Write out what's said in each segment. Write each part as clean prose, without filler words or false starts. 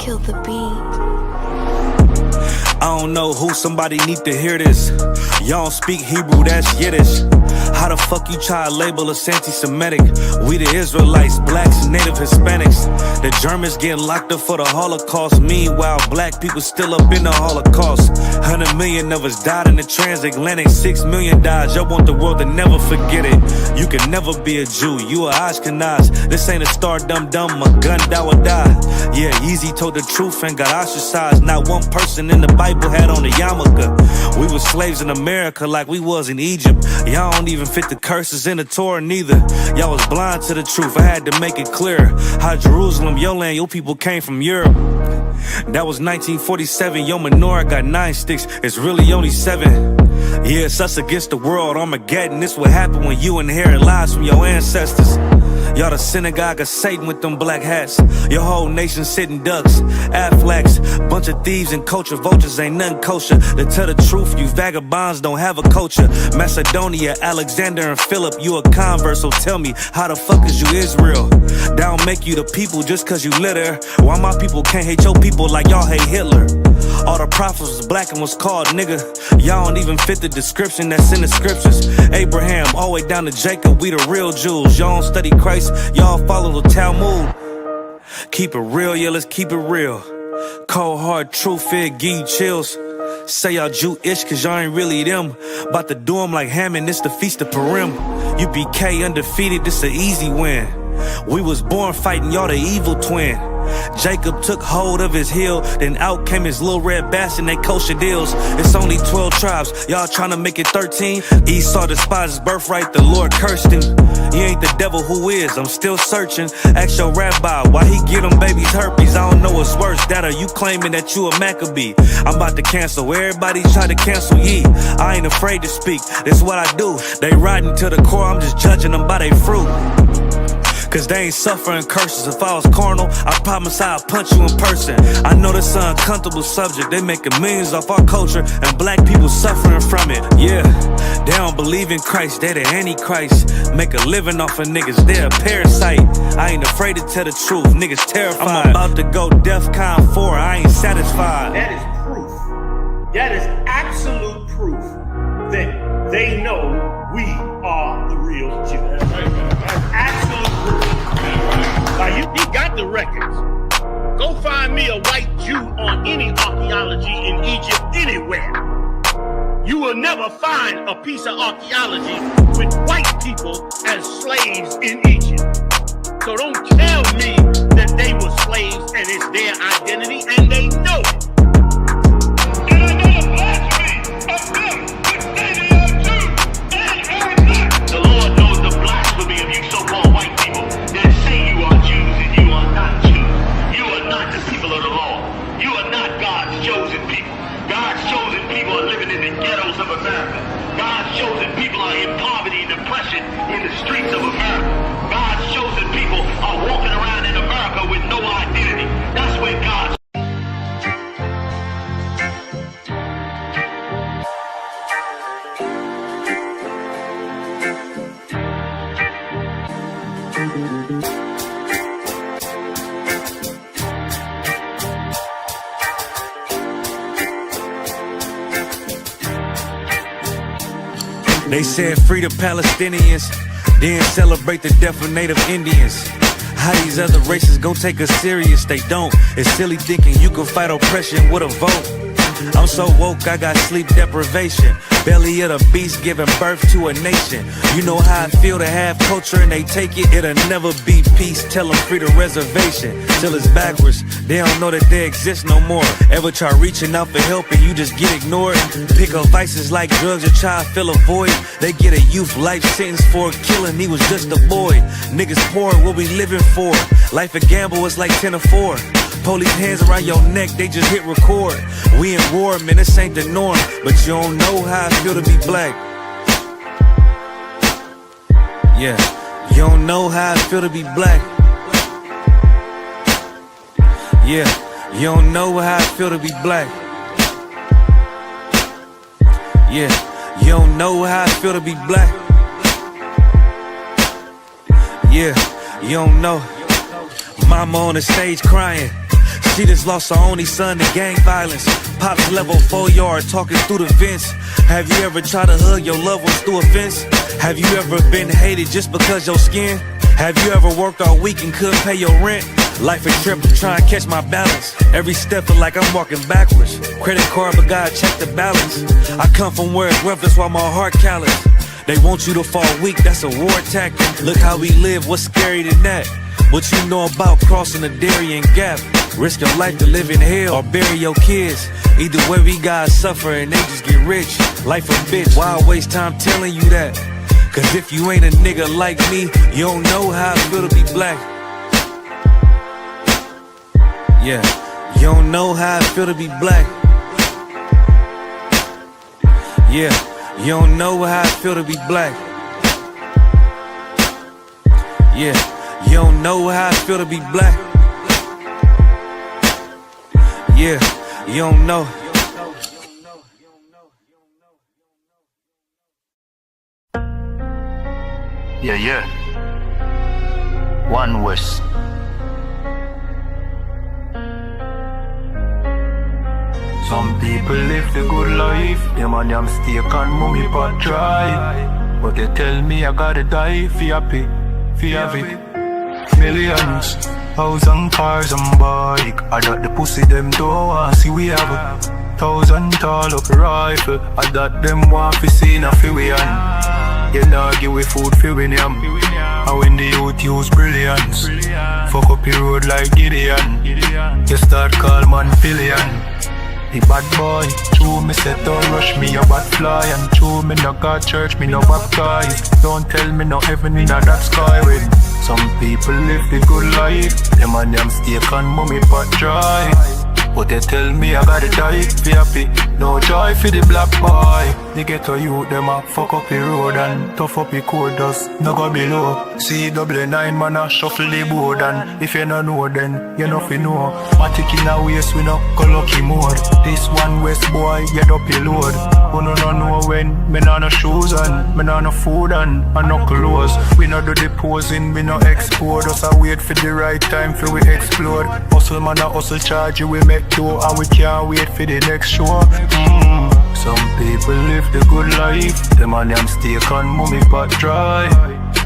kill the beat. I don't know who, somebody need to hear this. Y'all don't speak Hebrew, that's Yiddish. How the fuck you try to label us anti-Semitic? We the Israelites, blacks, native Hispanics. The Germans getting locked up for the Holocaust. Meanwhile, black people still up in the Holocaust. 100 million of us died in the transatlantic. 6 million died, y'all want the world to never forget it. You can never be a Jew, you a Ashkenaz. This ain't a star dum-dum, a gun thou would die. Yeah, Yeezy told the truth and got ostracized. Not one person in the Bible had on a yarmulke. We was slaves in America like we was in Egypt. Y'all don't even fit the curses in the Torah neither. Y'all was blind to the truth, I had to make it clear. How Jerusalem, your land, your people came from Europe. That was 1947, your menorah got 9 sticks, it's really only 7. Yeah, it's us against the world, Armageddon. This what happened when you inherit lies from your ancestors. Y'all the synagogue of Satan with them black hats. Your whole nation sitting ducks, Aflacs. Bunch of thieves and culture vultures, ain't nothing kosher. To tell the truth, you vagabonds don't have a culture. Macedonia, Alexander and Philip, you a convert, so tell me, how the fuck is you Israel? That don't make you the people just cause you litter. Why my people can't hate your people like y'all hate Hitler? All the prophets was black and was called nigga. Y'all don't even fit the description that's in the scriptures. Abraham, all the way down to Jacob, we the real Jews. Y'all don't study Christ, y'all follow the Talmud. Keep it real, yeah, let's keep it real. Cold hard truth, it give you chills. Say y'all Jewish cause y'all ain't really them. About to do them like Hammond, it's the Feast of Purim. UPK undefeated, this an easy win. We was born fighting, y'all the evil twin. Jacob took hold of his heel, then out came his little red bastard and they kosher deals. It's only 12 tribes, y'all trying to make it 13. Esau despised his birthright, the Lord cursed him. He ain't the devil, who is? I'm still searching. Ask your rabbi, why he get them babies herpes? I don't know what's worse, that or you claiming that you a Maccabee. I'm about to cancel, everybody try to cancel ye. I ain't afraid to speak, that's what I do. They riding to the core, I'm just judging them by their fruit. Cause they ain't suffering curses. If I was carnal, I promise I'd punch you in person. I know this an uncomfortable subject. They making millions off our culture and black people suffering from it. Yeah, they don't believe in Christ, they the Antichrist. Make a living off of niggas, they're a parasite. I ain't afraid to tell the truth, niggas terrified. I'm about to go DEFCON 4, I ain't satisfied. That is proof, that is absolute proof that they know we are the real Jews. That's absolute proof. He got the records. Go find me a white Jew on any archaeology in Egypt anywhere. You will never find a piece of archaeology with white people as slaves in Egypt. So don't tell me that they were slaves and it's their identity, and they know it. And I know the blasphemy of them that say they are Jews and are not. The Lord knows the blasphemy of you so-called white people that say you are Jews and you are not Jews. You are not the people of the law. You are not God's chosen people. God's chosen people are living in the ghettos of America. God's chosen people are in poverty and depression in the streets of America. God's chosen people are walking around in America with no identity. That's where God's They said free the Palestinians, then celebrate the death of native Indians. How these other races gon' take us serious? They don't. It's silly thinking you can fight oppression with a vote. I'm so woke, I got sleep deprivation. Belly of the beast giving birth to a nation. You know how I feel to have culture and they take it. It'll never be peace, tell them free the reservation. Till it's backwards, they don't know that they exist no more. Ever try reaching out for help and you just get ignored? Pick up vices like drugs or try to fill a void. They get a youth life sentence for a killing, he was just a boy. Niggas poor, what we living for? Life a gamble, it's like 10 or 4. Police hands around your neck, they just hit record. We in war, man, this ain't the norm. But you don't know how I feel to be black. Yeah, you don't know how I feel to be black. Yeah, you don't know how I feel to be black. Yeah, you don't know how I feel to be black. Yeah, you don't know. Mama on the stage crying. She just lost her only son to gang violence. Pops level 4 yard talking through the fence. Have you ever tried to hug your loved ones through a fence? Have you ever been hated just because your skin? Have you ever worked all week and couldn't pay your rent? Life a trip, I'm trying to catch my balance. Every step feel like I'm walking backwards. Credit card, but God check the balance. I come from where it's rough, that's why my heart callous. They want you to fall weak, that's a war tactic. Look how we live, what's scary than that? What you know about crossing the Darien Gap? Risk your life to live in hell or bury your kids. Either way we gotta suffer and they just get rich. Life a bitch, why I waste time telling you that? Cause if you ain't a nigga like me, you don't know how it feel to be black. Yeah, you don't know how it feel to be black. Yeah, you don't know how it feel to be black. Yeah, you don't know how it feel to be black. Yeah, you don't know. Yeah. One West. Some people live the good life. Them and them steak and mummy pot dry. But they tell me I gotta die for happy, for happy. Millions, house and cars and bike. I got the pussy them don't want see we have a 1,000 tall up rifle. I got them want fi see na fi we hand. You know give we food fi we yam. And when the youth use brilliance, fuck up the road like Gideon. You start call man pillion. The bad boy, true me say don't rush me a bad fly. And true me no got church, me no baptize. Don't tell me no heaven in a that sky when some people live the good life. Them and them steak and mummy pot dry. But they tell me I gotta die for happy. No joy for the black boy. They get a youth, them a fuck up the road and tough up the code dust. No go below. See double 9 man a shuffle the board. And if you no know then, you know fi know. Matic in a waist we no go lucky mode. This one West boy, get up your load. Who no know when, me no shoes and me no food and no clothes. We no do the posing, we no explode. Just a wait for the right time for we explode. Hustle man a hustle charge you we make do. And we can't wait for the next show. Some people live the good life. Them and them steak and mummy pot dry.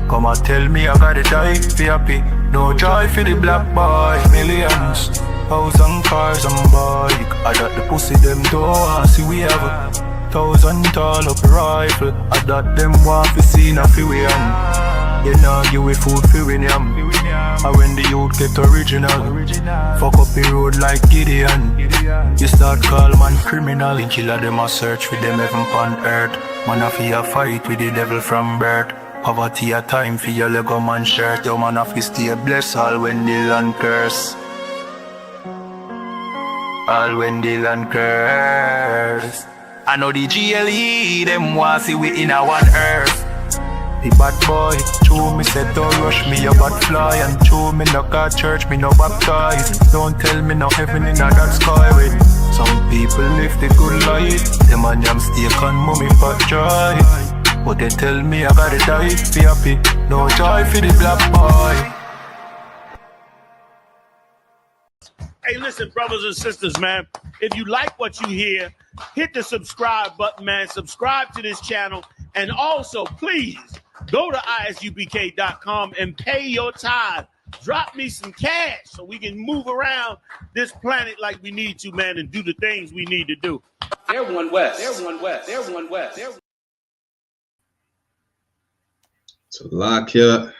Come and tell me I gotta die for happy. No joy for the black boy. Millions, house and cars and bike. I got the pussy them don't want see we have a 1,000 tall up rifle. I got them want fi see na fi we hand. You know give we food fi we yam. And when the youth get original, fuck up the road like Gideon. You start call man criminal. The killer them a search for them heaven on earth. Man a fi a fight with the devil from birth. Poverty a time for your Lego man shirt. Your man a fi stay blessed all when the land curse. All when the land curse. I know the GLE them want see we in a one earth. The bad boy, true me said don't rush me a bad fly. And true me no got church, me no baptize. Don't tell me no heaven in a that sky when some people live the good life. Them and them steak and mummy pot dry. But they tell me I gotta die for happy. No joy for the black boy. Hey, listen, brothers and sisters, man. If you like what you hear, hit the subscribe button, man. Subscribe to this channel. And also, please, go to ISUPK.com and pay your tithe. Drop me some cash so we can move around this planet like we need to, man, and do the things we need to do. They're one West. They're one West. They're one West. They're... So lock here.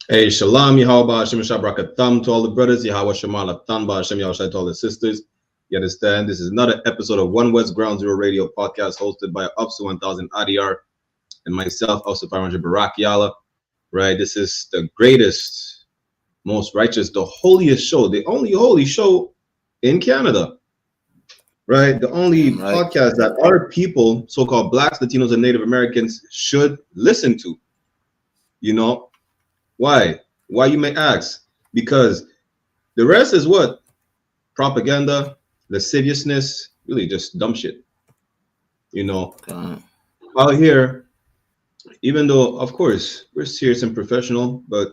Hey, Shalom, Yahweh, Hashem, Shabrakatam to all the brothers, Yahweh, Shemala, Tanba, Hashem, Yahweh, to all the sisters. You understand? This is another episode of One West Ground Zero Radio podcast hosted by UPS 1000 ADR and myself, also 500 Barak Yala. Right? This is the greatest, most righteous, the holiest show, the only holy show in Canada. Right? The only podcast that our people, so-called Blacks, Latinos, and Native Americans should listen to. You know? Why? Why, you may ask? Because the rest is what? Propaganda, lasciviousness, really just dumb shit. You know? Out here, even though, of course, we're serious and professional, but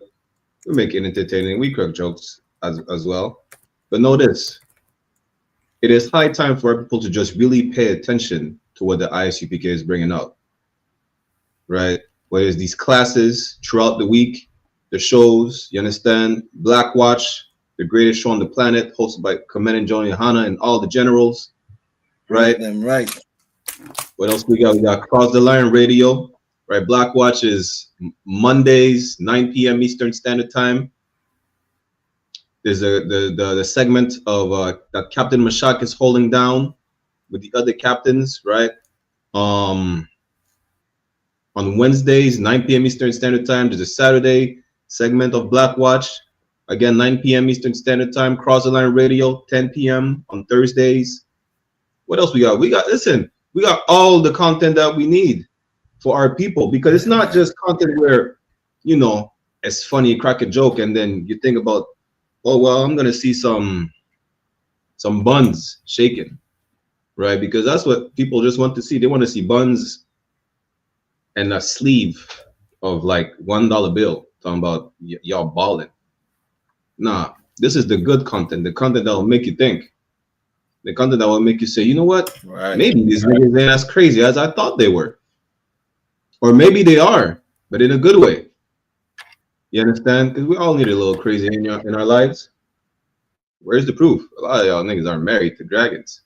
We make it entertaining. We crack jokes as well. But know this. It is high time for people to just really pay attention to what the I.S.U.P.K is bringing up. Right? Whether it's these classes throughout the week, the shows, you understand? Black Watch, the greatest show on the planet, hosted by Kamen and Johnny YAHANNA and all the generals. Right? Right. What else we got? We got Cross the Line Radio. Right? Black Watch is Mondays, 9 p.m. Eastern Standard Time. There's the segment of that Captain Mashak is holding down with the other captains, right? On Wednesdays, 9 p.m. Eastern Standard Time, there's a Saturday segment of Black Watch. Again, 9 p.m. Eastern Standard Time, Cross the Line Radio, 10 p.m. on Thursdays. What else we got? We got all the content that we need for our people, because it's not just content where, you know, it's funny, you crack a joke, and then you think about, oh, well, I'm going to see some buns shaking, right? Because that's what people just want to see. They want to see buns and a sleeve of like $1 bill, talking about y'all balling. Nah, this is the good content, the content that will make you think, the content that will make you say, you know what? Right. Maybe these niggas ain't as crazy as I thought they were. Or maybe they are, but in a good way. You understand? Because we all need a little crazy in our lives. Where's the proof? A lot of y'all niggas are married to dragons.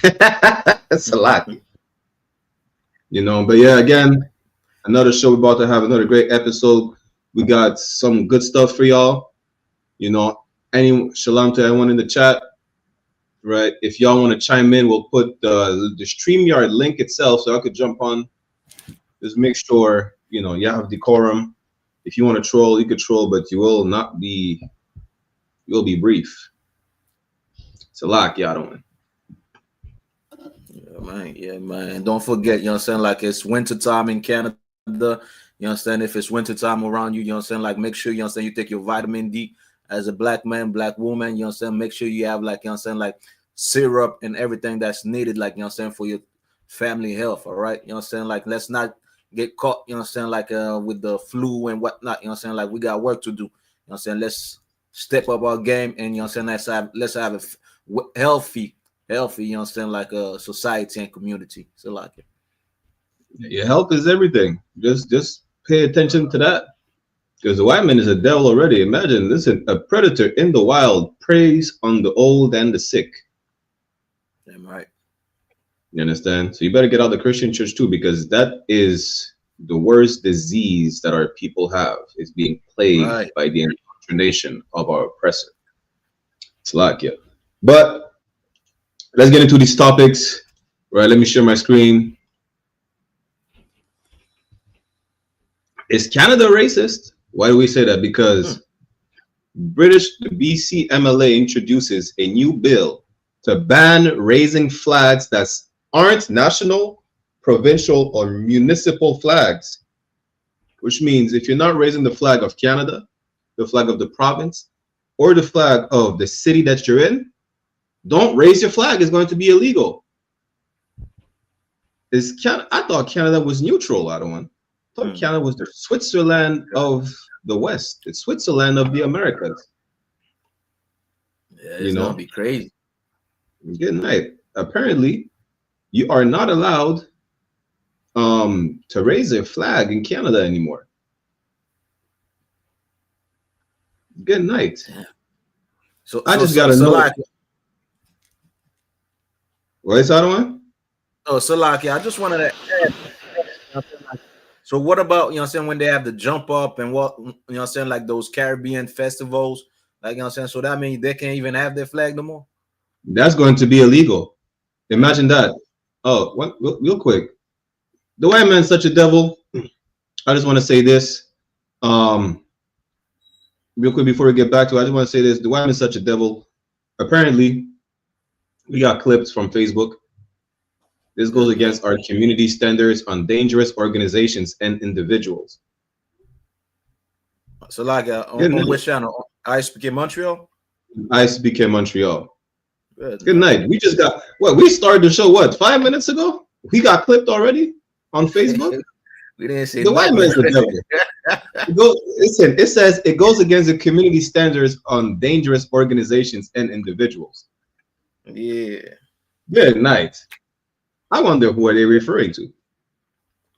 That's a lot. You know, but yeah, again, another show. We're about to have another great episode. We got some good stuff for y'all. You know, shalom to everyone in the chat. Right? If y'all want to chime in, we'll put the StreamYard link itself so I could jump on. Just make sure, you know, you have decorum. If you want to troll, you could troll, but you will not be, you'll be brief. It's a lot, y'all don't. Yeah, man. Don't forget, you know what I'm saying? Like, it's winter time in Canada. You know what I'm saying? If it's winter time around you, you know what I'm saying? Like, make sure, you know what I'm saying, you take your vitamin D as a black man, black woman, you know what I'm saying? Make sure you have, like, you know what I'm saying, like syrup and everything that's needed, like, you know what I'm saying, for your family health, all right? You know what I'm saying? Like, let's not get caught, you know what I'm saying, like with the flu and whatnot, you know what I'm saying? Like, we got work to do. You know what I'm saying? Let's step up our game, and you know what I'm saying, let's have a healthy, you know what I'm saying, like a society and community. So like it. Your health is everything. Just pay attention to that. Because the white man is a devil already. Imagine, listen, a predator in the wild preys on the old and the sick. Damn right. You understand? So you better get out of the Christian church too, because that is the worst disease that our people have, is being plagued by the indoctrination of our oppressor. It's like it. But let's get into these topics. Right, let me share my screen. Is Canada racist? Why do we say that? Because the BC MLA introduces a new bill to ban raising flags that aren't national, provincial, or municipal flags. Which means if you're not raising the flag of Canada, the flag of the province, or the flag of the city that you're in, don't raise your flag. It's going to be illegal. I thought Canada was neutral, I don't want. I thought Canada was the Switzerland of the West. It's Switzerland of the Americas. Yeah, it's gonna be crazy. Good night. Apparently, you are not allowed to raise a flag in Canada anymore. Good night. Yeah. So I just gotta know. Like, what is that one? Oh, Salaki, I just wanted to add. So what about, you know what I'm saying, when they have the jump up and what, you know what I'm saying, like those Caribbean festivals, like, you know what I'm saying, so that means they can't even have their flag no more? That's going to be illegal. Imagine that. Oh, what, real quick. The white man's such a devil. I just want to say this. Real quick before we get back to it, I just want to say this. The white man's such a devil. Apparently, we got clips from Facebook. This goes against our community standards on dangerous organizations and individuals. So like on which channel? I.S.U.P.K Montreal? I.S.U.P.K Montreal. Good night. We just got, we started the show, 5 minutes ago? We got clipped already on Facebook? We didn't say The white man's the devil. Listen, it says it goes against the community standards on dangerous organizations and individuals. Yeah. Good night. I wonder who are they referring to.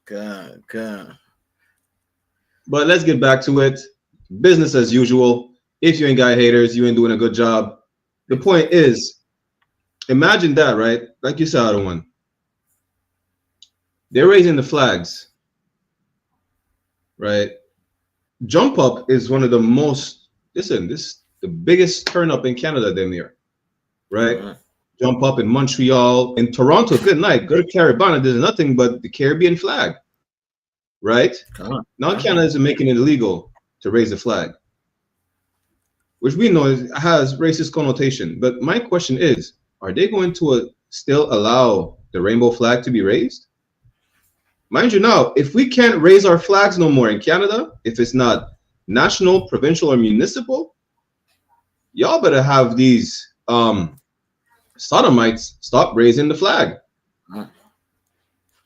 God. But let's get back to it. Business as usual. If you ain't got haters, you ain't doing a good job. The point is, imagine that, right? Like you said, other one. They're raising the flags, right? Jump Up is one of the most, the biggest turn up in Canada damn near, right? Jump Up in Montreal, in Toronto, good night. Go to Caribana, there's nothing but the Caribbean flag, right? Now Canada is making it illegal to raise the flag, which we know has racist connotation. But my question is, are they going to still allow the rainbow flag to be raised? Mind you now, if we can't raise our flags no more in Canada, if it's not national, provincial, or municipal, y'all better have these sodomites stop raising the flag.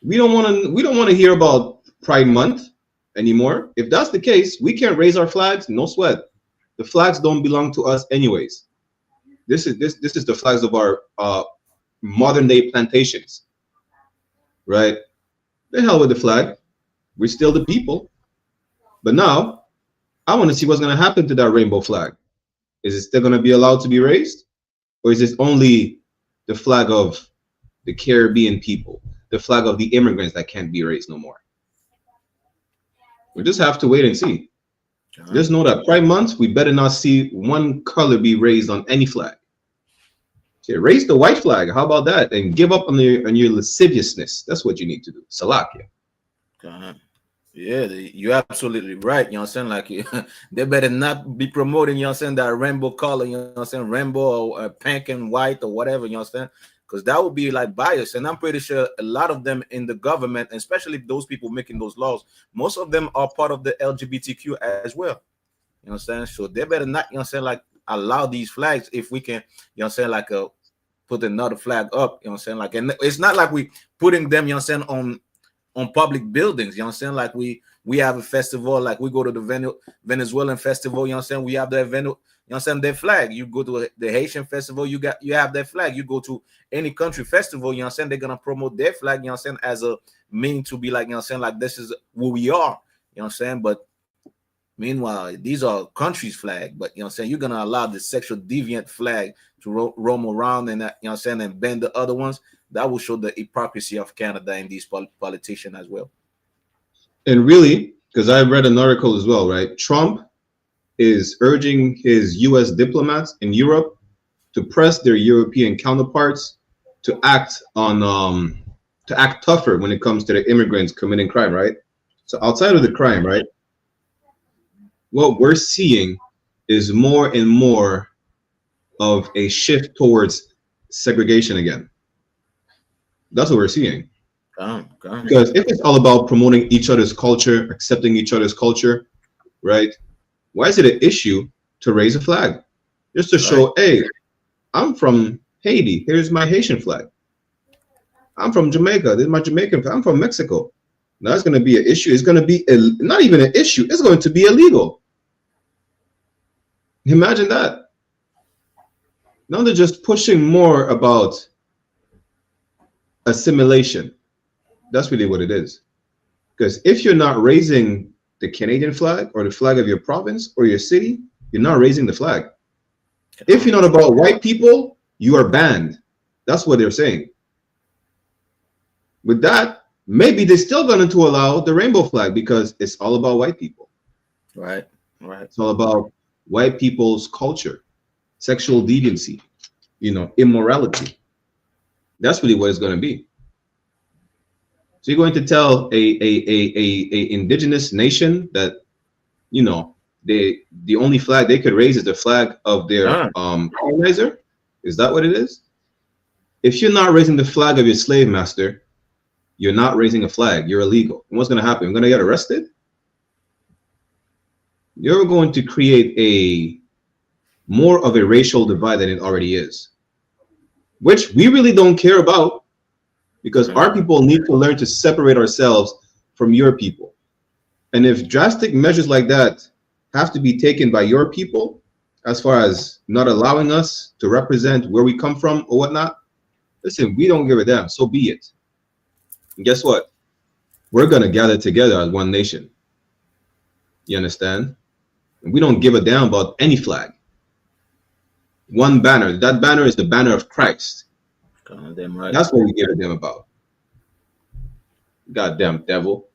We don't want to hear about Pride Month anymore. If that's the case, we can't raise our flags, no sweat. The flags don't belong to us anyways. This is the flags of our modern day plantations, right? The hell with the flag. We're still the people. But now, I want to see what's going to happen to that rainbow flag. Is it still going to be allowed to be raised? Or is it only the flag of the Caribbean people, the flag of the immigrants that can't be raised no more? We just have to wait and see. Just know that Pride Month, we better not see one color be raised on any flag. Okay, raise the white flag. How about that? And give up on your lasciviousness. That's what you need to do. Salakia. Yeah, you're absolutely right. You know what I'm saying? Like, they better not be promoting, you know what I'm saying, that rainbow color, you know what I'm saying, rainbow or pink and white or whatever, you know what I'm saying? Because that would be like bias. And I'm pretty sure a lot of them in the government, especially those people making those laws, most of them are part of the LGBTQ as well. You know what I'm saying? So they better not, you know what I'm saying, like, allow these flags if we can, you know what I'm saying, like, put another flag up, you know what I'm saying? Like, and it's not like we putting them, you know what I'm saying, on public buildings, you know what I'm saying? Like we have a festival, like we go to the Venezuelan festival, you know what I'm saying? We have the event, you know what I'm saying, their flag. You go to the Haitian festival, you have their flag. You go to any country festival, you know what I'm saying, they're gonna promote their flag, you know what I'm saying, as a mean to be like, you know what I'm saying, like this is who we are, you know what I'm saying? But meanwhile, these are countries' flag, but you know what I'm saying, you're gonna allow the sexual deviant flag to roam around and that, you know what I'm saying, and bend the other ones. That will show the hypocrisy of Canada and these politicians as well. And really, because I read an article as well, right? Trump is urging his U.S. diplomats in Europe to press their European counterparts to act tougher when it comes to the immigrants committing crime, right? So outside of the crime, right? What we're seeing is more and more of a shift towards segregation again. That's what we're seeing. Because if it's all about promoting each other's culture, accepting each other's culture, right? Why is it an issue to raise a flag? Just to show, hey, I'm from Haiti. Here's my Haitian flag. I'm from Jamaica. This is my Jamaican flag. I'm from Mexico. Now it's going to be an issue. It's going to be not even an issue. It's going to be illegal. Imagine that. Now they're just pushing more about assimilation. That's really what it is. Because if you're not raising the Canadian flag or the flag of your province or your city, you're not raising the flag. If you're not about white people, you are banned. That's what they're saying. With that, maybe they're still going to allow the rainbow flag because it's all about white people. Right. It's all about white people's culture, sexual deviancy, immorality. That's really what it's going to be. So you're going to tell a indigenous nation that, the only flag they could raise is the flag of their colonizer? Is that what it is? If you're not raising the flag of your slave master, you're not raising a flag. You're illegal. And what's going to happen? You're going to get arrested? You're going to create more of a racial divide than it already is, which we really don't care about, because our people need to learn to separate ourselves from your people. And if drastic measures like that have to be taken by your people, as far as not allowing us to represent where we come from or whatnot, listen, we don't give a damn. So be it. And guess what? We're going to gather together as one nation. You understand? And we don't give a damn about any flag. One banner. That banner is the banner of Christ. Damn right. That's what we give a damn about. Goddamn devil.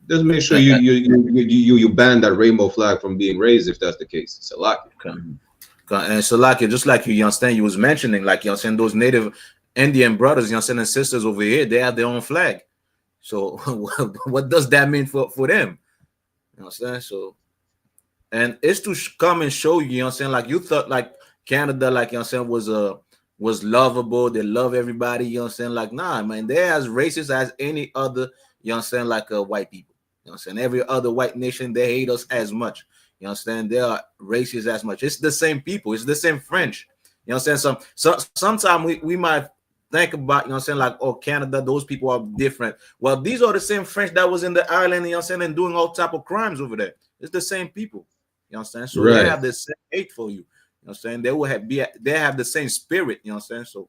Just make sure you ban that rainbow flag from being raised if that's the case. Salaki. And Salaki, just like you understand, you was mentioning, like, you understand, those native Indian brothers, you understand, and sisters over here, they have their own flag. So what does that mean for them? You understand? So, and it's to come and show you, you know what I'm saying, like, you thought like Canada, like, you know what I'm saying, was lovable, they love everybody, you know what I'm saying, like, nah, man, they're as racist as any other, you know what I'm saying, like, white people, you know what I'm saying, every other white nation, they hate us as much, you understand, they are racist as much. It's the same people, it's the same French, you know what I'm saying. Sometimes we might think about, you know what I'm saying, like, oh, Canada, those people are different. Well, these are the same French that was in the island, you know what I'm saying, and doing all type of crimes over there. It's the same people, you know what I'm saying. So Right. they have the same hate for you. You know what I'm saying? They will they have the same spirit, you know what I'm saying? So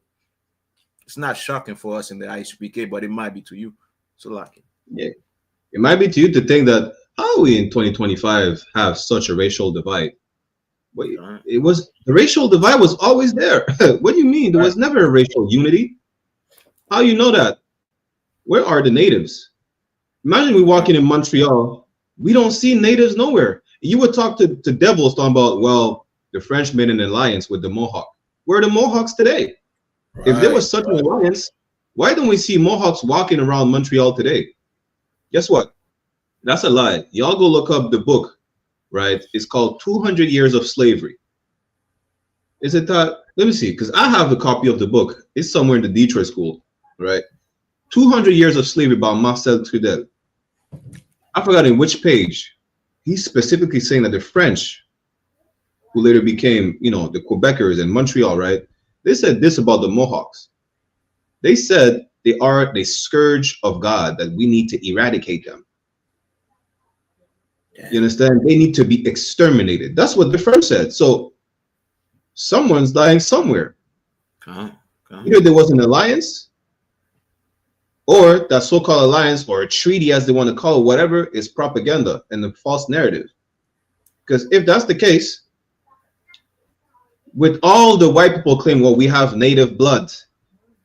it's not shocking for us in the I.S.U.P.K, but it might be to you. So like Yeah. It might be to you to think that how we in 2025 have such a racial divide. But it was the racial divide was always there. What do you mean? There was never a racial unity. How you know that? Where are the natives? Imagine we walking in Montreal, we don't see natives nowhere. You would talk to devils talking about, well, the French made an alliance with the Mohawk. Where are the Mohawks today? Right, if there was such an alliance, why don't we see Mohawks walking around Montreal today? Guess what? That's a lie. Y'all go look up the book, right? It's called 200 Years of Slavery. Is it that? Let me see, because I have a copy of the book. It's somewhere in the Detroit school, right? 200 Years of Slavery by Marcel Trudel. I forgot in which page. He's specifically saying that the French, who later became, you know, the Quebecers in Montreal, right? They said this about the Mohawks. They said they are the scourge of God, that we need to eradicate them. You understand? They need to be exterminated. That's what the French said. So someone's dying somewhere. Either there was an alliance, or that so-called alliance or a treaty, as they want to call it, whatever, is propaganda and a false narrative. Because if that's the case, with all the white people claim, well, we have native blood,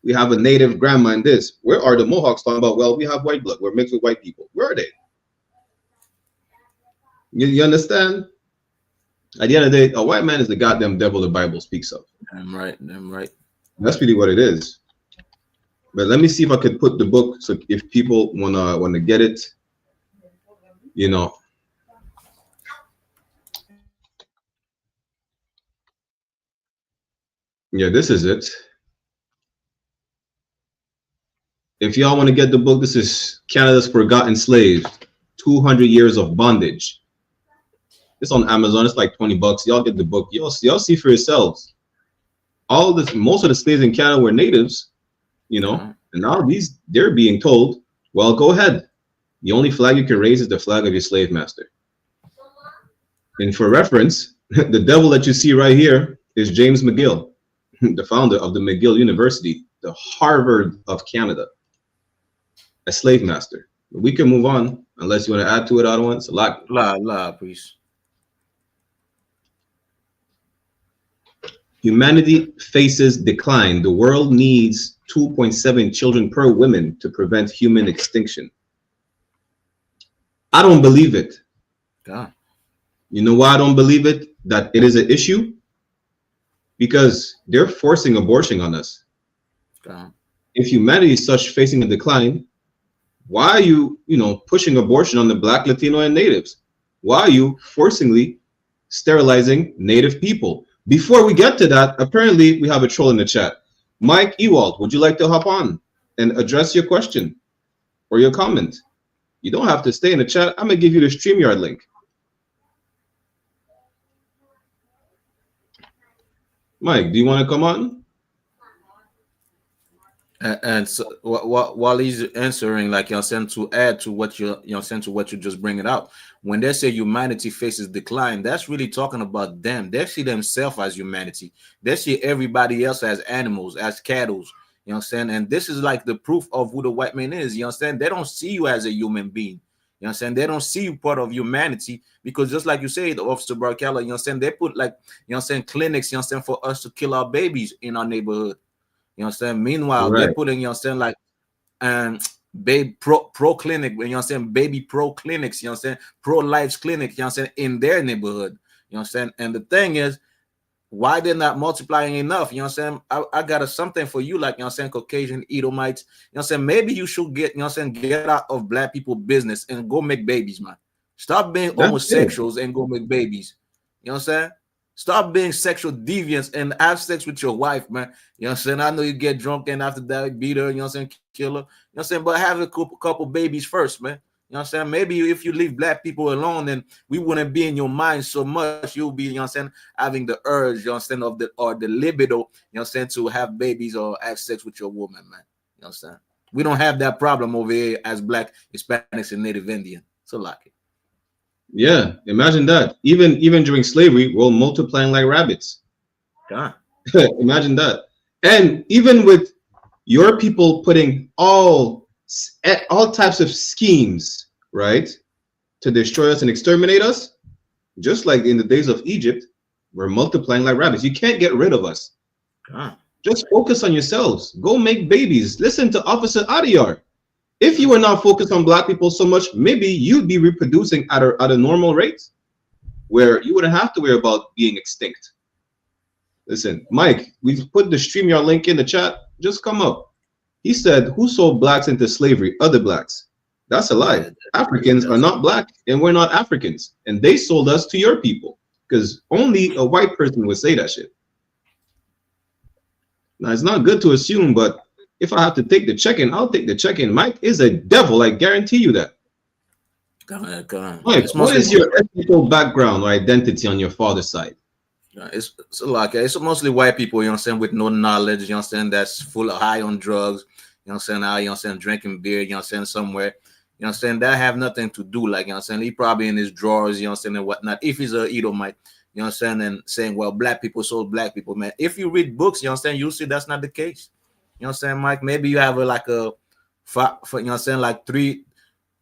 we have a native grandma and this, where are the Mohawks talking about, well, we have white blood, we're mixed with white people? Where are they? You understand? At the end of the day, a white man is the goddamn devil the Bible speaks of. I'm right. That's really what it is. But let me see if I could put the book, so if people wanna get it, you know. Yeah, this is it. If y'all want to get the book, this is Canada's Forgotten Slaves, 200 Years of Bondage. It's on Amazon. It's like $20. Y'all get the book. Y'all see for yourselves. All this, most of the slaves in Canada were natives, you know, and now they're being told, well, go ahead. The only flag you can raise is the flag of your slave master. And for reference, the devil that you see right here is James McGill, the founder of the McGill University, the Harvard of Canada, a slave master. We can move on unless you want to add to it, other ones. Please. Humanity faces decline. The world needs 2.7 children per woman to prevent human extinction. I don't believe it. God. You know why I don't believe it? That it is an issue? Because they're forcing abortion on us. God. If humanity is such facing a decline, why are you, pushing abortion on the Black, Latino, and natives? Why are you forcibly sterilizing native people? Before we get to that, apparently we have a troll in the chat. Mike Ewald, would you like to hop on and address your question or your comment? You don't have to stay in the chat. I'm going to give you the StreamYard link. Mike, do you want to come on? And so while he's answering, like, you know, saying, to add to what you're saying, to what you just bring it up, when they say humanity faces decline, that's really talking about them. They see themselves as humanity. They see everybody else as animals, as cattle. You know what I'm saying? And this is like the proof of who the white man is. You know what I'm saying? They don't see you as a human being. You know what I'm saying? They don't see you part of humanity, because just like you said, Officer Barkella, you know what I'm saying, they put, like, you know what I'm saying, clinics, you know what I'm saying, for us to kill our babies in our neighborhood. You know what I'm saying? Meanwhile, Right. they're putting, you know what I'm saying, like, baby pro clinic, you know what I'm saying, baby pro clinics, you know what I'm saying, pro lives clinic, you know what I'm saying, in their neighborhood. You know what I'm saying? And the thing is, why they're not multiplying enough? You know what I'm saying? I got something for you, like, you know what I'm saying, Caucasian Edomites. You know what I'm saying? Maybe you should get, you know what I'm saying, get out of black people business and go make babies, man. Stop being homosexuals and go make babies. You know what I'm saying? Stop being sexual deviants and have sex with your wife, man. You know what I'm saying? I know you get drunk and after that beat her, you know what I'm saying, kill her. You know what I'm saying? But have a couple babies first, man. You know what I'm saying? Maybe if you leave black people alone, then we wouldn't be in your mind so much. You'll be, you know what I'm saying, having the urge, you know what I'm saying, of the libido, you know what I'm saying, to have babies or have sex with your woman, man. You know what I'm saying? We don't have that problem over here as black, Hispanics, and Native Indian. So like it. Yeah, imagine that. Even during slavery, we're multiplying like rabbits. Yeah. Imagine that. And even with your people putting all types of schemes, right, to destroy us and exterminate us, just like in the days of Egypt, we're multiplying like rabbits. You can't get rid of us. Yeah. Just focus on yourselves. Go make babies. Listen to Officer Adiyar. If you were not focused on black people so much, maybe you'd be reproducing at a normal rate where you wouldn't have to worry about being extinct. Listen, Mike, we've put the StreamYard link in the chat. Just come up. He said, who sold blacks into slavery? Other blacks. That's a lie. Africans are not black and we're not Africans. And they sold us to your people, because only a white person would say that shit. Now, it's not good to assume, but if I have to take the check-in, I'll take the check-in. Mike is a devil, I guarantee you that. Come on. Mike, what is your ethnical background or identity on your father's side? It's like, it's mostly white people, you know what I'm saying, with no knowledge, you know what I'm saying, that's full of high on drugs, you know what I'm saying, now, you know what I'm saying, drinking beer, you know what I'm saying, somewhere, you know what I'm saying, that have nothing to do, like, you know what I'm saying, he probably in his drawers, you know what I'm saying, and whatnot, if he's a Edomite, you know what I'm saying, and saying, well, black people sold black people, man. If you read books, you know what I'm saying, you'll see that's not the case. You know what I'm saying, Mike? Maybe you have you know what I'm saying, like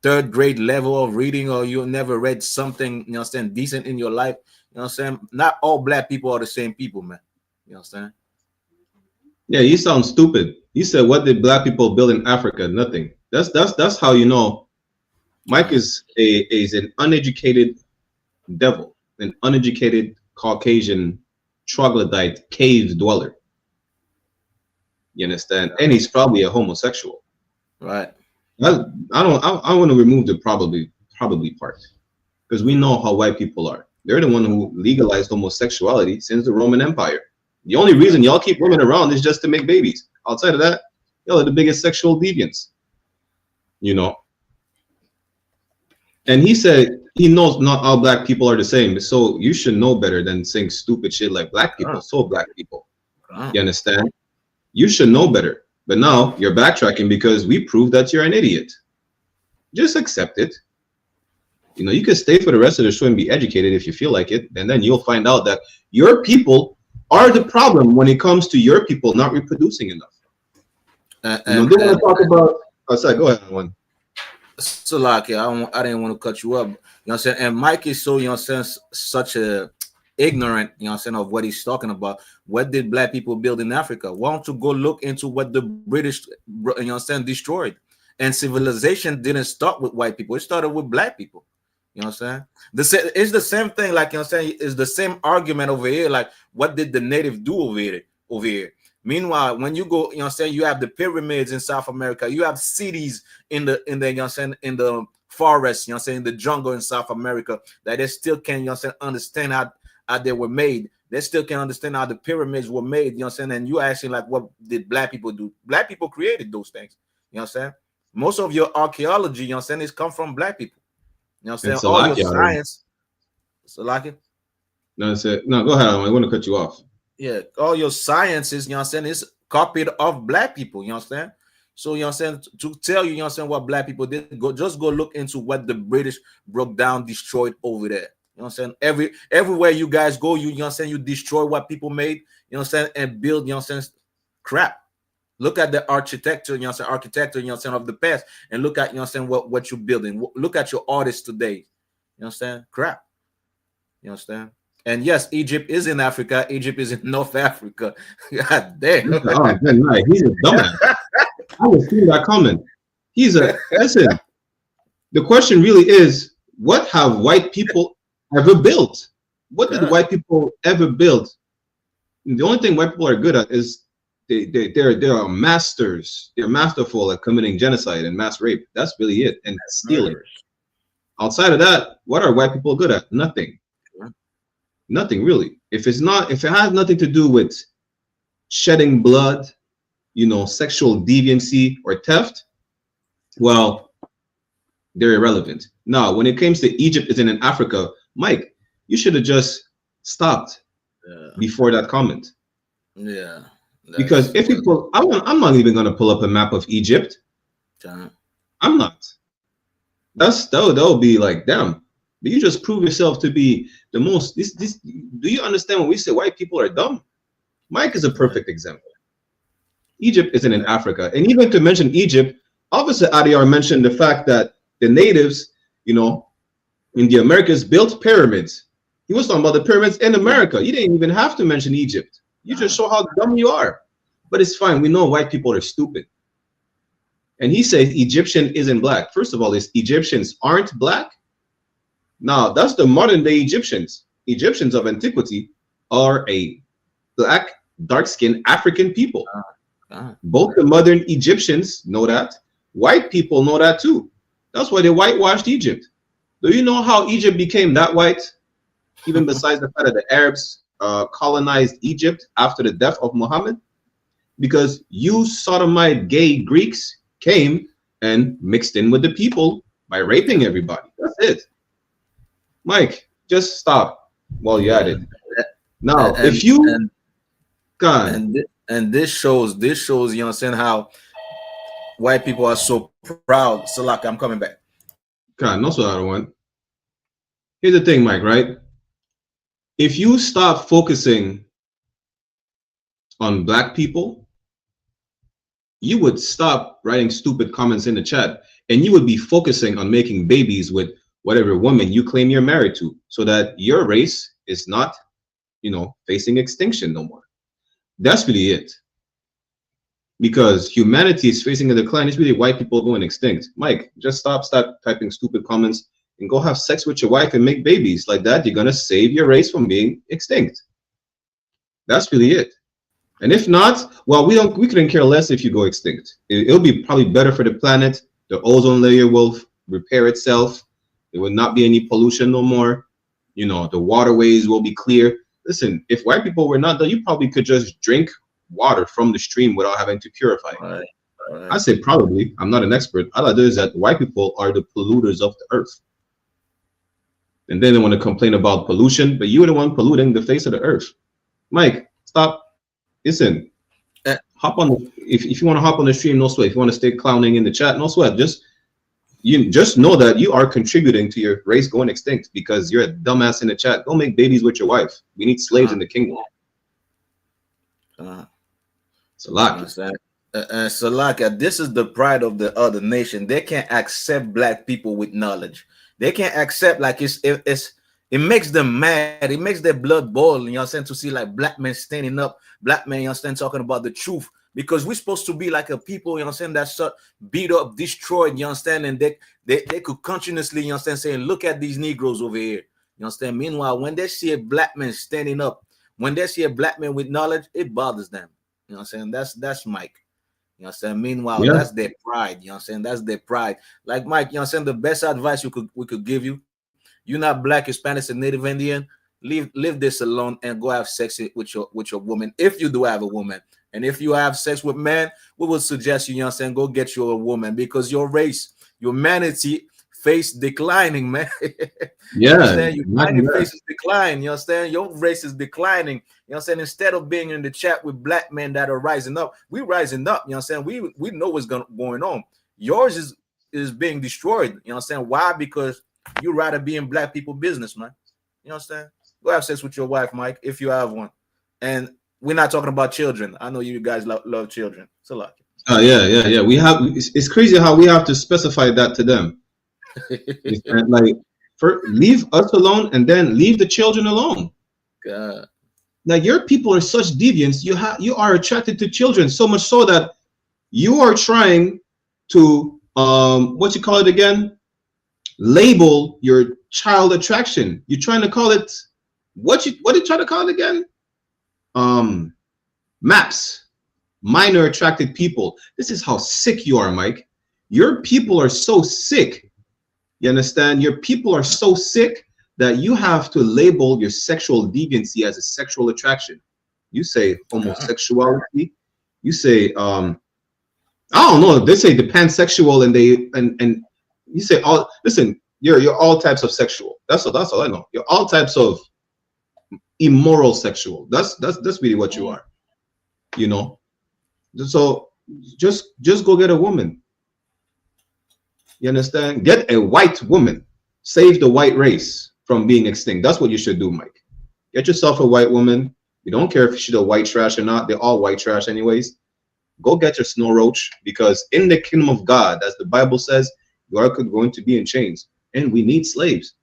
third grade level of reading, or you never read something, you know what I'm saying, decent in your life. You know what I'm saying? Not all black people are the same people, man. You know what I'm saying? Yeah, you sound stupid. You said, what did black people build in Africa? Nothing. That's how you know Mike is an uneducated devil, an uneducated Caucasian troglodyte cave dweller. You understand? And he's probably a homosexual. Right. I want to remove the probably part, because we know how white people are. They're the one who legalized homosexuality since the Roman Empire. The only reason y'all keep women around is just to make babies. Outside of that, y'all are the biggest sexual deviants. You know. And he said he knows not all black people are the same. So you should know better than saying stupid shit like black people sold black people. You understand? You should know better. But now you're backtracking because we proved that you're an idiot. Just accept it. You know, you can stay for the rest of the show and be educated if you feel like it. And then you'll find out that your people are the problem when it comes to your people not reproducing enough. They want to talk about... Oh, sorry, go ahead, one. So, like, I didn't want to cut you up. You know what I'm saying? And Mike is so, you know what I'm saying, such a ignorant, you know what I'm saying, of what he's talking about. What did black people build in Africa? Why don't you go look into what the British, you know what I'm saying, destroyed? And civilization didn't start with white people. It started with black people. You know what I'm saying? It's the same thing, like, you know what I'm saying, it's the same argument over here. Like, what did the native do over here? Meanwhile, when you go, you know what I'm saying, you have the pyramids in South America, you have cities in the you know what I'm saying, in the forest, you know what I'm saying, in the jungle in South America, that they still can, you know what I'm saying, understand how they were made. They still can understand how the pyramids were made, you know what I'm saying? And you asking, like, what did black people do? Black people created those things. You know what I'm saying? Most of your archaeology, you know what I'm saying, is come from black people. You know what I'm saying? All your science. So like it? No, go ahead. I want to cut you off. Yeah, all your sciences, you know what I'm saying, is copied of black people, you understand? So you know what I'm saying, to tell you, you know what I'm saying, what black people did, go look into what the British broke down, destroyed over there. You know what I'm saying? Everywhere you guys go, you know what I'm saying, you destroy what people made, you know what I'm saying, and build, you know what I'm saying, crap. Look at the architecture, you know what I'm saying, you know what I'm saying, of the past, and look at, you know what I'm saying, what you're building. Look at your artists today. You know what I'm saying? Crap. You understand? And yes, Egypt is in Africa. Egypt is in North Africa. God damn. Oh, good night. He's a dumbass. I was seeing that comment. Listen, the question really is, what have white people ever built? What did white people ever build? And the only thing white people are good at is they're masters. They're masterful at committing genocide and mass rape. That's really it. And stealing. Outside of that, what are white people good at? Nothing. Nothing really. If it has nothing to do with shedding blood, you know, sexual deviancy or theft, well, they're irrelevant. Now, when it comes to Egypt isn't in Africa, Mike, you should have just stopped before that comment. Yeah. Because if you pull, I'm not even going to pull up a map of Egypt. I'm not. That would be like, damn. But you just prove yourself to be the most. Do you understand when we say white people are dumb? Mike is a perfect example. Egypt isn't in Africa, and even to mention Egypt, Officer Adiyar mentioned the fact that the natives, you know, in the Americas built pyramids. He was talking about the pyramids in America. You didn't even have to mention Egypt. You just show how dumb you are. But it's fine. We know white people are stupid. And he says Egyptian isn't black. First of all, Egyptians aren't black. Now, that's the modern day Egyptians. Egyptians of antiquity are a black, dark-skinned African people. Both the modern Egyptians know that. White people know that too. That's why they whitewashed Egypt. Do you know how Egypt became that white? Even besides the fact that the Arabs colonized Egypt after the death of Muhammad? Because you sodomite gay Greeks came and mixed in with the people by raping everybody. That's it. Mike, just stop while you're at it. Now, if you and this shows, you know what I'm saying, how white people are so proud. So like, I'm coming back. God, no, so I don't want. Here's the thing, Mike, right? If you stop focusing on black people, you would stop writing stupid comments in the chat, and you would be focusing on making babies with whatever woman you claim you're married to, so that your race is not, you know, facing extinction no more. That's really it. Because humanity is facing a decline. It's really white people going extinct. Mike, just stop typing stupid comments and go have sex with your wife and make babies. Like that, you're gonna save your race from being extinct. That's really it. And if not, well, we couldn't care less if you go extinct. It'll be probably better for the planet. The ozone layer will repair itself. There will not be any pollution no more. You know, the waterways will be clear. Listen, if white people were not done, you probably could just drink water from the stream without having to purify it. Right. I say probably. I'm not an expert. All I do is that white people are the polluters of the earth. And then they want to complain about pollution, but you're the one polluting the face of the earth. Mike, stop. Listen, hop on. If you want to hop on the stream, no sweat. If you want to stay clowning in the chat, no sweat. Just know that you are contributing to your race going extinct because you're a dumbass in the chat. Go make babies with your wife. We need slaves in the kingdom. Salaka. Salaka, this is the pride of the other nation. They can't accept black people with knowledge. They can't accept, like, it makes them mad. It makes their blood boil, you know what I'm saying, to see like black men standing up, black men, you understand, talking about the truth. Because we're supposed to be like a people, you know what I'm saying, that's beat up, destroyed, you understand, and they could continuously, you understand, saying, look at these Negroes over here. You understand? Meanwhile, when they see a black man standing up, when they see a black man with knowledge, it bothers them. You know what I'm saying? That's Mike. You know what I'm saying? Meanwhile, that's their pride. You know what I'm saying? That's their pride. Like Mike, you know what I'm saying? The best advice we could give you, you're not black, Hispanic, and Native Indian, leave this alone and go have sex with your woman, if you do have a woman. And if you have sex with men, we would suggest you, you know what I'm saying, go get you a woman, because your race, humanity face declining, man. Yeah, You understand? You find your that. faces decline. You understand? Your race is declining. You understand? Instead of being in the chat with black men that are rising up, we rising up. You understand? We know what's going on. Yours is being destroyed. You understand? Why? Because you rather be in black people business, man. You understand? Go have sex with your wife, Mike, if you have one. And we're not talking about children. I know you guys love children. It's a lot. Oh yeah. We have. It's crazy how we have to specify that to them. Like, leave us alone, and then leave the children alone. God. Like, your people are such deviants. You are attracted to children so much so that you are trying to what you call it again? Label your child attraction. You're trying to call it what did you try to call it again? MAPS. Minor attracted people. This is how sick you are, Mike. Your people are so sick. You understand? Your people are so sick that you have to label your sexual deviancy as a sexual attraction. You say homosexuality. You say I don't know. They say the pansexual, and you say all. Listen, you're all types of sexual. That's all I know. You're all types of immoral sexual. That's really what you are. You know. So just go get a woman. You understand? Get a white woman. Save the white race from being extinct. That's what you should do, Mike. Get yourself a white woman. You don't care if she's a white trash or not. They're all white trash anyways. Go get your snow roach, because in the kingdom of God, as the Bible says, you are going to be in chains. And we need slaves.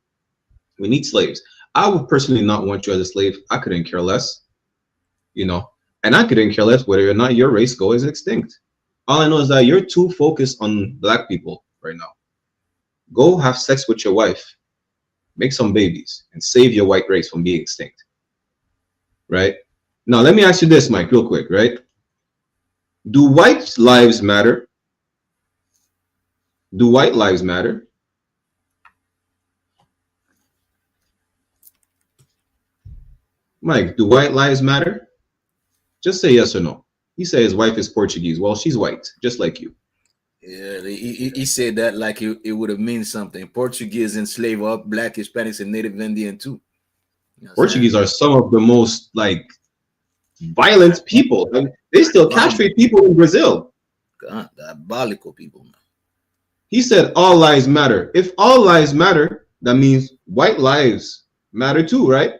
We need slaves. I would personally not want you as a slave. I couldn't care less. You know. And I couldn't care less whether or not your race goes extinct. All I know is that you're too focused on black people right now. Go have sex with your wife, make some babies, and save your white race from being extinct. Right? Now, let me ask you this, Mike, real quick, right? Do white lives matter? Do white lives matter? Mike, do white lives matter? Just say yes or no. He said his wife is Portuguese. Well, she's white, just like you. Yeah, he said that like it would have meant something. Portuguese enslave up black, Hispanics, and Native Indian too. You know Portuguese are some of the most like violent people. I mean, they still castrate people in Brazil. God, diabolical people, man. He said all lives matter. If all lives matter, that means white lives matter too, right?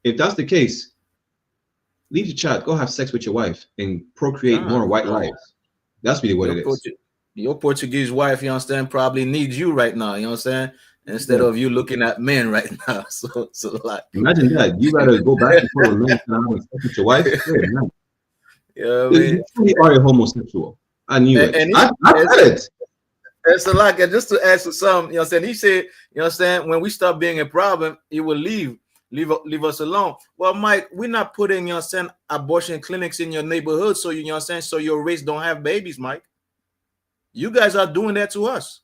If that's the case, leave the chat, go have sex with your wife and procreate more white lives. That's really what it is. Your Portuguese wife, you understand, probably needs you right now, you know what I'm saying? Instead of you looking at men right now. So like, imagine that. You gotta go back and forth with men and have sex with your wife. Yeah, man. You are a homosexual. I knew it. I said it. And so like, just to add some, you know what I'm saying? He said, you know what I'm saying, when we stop being a problem, he will leave us alone. Well, Mike, we're not putting, you know what I'm saying, abortion clinics in your neighborhood, so you know what I'm saying, so your race don't have babies, Mike. You guys are doing that to us.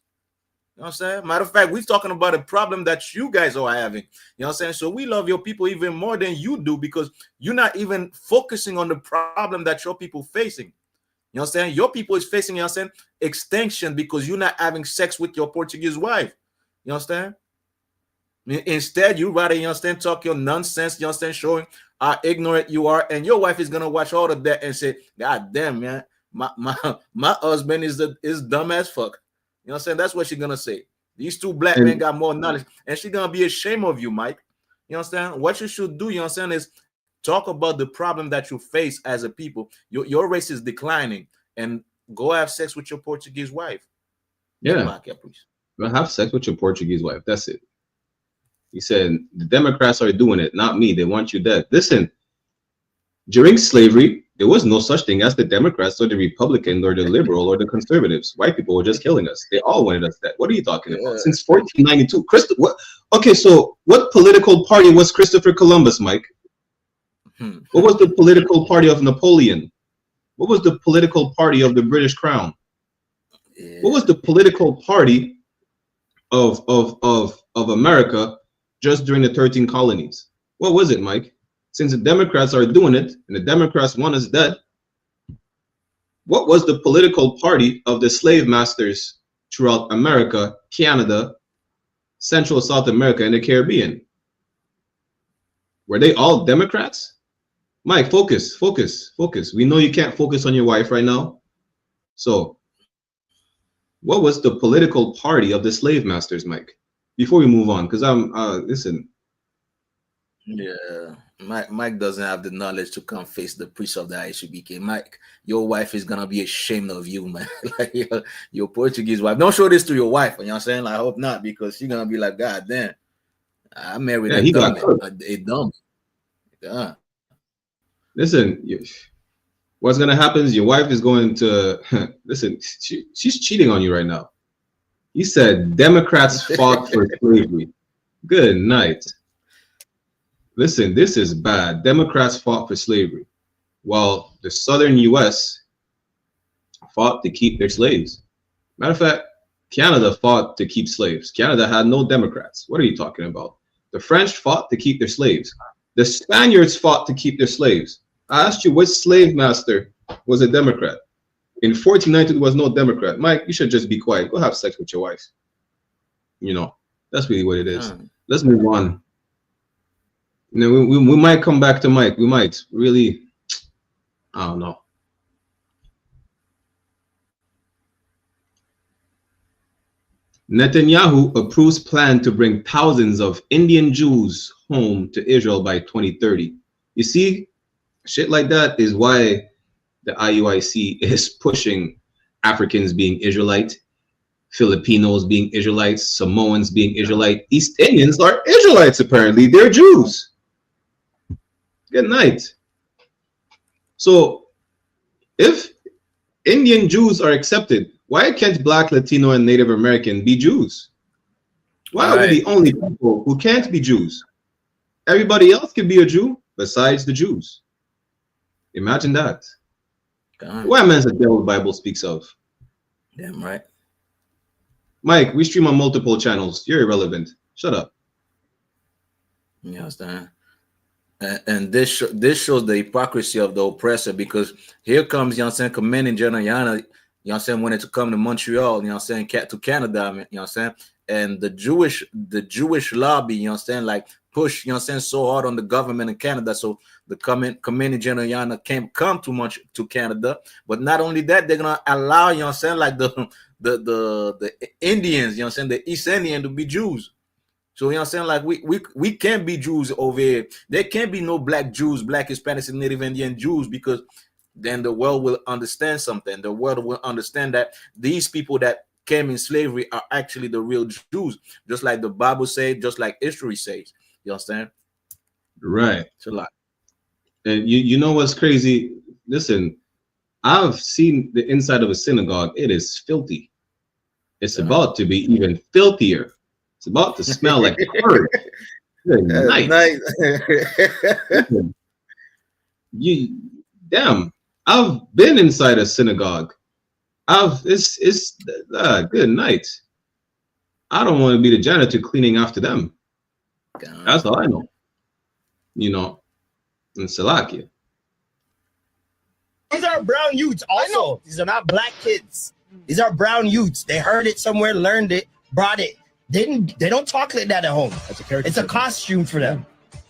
You know what I'm saying? Matter of fact, we're talking about a problem that you guys are having. You know what I'm saying? So we love your people even more than you do, because you're not even focusing on the problem that your people facing. You know what I'm saying? Your people is facing, you know what I'm saying, extinction because you're not having sex with your Portuguese wife. You understand? Instead, you rather, you understand, talk your nonsense, you understand, showing how ignorant you are, and your wife is gonna watch all of that and say, God damn, man, my husband is dumb as fuck. You know what I'm saying? That's what she's gonna say. These two black men got more knowledge, and she's gonna be ashamed of you, Mike. You understand? What you should do, you understand, is talk about the problem that you face as a people. Your race is declining, and go have sex with your Portuguese wife. Yeah. Go have sex with your Portuguese wife. That's it. He said, the Democrats are doing it, not me. They want you dead. Listen, during slavery, there was no such thing as the Democrats or the Republicans or the liberal or the conservatives. White people were just killing us. They all wanted us dead. What are you talking about? Since 1492. Okay, so what political party was Christopher Columbus, Mike? What was the political party of Napoleon? What was the political party of the British Crown? What was the political party of America just during the 13 colonies? What was it, Mike? Since the Democrats are doing it and the Democrats want us dead, what was the political party of the slave masters throughout America, Canada, Central South America, and the Caribbean. Were they all Democrats? Mike, focus. We know you can't focus on your wife right now. So, what was the political party of the slave masters, Mike? Before we move on, because listen. Yeah, Mike doesn't have the knowledge to come face the priest of the I.S.U.P.K. Mike, your wife is gonna be ashamed of you, man. Like your Portuguese wife. Don't show this to your wife. You know what I'm saying? Like, I hope not, because she's gonna be like, God damn, I married a dumb. Yeah. Listen, what's gonna happen is your wife is going to listen. She's cheating on you right now. He said Democrats fought for slavery. Good night. Listen, this is bad. Democrats fought for slavery, while the southern U.S. fought to keep their slaves. Matter of fact, Canada fought to keep slaves. Canada had no Democrats. What are you talking about? The French fought to keep their slaves. The Spaniards fought to keep their slaves. I asked you which slave master was a Democrat. In 1492, there was no Democrat. Mike, you should just be quiet. Go have sex with your wife. You know, that's really what it is. Let's move on. You know, we might come back to Mike. We might really, I don't know. Netanyahu approves plan to bring thousands of Indian Jews home to Israel by 2030. You see, shit like that is why the IUIC is pushing Africans being Israelite, Filipinos being Israelites, Samoans being Israelite. East Indians are Israelites, apparently. They're Jews. Good night. So, if Indian Jews are accepted, why can't Black, Latino, and Native American be Jews? Why are we the only people who can't be Jews? Everybody else can be a Jew besides the Jews. Imagine that. What man's the devil the Bible speaks of? Damn right. Mike, we stream on multiple channels. You're irrelevant. Shut up. You understand? And this shows the hypocrisy of the oppressor, because here comes, you know what I'm saying, Commanding General YAHANNA, you know what I'm saying, wanted to come to Montreal, you know what I'm saying, to Canada, you know what I'm saying, and the Jewish lobby, you know what I'm saying, like push, you know what I'm saying, so hard on the government in Canada, so the Commanding General YAHANNA can't come to Canada. But not only that, they're gonna allow, you know what I'm saying, like the Indians, you know what I'm saying, the East Indian to be Jews. So, you know what I'm saying, like we can't be Jews over here. There can't be no Black Jews, Black, Hispanics, and Native Indian Jews, because then the world will understand something. The world will understand that these people that came in slavery are actually the real Jews, just like the Bible says, just like history says. You understand? Right. It's a lot. And you know what's crazy? Listen, I've seen the inside of a synagogue. It is filthy. It's about to be even filthier. It's about to smell like purge. Nice. Damn. I've been inside a synagogue. It's good night. I don't want to be the janitor cleaning after them. That's all I know. You know, in Salakia. These are brown youths also. These are not Black kids. These are brown youths. They heard it somewhere, learned it, brought it. They don't talk like that at home. It's a costume for them.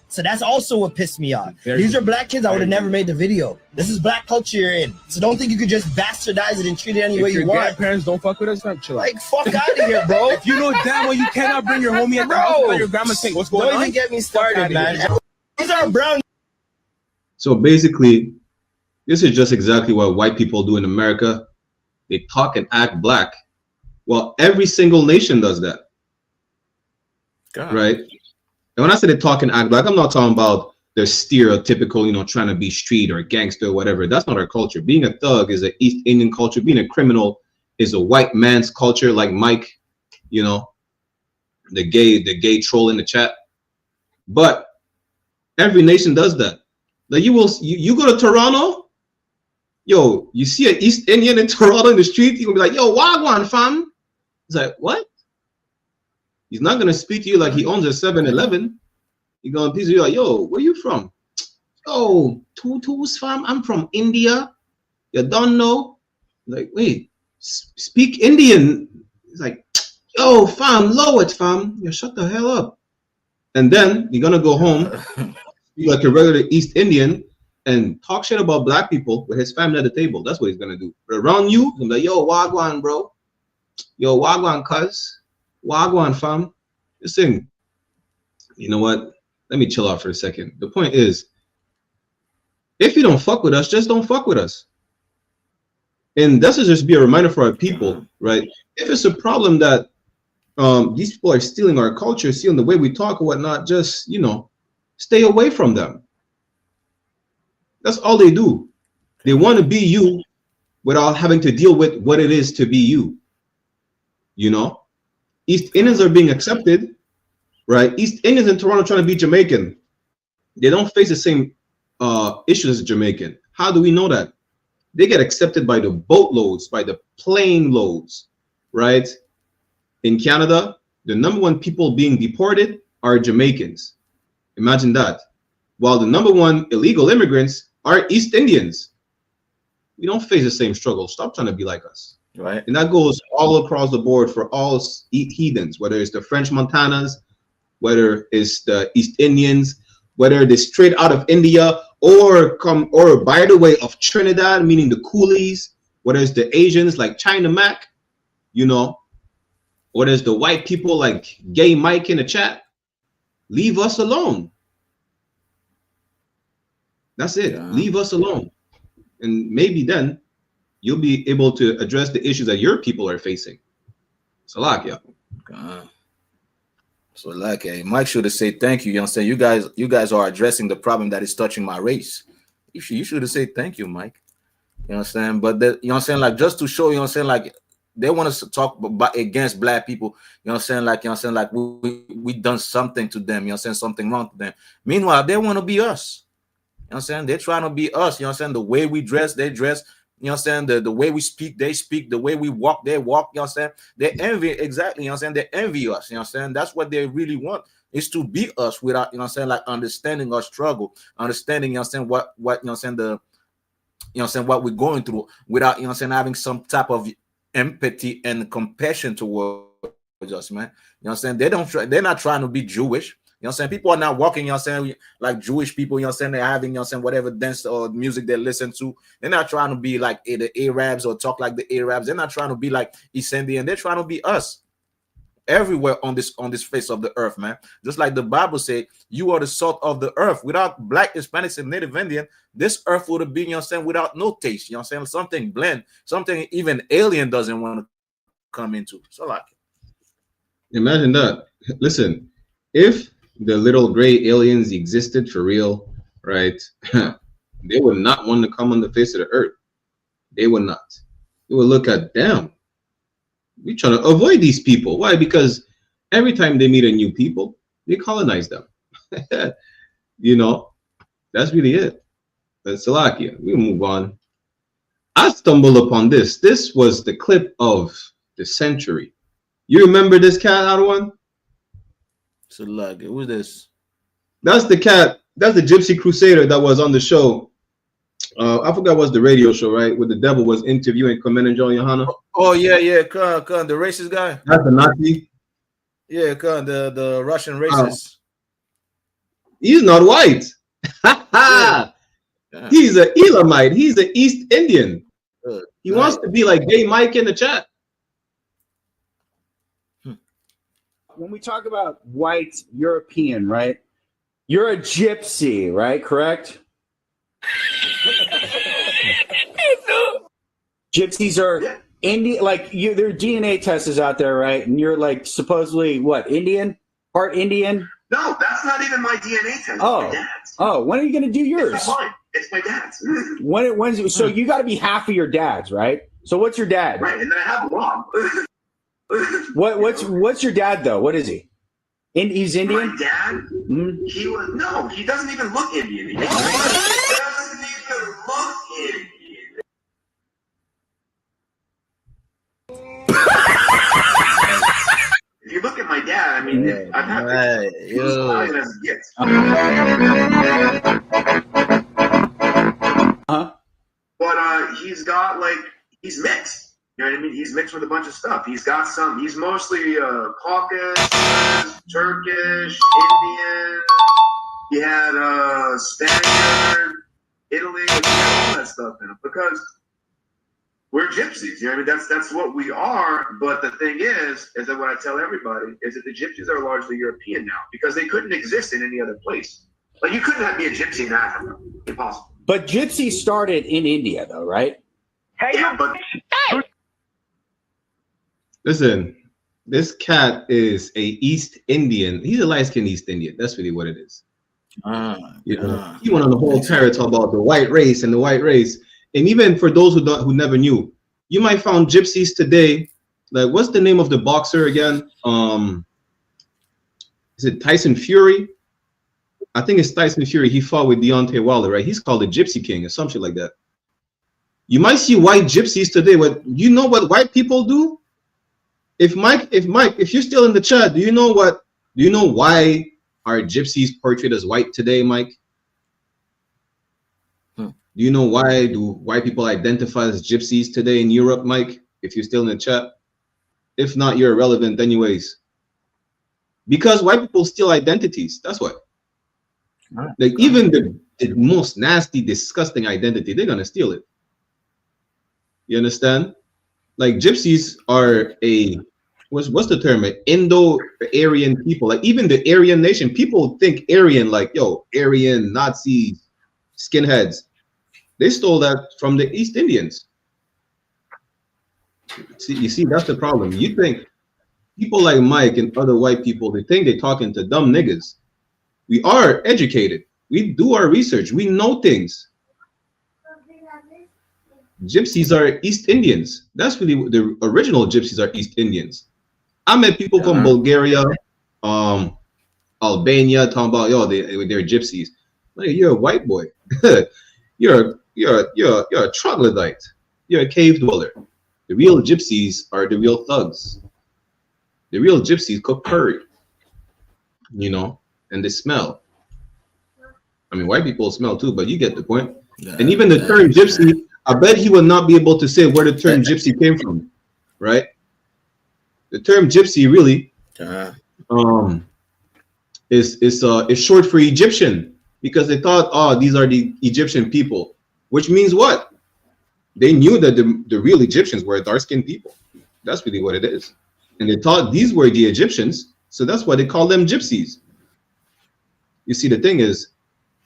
So that's also what pissed me off. These are Black kids. I would have never made the video. This is Black culture you're in. So don't think you could just bastardize it and treat it any way you want. Parents don't fuck with us, chill. Like, fuck out of here, bro. If you know damn well you cannot bring your homie at the house without your grandma saying what's going on. Don't even get me started, man. These are brown. So basically, this is just exactly what white people do in America. They talk and act Black. Well, every single nation does that. God. Right? And when I say they talk and act Black, I'm not talking about their stereotypical, you know, trying to be street or gangster or whatever. That's not our culture. Being a thug is an East Indian culture. Being a criminal is a white man's culture, like Mike, you know, the gay troll in the chat. But every nation does that. Like you go to Toronto, yo, you see an East Indian in Toronto in the street, you're gonna be like, yo, wagwan fam. It's like, what? He's not gonna speak to you like he owns a 7-Eleven. He's gonna be like, yo, where you from? Oh, Tutus fam, I'm from India. You don't know? Like, wait, speak Indian. He's like, yo, fam, lower it, fam. You shut the hell up. And then you're gonna go home, be like a regular East Indian, and talk shit about black people with his family at the table. That's what he's gonna do. But around you, he's like, yo, wagwan, bro. Yo, wagwan, cuz. Wagwan, fam. Listen, you know what? Let me chill out for a second. The point is, if you don't fuck with us, just don't fuck with us. And that's just be a reminder for our people, right? If it's a problem that these people are stealing our culture, stealing the way we talk or whatnot, just, you know, stay away from them. That's all they do. They want to be you without having to deal with what it is to be you. You know, East Indians are being accepted, right? East Indians in Toronto trying to be Jamaican. They don't face the same issues as Jamaican. How do we know that? They get accepted by the boatloads, by the plane loads, right? In Canada, the #1 people being deported are Jamaicans. Imagine that. While the #1 illegal immigrants are East Indians. We don't face the same struggle. Stop trying to be like us. Right. And that goes all across the board for all heathens, whether it's the French Montanas, whether it's the East Indians, whether they're straight out of India or by the way of Trinidad, meaning the coolies, whether it's the Asians like China Mac, you know, or there's the white people like Gay Mike in the chat. Leave us alone. That's it. Yeah. Leave us alone. And maybe then you'll be able to address the issues that your people are facing. Salakia. So like, hey, Mike should have said thank you. You know what I'm saying? You guys are addressing the problem that is touching my race. You should have said thank you, Mike. You know what I'm saying? But you know what I'm saying? Like, just to show, you know what I'm saying? Like, they want us to talk against black people. You know what I'm saying? Like, you know what I'm saying? Like, we done something to them. You know what I'm saying? Something wrong to them. Meanwhile, they want to be us. You know what I'm saying? They're trying to be us. You know what I'm saying? The way we dress, they dress. You know what I'm saying? The way we speak, they speak. The way we walk, they walk. You know what I'm saying? They envy, exactly. You know what I'm saying? They envy us. You know what I'm saying? That's what they really want, is to be us without, you know what I'm saying, like understanding our struggle, understanding, you know what I'm saying, what, you know what I'm saying, you know what I'm saying, what we're going through without, you know what I'm saying, having some type of empathy and compassion towards us, man. You know what I'm saying? They're not trying to be Jewish. You know what I'm saying? People are not walking, you know what I'm saying, like Jewish people, you know what I'm saying? They're having, you know what I'm saying, whatever dance or music they listen to. They're not trying to be like the Arabs or talk like the Arabs. They're not trying to be like East Indian. They're trying to be us everywhere on this face of the earth, man. Just like the Bible said, you are the salt of the earth. Without black, Hispanics, and Native Indian, this earth would have been, you know what I'm saying, without no taste. You know what I'm saying? Something blend, something even alien doesn't want to come into. So like, imagine that. Listen, if the little gray aliens existed for real, right? They would not want to come on the face of the earth. They would not. They would look at them. We're trying to avoid these people. Why? Because every time they meet a new people, they colonize them. You know, that's really it. That's Salakia. We move on. I stumbled upon this. This was the clip of the century. You remember this cat, Adawan? So like, who's this? That's the cat. That's the Gypsy Crusader that was on the show. I forgot what's the radio show, right? Where the devil was interviewing Kamen and John YAHANNA. Oh yeah, Khan, the racist guy. That's the Nazi. Yeah, Khan, the Russian racist. He's not white. Yeah. He's an Elamite. He's an East Indian. He wants to be like Gay Mike in the chat. When we talk about white European, right? You're a gypsy, right? Correct? Gypsies are Indian, like you. There are DNA tests out there, right? And you're like supposedly what? Indian? Part Indian? No, that's not even my DNA test. Oh, my dad's. Oh, when are you gonna do yours? It's mine. It's my dad's. When's so you got to be half of your dad's, right? So what's your dad? Right, and then I have a mom. What's your dad though? What is he? He's Indian? My dad? Mm-hmm. He doesn't even look Indian. He doesn't even look Indian. If you look at my dad, I mean, I've had as gifts. But he's got he's mixed. You know what I mean? He's mixed with a bunch of stuff. He's got some. He's mostly Caucasus, Turkish, Indian. He had Spaniard, Italy. He had all that stuff in him because we're gypsies. You know what I mean? That's what we are. But the thing is that what I tell everybody is that the gypsies are largely European now because they couldn't exist in any other place. Like you couldn't be a gypsy in Africa. Impossible. But gypsy started in India, though, right? Hey, Yeah, but Listen, this cat is a East Indian. He's a light-skinned East Indian. That's really what it is. You know, he went on the whole tirade about the white race and the white race. And even for those who never knew, you might find gypsies today. Like, what's the name of the boxer again? Is it Tyson Fury? I think it's Tyson Fury. He fought with Deontay Wilder, right? He's called the Gypsy King or something like that. You might see white gypsies today. But you know what white people do? If you're still in the chat, do you know why are gypsies portrayed as white today, Mike? Do you know why do white people identify as gypsies today in Europe, Mike? If you're still in the chat. If not, you're irrelevant anyways. Because white people steal identities. That's why. Like even the most nasty, disgusting identity, they're gonna steal it. You understand? Like gypsies are what's the term? Indo-Aryan people. Like even the Aryan nation, people think Aryan like, yo, Aryan, Nazis, skinheads. They stole that from the East Indians. You see, that's the problem. You think people like Mike and other white people, they think they're talking to dumb niggas. We are educated. We do our research. We know things. Gypsies are East Indians. That's really the original gypsies are East Indians. I met people from Bulgaria, Albania, talking about they're gypsies. Like, you're a white boy. you're a troglodyte. You're a cave dweller. The real gypsies are the real thugs. The real gypsies cook curry, you know, and they smell. I mean, white people smell too, but you get the point. Yeah, and even the term gypsy, I bet he will not be able to say where the term gypsy came from, right? The term gypsy really is short for Egyptian because they thought, oh, these are the Egyptian people, which means what? They knew that the real Egyptians were dark-skinned people. That's really what it is. And they thought these were the Egyptians, so that's why they call them gypsies. You see, the thing is,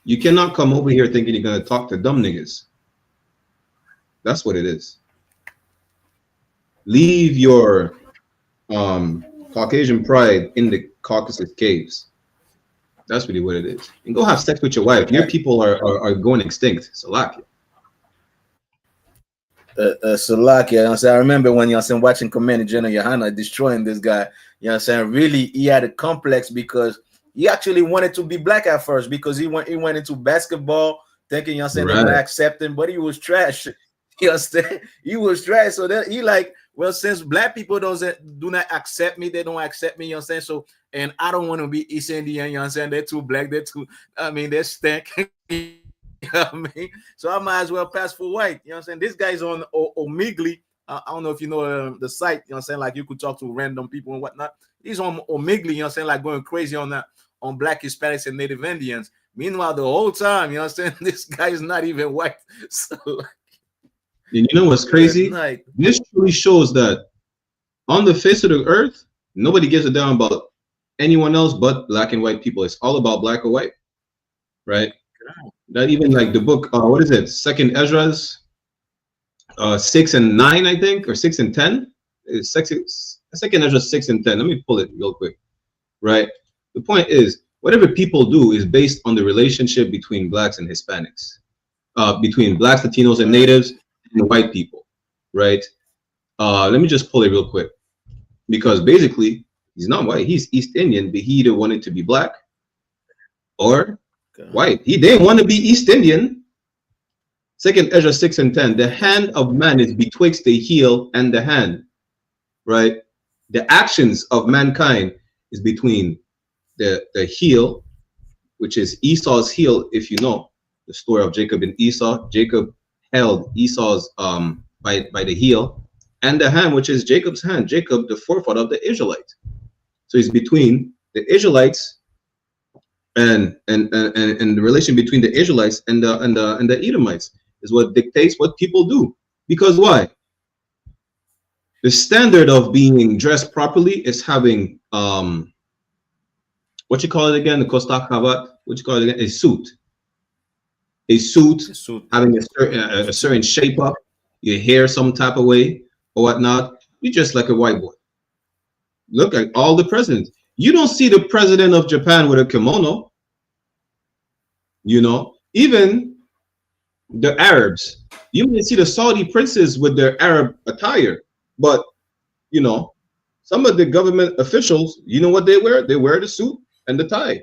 you cannot come over here thinking you're going to talk to dumb niggas. That's what it is. Leave your Caucasian pride in the Caucasus caves. That's really what it is. And go have sex with your wife. Your people are going extinct. Salakia. Salakia, you know what I'm saying? I remember when, you know what I'm saying, watching Commander General YAHANNA destroying this guy, you know what I'm saying? Really, he had a complex because he actually wanted to be black at first because he went into basketball thinking, you know what I'm saying, they would accept him, but he was trash. You understand? He was trash. So that he like, well, since black people do not accept me, they don't accept me, you know what I'm saying? So, and I don't want to be East Indian, you know what I'm saying? They're too black, they stink. You know what I mean? So I might as well pass for white. You know what I'm saying? This guy's on Omegle. I don't know if you know the site, you know what I'm saying? Like you could talk to random people and whatnot. He's on Omegle, you know what I'm saying? Like going crazy on that, on black Hispanics and Native Indians. Meanwhile, the whole time, you know what I'm saying? This guy is not even white. So, and you know what's crazy? Like, this truly shows that on the face of the earth, nobody gives a damn about anyone else but black and white people. It's all about black or white, right? That even like the book, what is it? Second Ezra's 6 and 9, I think, or 6 and 10. Second Ezra 6 and 10. Let me pull it real quick, right? The point is, whatever people do is based on the relationship between blacks and Hispanics, between blacks, Latinos, and natives, and white people, right? Let me just pull it real quick, because basically he's not white. He's East Indian, but he either wanted to be black or white. He didn't want to be East Indian. Second Ezra 6 and 10. The hand of man is betwixt the heel and the hand, right? The actions of mankind is between the heel, which is Esau's heel. If you know the story of Jacob and Esau, Jacob held Esau's by the heel, and the hand, which is Jacob's hand. Jacob, the forefather of the Israelite. So he's between the Israelites and the relation between the Israelites and the Edomites is what dictates what people do. Because why? The standard of being dressed properly is having what you call it again? The kostak havat. What you call it again? A suit. A suit having a certain shape up, your hair some type of way or whatnot. You're just like a white boy. Look at all the presidents. You don't see the president of Japan with a kimono. You know, even the Arabs. You may see the Saudi princes with their Arab attire, but you know, some of the government officials, you know what they wear? They wear the suit and the tie.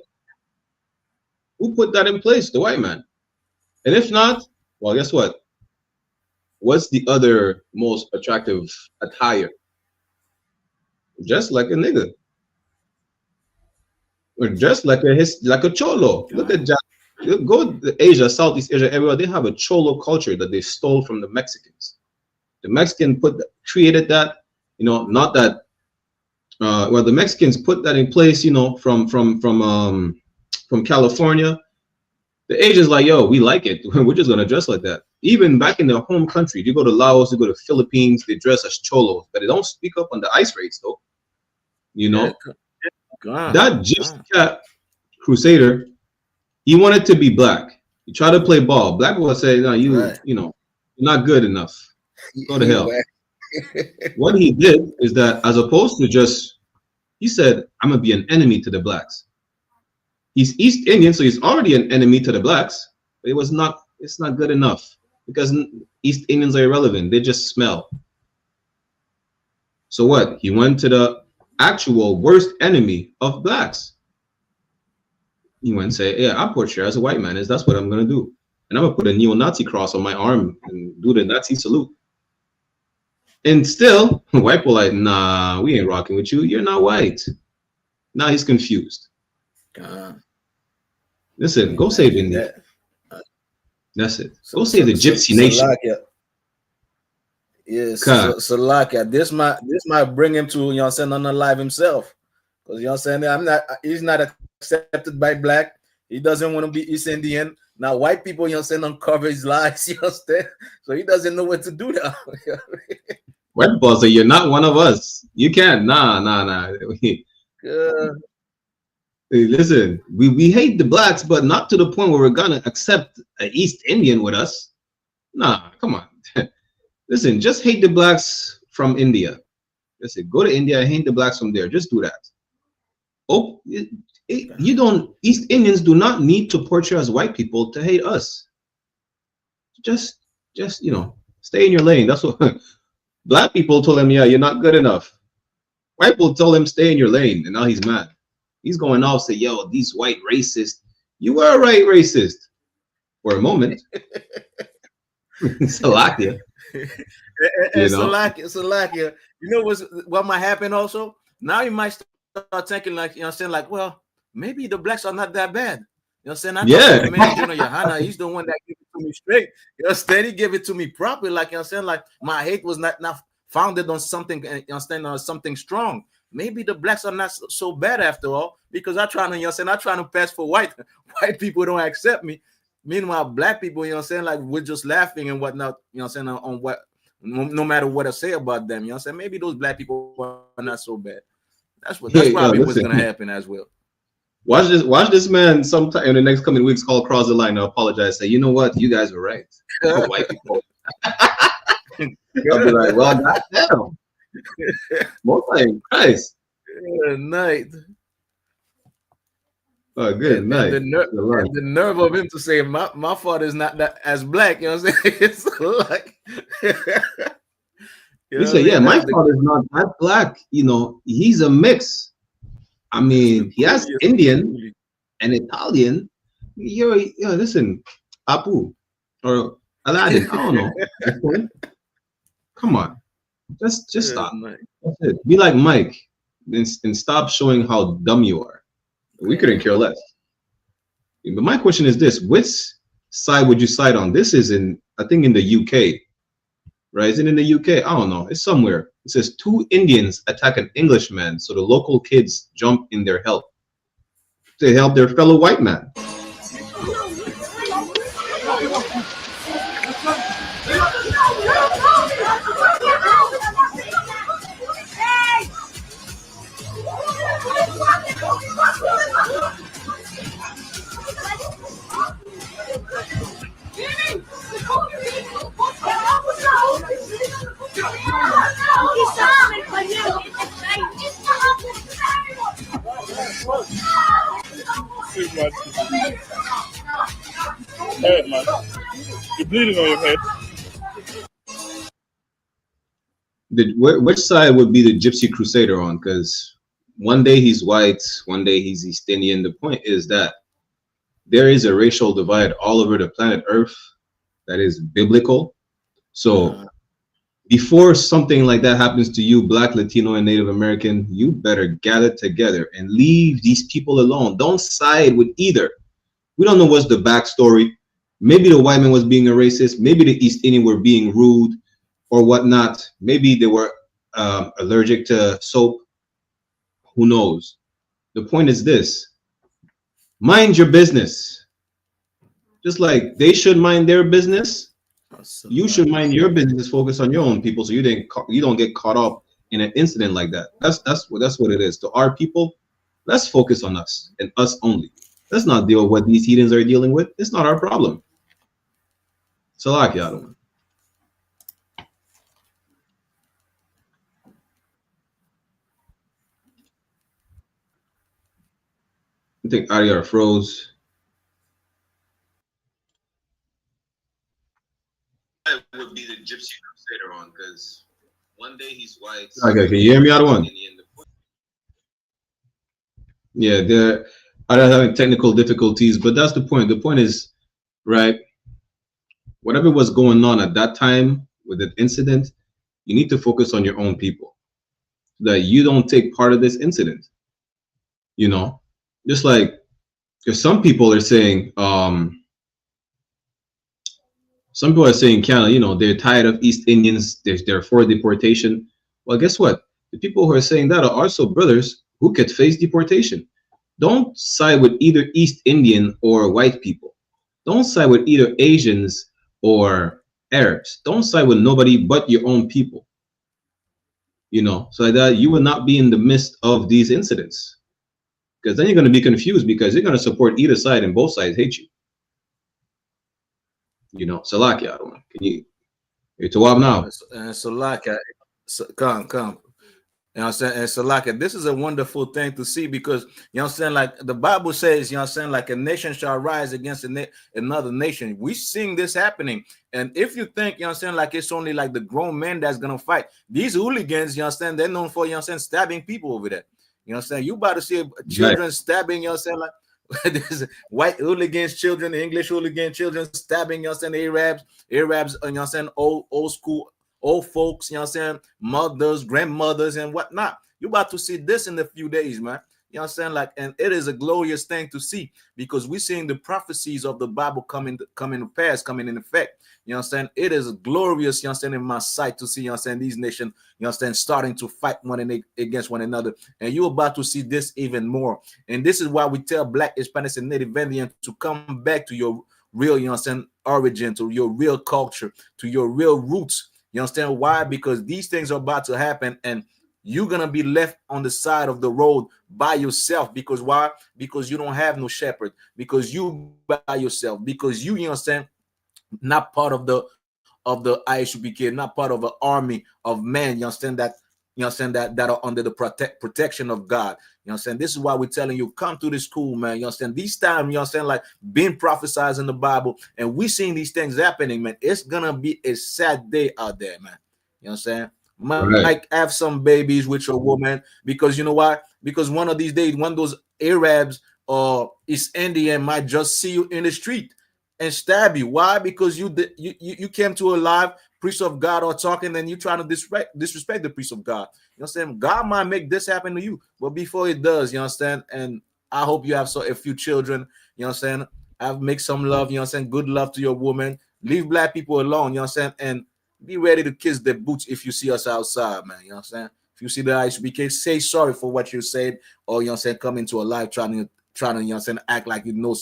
Who put that in place? The white man. And if not, well, guess what? What's the other most attractive attire? Just like a nigga. Or just like a cholo. Look at Jack. Go to Asia, Southeast Asia, everywhere. They have a cholo culture that they stole from the Mexicans. The Mexican created that, you know, not that. Well, the Mexicans put that in place, you know, from California. The Asians like, yo, we like it. We're just gonna dress like that. Even back in their home country, you go to Laos, you go to Philippines, they dress as cholos, but they don't speak up on the ice raids though. You know, that gypsy cat crusader, he wanted to be black. He tried to play ball. Black people say, no, you know, you're not good enough. Go to hell. What he did is that, as opposed to just, he said, I'm gonna be an enemy to the blacks. He's East Indian, so he's already an enemy to the blacks, but it's not good enough because East Indians are irrelevant. They just smell. So what? He went to the actual worst enemy of blacks. He went and say, yeah, I portray as a white man. That's what I'm gonna do. And I'm gonna put a neo-Nazi cross on my arm and do the Nazi salute. And still, white people like, nah, we ain't rocking with you. You're not white. Now he's confused. Listen, go save India. That's it. Go save the Gypsy Nation. Yes, Salakia. This might bring him to, you know what I'm saying, unalive himself. Because, you know what I'm saying, he's not accepted by black. He doesn't want to be East Indian. Now, white people, you know what I'm saying, uncover his lies, you understand? So he doesn't know what to do now. White boss, you're not one of us. You can't. Nah. Listen, we hate the blacks, but not to the point where we're gonna accept an East Indian with us. Nah, come on. Listen, just hate the blacks from India. Listen, go to India and hate the blacks from there. Just do that. Oh, you don't. East Indians do not need to portray as white people to hate us. Just you know, stay in your lane. That's what black people told him. Yeah, you're not good enough. White people told him stay in your lane, and now he's mad. He's going off say, yo, these white racists. You were a right racist for a moment. Salakia. Salakia. You know what might happen also? Now you might start thinking like, you know what I'm saying, like, well, maybe the blacks are not that bad. You know what I'm saying? I know the man, YAHANNA, he's the one that gave it to me straight. You know what I'm saying? He gave it to me properly. Like, you know what I'm saying? Like, my hate was not founded on something, you know what I'm saying, on something strong. Maybe the blacks are not so bad after all, because I'm trying to, you know what I'm saying, I'm trying to pass for white. White people don't accept me. Meanwhile, black people, you know what I'm saying, like, we're just laughing and whatnot, you know what I'm saying, on what, no matter what I say about them, you know what I'm saying, maybe those black people are not so bad. That's probably what's going to happen as well. Watch this man sometime in the next coming weeks call across the line and apologize, say, you know what, you guys were right. White people. I'll be like, well, goddamn. More time, Christ. Good night. Oh, good night. The nerve of him to say my father is not that as black, you know what I'm saying? It's like he said, yeah, my father's not that black, you know, he's a mix. I mean, he has Indian and Italian. Yo, listen, Apu or Aladdin, I don't know. Come on. Just stop. That's it. Be like Mike and stop showing how dumb you are. We couldn't care less. But my question is this: which side would you side on? This is I think in the UK. right? Is it in the UK? I don't know. It's somewhere. It says 2 Indians attack an Englishman, so the local kids jump in their help to help their fellow white man. Head, man. You're bleeding on your head. Which side would be the Gypsy Crusader on? Because one day he's white, one day he's East Indian. The point is that there is a racial divide all over the planet Earth that is biblical. So before something like that happens to you, Black, Latino, and Native American, you better gather together and leave these people alone. Don't side with either. We don't know what's the backstory. Maybe the white man was being a racist. Maybe the East Indian were being rude or whatnot. Maybe they were allergic to soap. Who knows? The point is this: mind your business. Just like they should mind their business, you should mind your business. Focus on your own people, so you don't get caught up in an incident like that. That's what it is. To our people, let's focus on us and us only. Let's not deal with what these heathens are dealing with. It's not our problem. Salakia. I think Ariar froze. Would be the Gypsy Crusader on, because one day he's white. Okay, can you hear me, other one? Yeah, they're having technical difficulties, but that's the point. The point is, right, whatever was going on at that time with that incident, you need to focus on your own people, so that you don't take part of this incident. You know, just like, because some people are saying, some people are saying Canada, you know, they're tired of East Indians, they're for deportation. Well, guess what? The people who are saying that are also brothers who could face deportation. Don't side with either East Indian or white people. Don't side with either Asians or Arabs. Don't side with nobody but your own people. You know, so that you will not be in the midst of these incidents. Because then you're going to be confused, because you're going to support either side and both sides hate you. You know, Salakia, can you're Tawab now? And Salakia, come. You know what I'm saying? And Salakia, this is a wonderful thing to see, because, you know what I'm saying, like the Bible says, you know what I'm saying, like a nation shall rise against another nation. We're seeing this happening. And if you think, you know what I'm saying, like it's only like the grown men that's going to fight, these hooligans, you know what I'm saying, they're known for, you know what I'm saying, stabbing people over there. You know what I'm saying? You about to see children stabbing, you know what I'm saying, like there's white hooligans, children, English hooligan children stabbing, you know what I'm saying, Arabs, you know what I'm saying, old school, old folks, you know what I'm saying, mothers, grandmothers, and whatnot. You about to see this in a few days, man. You know what I'm saying? Like, and it is a glorious thing to see, because we're seeing the prophecies of the Bible coming to pass, coming in effect. You know what I'm saying? It is glorious, you know what I'm saying, in my sight to see, you know what I'm saying, these nations, you know what I'm saying, starting to fight against one another. And you're about to see this even more. And this is why we tell Black, Hispanics, and Native Indians to come back to your real, you know what I'm saying, origin, to your real culture, to your real roots. You understand why? Because these things are about to happen, and you're going to be left on the side of the road by yourself. Because why? Because you don't have no shepherd. Because you by yourself. Because you understand, not part of the I.S.U.P.K, not part of an army of men. You understand that? You understand that are under the protection of God. You understand? This is why we're telling you, come to this school, man. You understand? These times, you understand, like being prophesied in the Bible, and we seeing these things happening, man. It's gonna be a sad day out there, man. You know what I'm saying? Might have some babies with your woman, because you know why? Because one of these days, one of those Arabs or East Indian might just see you in the street and stab you. Why? Because you came to a live priest of God or talking, and you trying to disrespect the priest of God. You know what I'm saying? God might make this happen to you, but before it does, you understand? And I hope you have a few children, you know what I'm saying? Make some love, you know what I'm saying? Good love to your woman. Leave Black people alone, you know what I'm saying? And be ready to kiss the boots if you see us outside, man. You know what I'm saying? If you see the I.S.U.P.K, say sorry for what you said, or you know what I'm saying, come into a live trying to you know what I'm saying, act like you know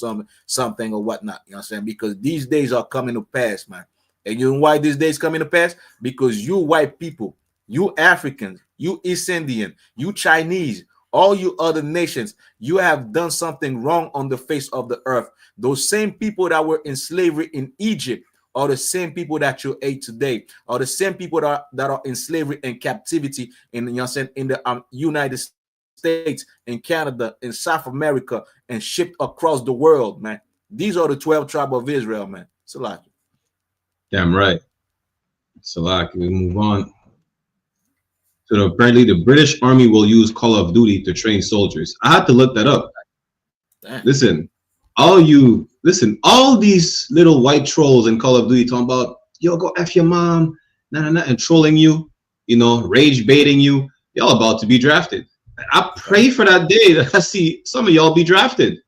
something or whatnot. You know what I'm saying? Because these days are coming to pass, man. And you know why these days coming to pass? Because you white people, you Africans, you East Indian, you Chinese, all you other nations, you have done something wrong on the face of the earth. Those same people that were in slavery in Egypt are the same people that you ate today, are the same people that are in slavery and captivity in, you know what I'm saying, in the United States, in Canada, in South America, and shipped across the world, man. These are the 12 tribes of Israel, man. Salaki. Damn right. Salaki. We move on. So apparently the British Army will use Call of Duty to train soldiers. I had to look that up. Damn. Listen, all these little white trolls in Call of Duty talking about, yo, go F your mom, and trolling you, you know, rage baiting you. Y'all about to be drafted. I pray for that day that I see some of y'all be drafted.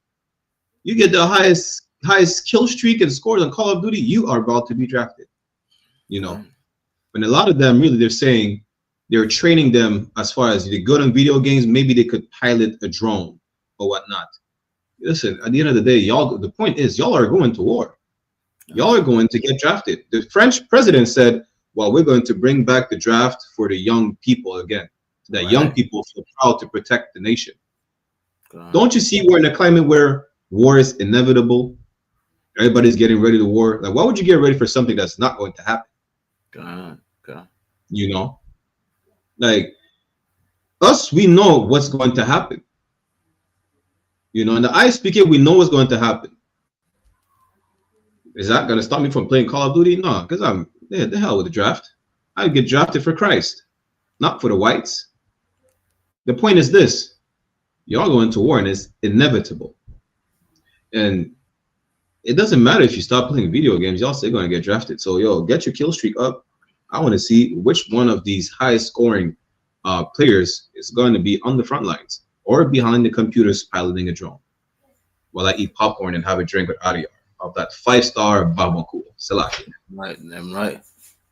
You get the highest kill streak and scores on Call of Duty, you are about to be drafted. You know, and a lot of them really, they're saying they're training them as far as they're good on video games. Maybe they could pilot a drone or whatnot. Listen, at the end of the day, the point is y'all are going to war. Y'all are going to get drafted. The French president said, well, we're going to bring back the draft for the young people again, so that young people feel proud to protect the nation. Don't you see we're in a climate where war is inevitable? Everybody's getting ready to war. Like, why would you get ready for something that's not going to happen? You know, like us, we know what's going to happen. You know, in the I.S.U.P.K, we know what's going to happen. Is that going to stop me from playing Call of Duty? No, because the hell with the draft. I get drafted for Christ, not for the whites. The point is this: y'all going to war, and it's inevitable. And it doesn't matter if you stop playing video games; y'all still going to get drafted. So, yo, get your kill streak up. I want to see which one of these high-scoring players is going to be on the front lines or behind the computers piloting a drone while I eat popcorn and have a drink with Arya of that 5-star Babakul. Salaki. Right, I'm right.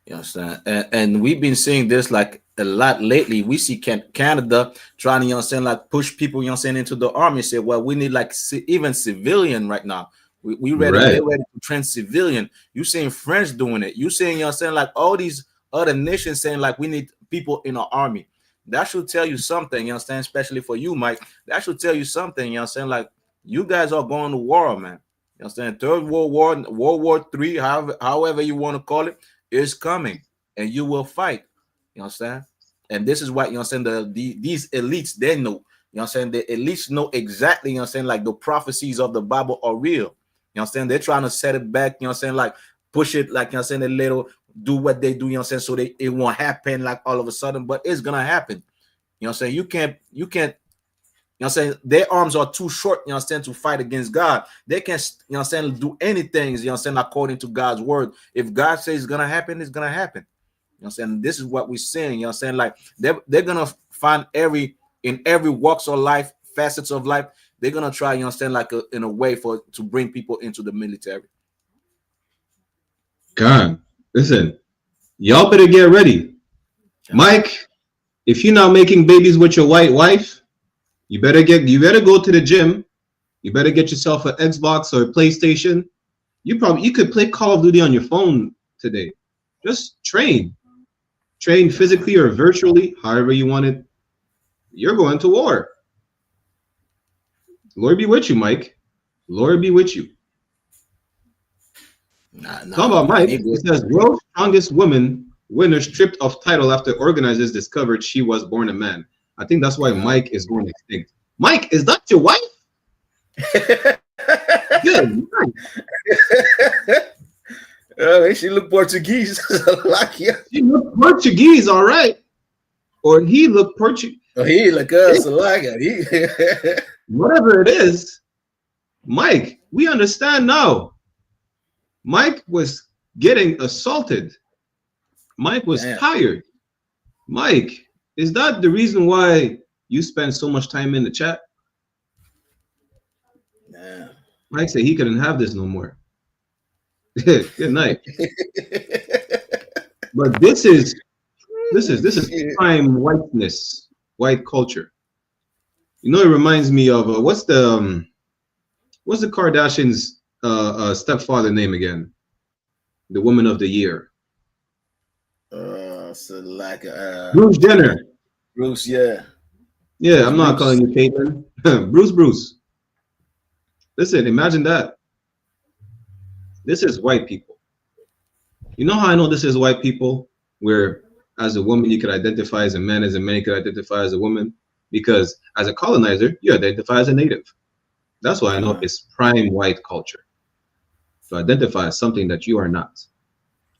You understand? And we've been seeing this like a lot lately. We see Canada trying to, you know what I'm saying, like push people, you know what I'm saying, into the army. Say, well, we need like even civilian right now. We ready, they're ready to train civilian. You seeing French doing it. You seeing, you know what I'm saying, like all these other nations saying like we need people in our army. That should tell you something, you understand, especially for you, Mike. That should tell you something, you know what I'm saying, like you guys are going to war, man. You understand? Third World War, World War III, however you want to call it, is coming, and you will fight. You understand? And this is what, you know what I'm saying, these elites, they know. You know what I'm saying? The elites know exactly, you know what I'm saying, like the prophecies of the Bible are real. You know what I'm saying? They're trying to set it back, you know what I'm saying, like push it, like, you know what I'm saying, a little, do what they do, you know what I'm saying, so it won't happen like all of a sudden, but it's gonna happen. You know what I'm saying? You can't, you know what I'm saying, their arms are too short, you know what I'm saying, to fight against God. They can't, you know what I'm saying, do anything, you know what I'm saying, according to God's word. If God says it's gonna happen, it's gonna happen. You know what I'm saying? This is what we're saying, you know what I'm saying, like they're gonna find in every walks of life, facets of life, they're gonna try, you know what I'm saying, like in a way to bring people into the military. God, listen, y'all better get ready. Mike, if you're not making babies with your white wife, you better go to the gym. You better get yourself an Xbox or a PlayStation. You could play Call of Duty on your phone today. Just train physically or virtually, however you want it. You're going to war. Lord be with you, Mike. Lord be with you. Talk about Mike. He says, world's strongest woman winner stripped of title after organizers discovered she was born a man. I think that's why Mike is going extinct. Mike, is that your wife? Good. She look Portuguese. She look Portuguese, all right. Or he look Portuguese. Oh, he look us like whatever it is, Mike, we understand now. Mike was getting assaulted. Mike was tired. Mike, is that the reason why you spend so much time in the chat? Yeah. Mike said he couldn't have this no more. Good night. But this is prime whiteness, white culture. You know, it reminds me of what's the Kardashians' stepfather name again? The woman of the year. So like Bruce Jenner. Bruce, yeah. Yeah, Bruce, I'm not calling you Caitlyn. Bruce. Listen, imagine that. This is white people. You know how I know this is white people? Where as a woman you could identify as a man you could identify as a woman. Because as a colonizer, you identify as a native. That's why I know it's prime white culture. To identify as something that you are not.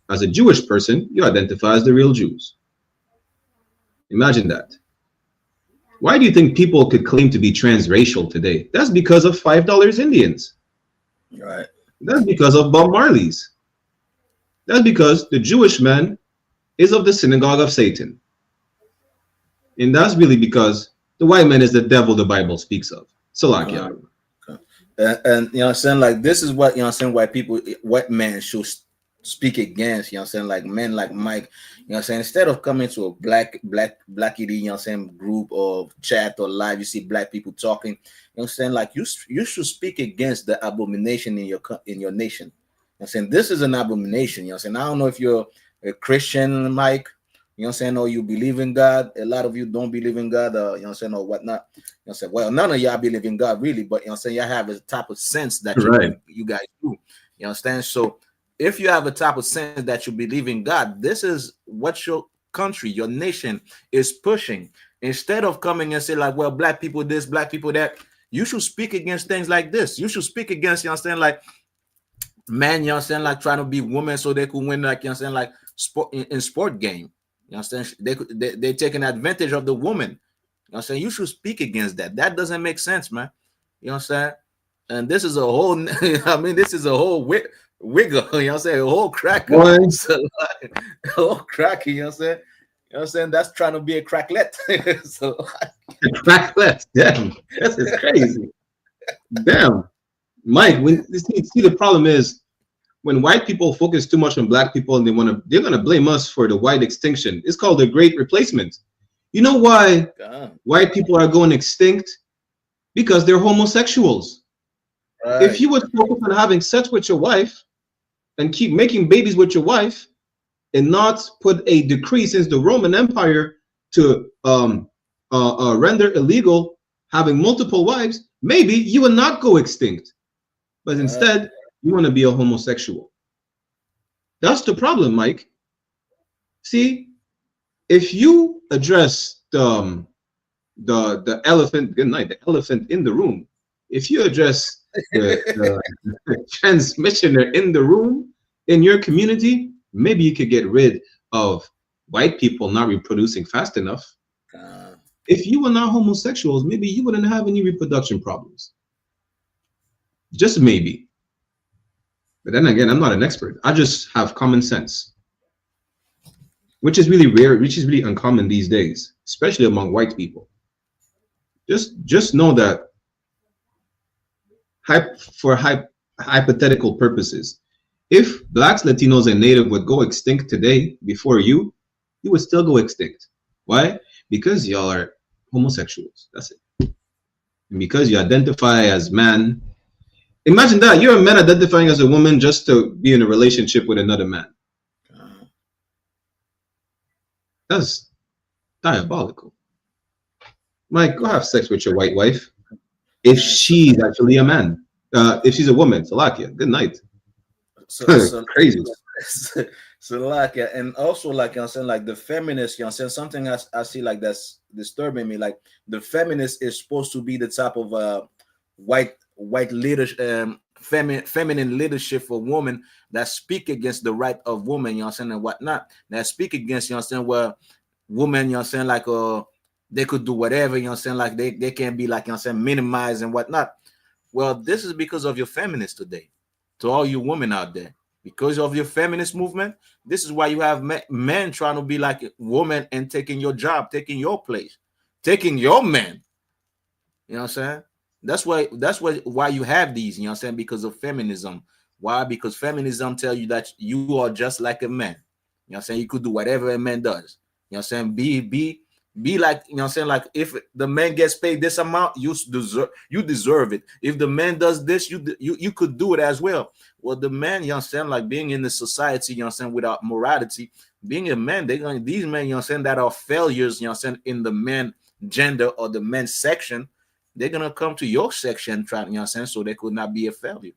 As a Jewish person, you identify as the real Jews. Imagine that. Why do you think people could claim to be transracial today? That's because of $5 Indians. Right. That's because of Bob Marley's. That's because the Jewish man is of the synagogue of Satan. And that's really because the white man is the devil the Bible speaks of. Salakia. And you know what I'm saying? Like, this is what, you know what I'm saying, white men should speak against, you know what I'm saying, like men like Mike, you know what I'm saying, instead of coming to a blackity, you know what I'm saying, group or chat or live, you see black people talking, you know what I'm saying, like you should speak against the abomination in your nation. You know what I'm saying, this is an abomination, you know what I'm saying. I don't know if you're a Christian, Mike, you know what I'm saying, or you believe in God. A lot of you don't believe in God, you know what I'm saying, or whatnot. You know what I'm saying, well, none of y'all believe in God really, but you know what I'm saying, y'all have a type of sense that you guys do. You understand? So if you have a type of sense that you believe in God, this is what your country, your nation is pushing. Instead of coming and say like, well, black people this, black people that, you should speak against things like this. You should speak against, you understand, like men, you understand, like trying to be women so they could win, like, you understand, like sport in sport game. You understand? They're taking advantage of the woman. You know what I'm saying? You should speak against that. That doesn't make sense, man. You know what I'm saying? And this is a whole, I mean, this is a whole wiggle, you know what I'm saying? A whole cracker. So, like, a whole cracker, you know what I'm saying? You know what I'm saying? That's trying to be a cracklet. So cracklet, damn, this is crazy. Damn. Mike, when see the problem is when white people focus too much on black people and they're gonna blame us for the white extinction. It's called the Great Replacement. You know why white people are going extinct? Because they're homosexuals. Right. If you would focus on having sex with your wife and keep making babies with your wife and not put a decree since the Roman Empire to render illegal having multiple wives, maybe you would not go extinct. But instead, you want to be a homosexual. That's the problem, Mike. See, if you address the elephant, good night, the elephant in the room, if you address the transmissioner in the room in your community, maybe you could get rid of white people not reproducing fast enough. If you were not homosexuals, maybe you wouldn't have any reproduction problems. Just maybe. But then again, I'm not an expert. I just have common sense, which is really rare, which is really uncommon these days, especially among white people. Just know that for hypothetical purposes, if blacks, Latinos, and Native would go extinct today before you would still go extinct. Why? Because y'all are homosexuals. That's it. And because you identify as man. Imagine that you're a man identifying as a woman just to be in a relationship with another man. That's diabolical. Mike, go have sex with your white wife if she's actually a man. If she's a woman, Salakia, good night. So crazy. Salakia, and also like, you know what I'm saying, like the feminists, you know what I'm saying, something I see like that's disturbing me. Like the feminist is supposed to be the type of white leadership, feminine leadership for women that speak against the right of women, you know what I'm saying, and whatnot. That speak against, you know what I'm saying, where women, you know what I'm saying, like they could do whatever, you know what I'm saying, like they can be like, you know what I'm saying, minimized and whatnot. Well, this is because of your feminists today. To all you women out there, because of your feminist movement, this is why you have men trying to be like a woman and taking your job, taking your place, taking your men. You know what I'm saying? That's why you have these, you know what I'm saying, because of feminism. Why? Because feminism tell you that you are just like a man. You know what I'm saying? You could do whatever a man does. You know what I'm saying? Be like, you know what I'm saying? Like if the man gets paid this amount, you deserve it. If the man does this, you could do it as well. Well, the man, you know what I'm saying, like being in the society, you know what I'm saying, without morality, being a man, these men, you know what I'm saying, that are failures, you know what I'm saying, in the man gender or the men's section, they're gonna come to your section trying, you know what I'm saying, so they could not be a failure.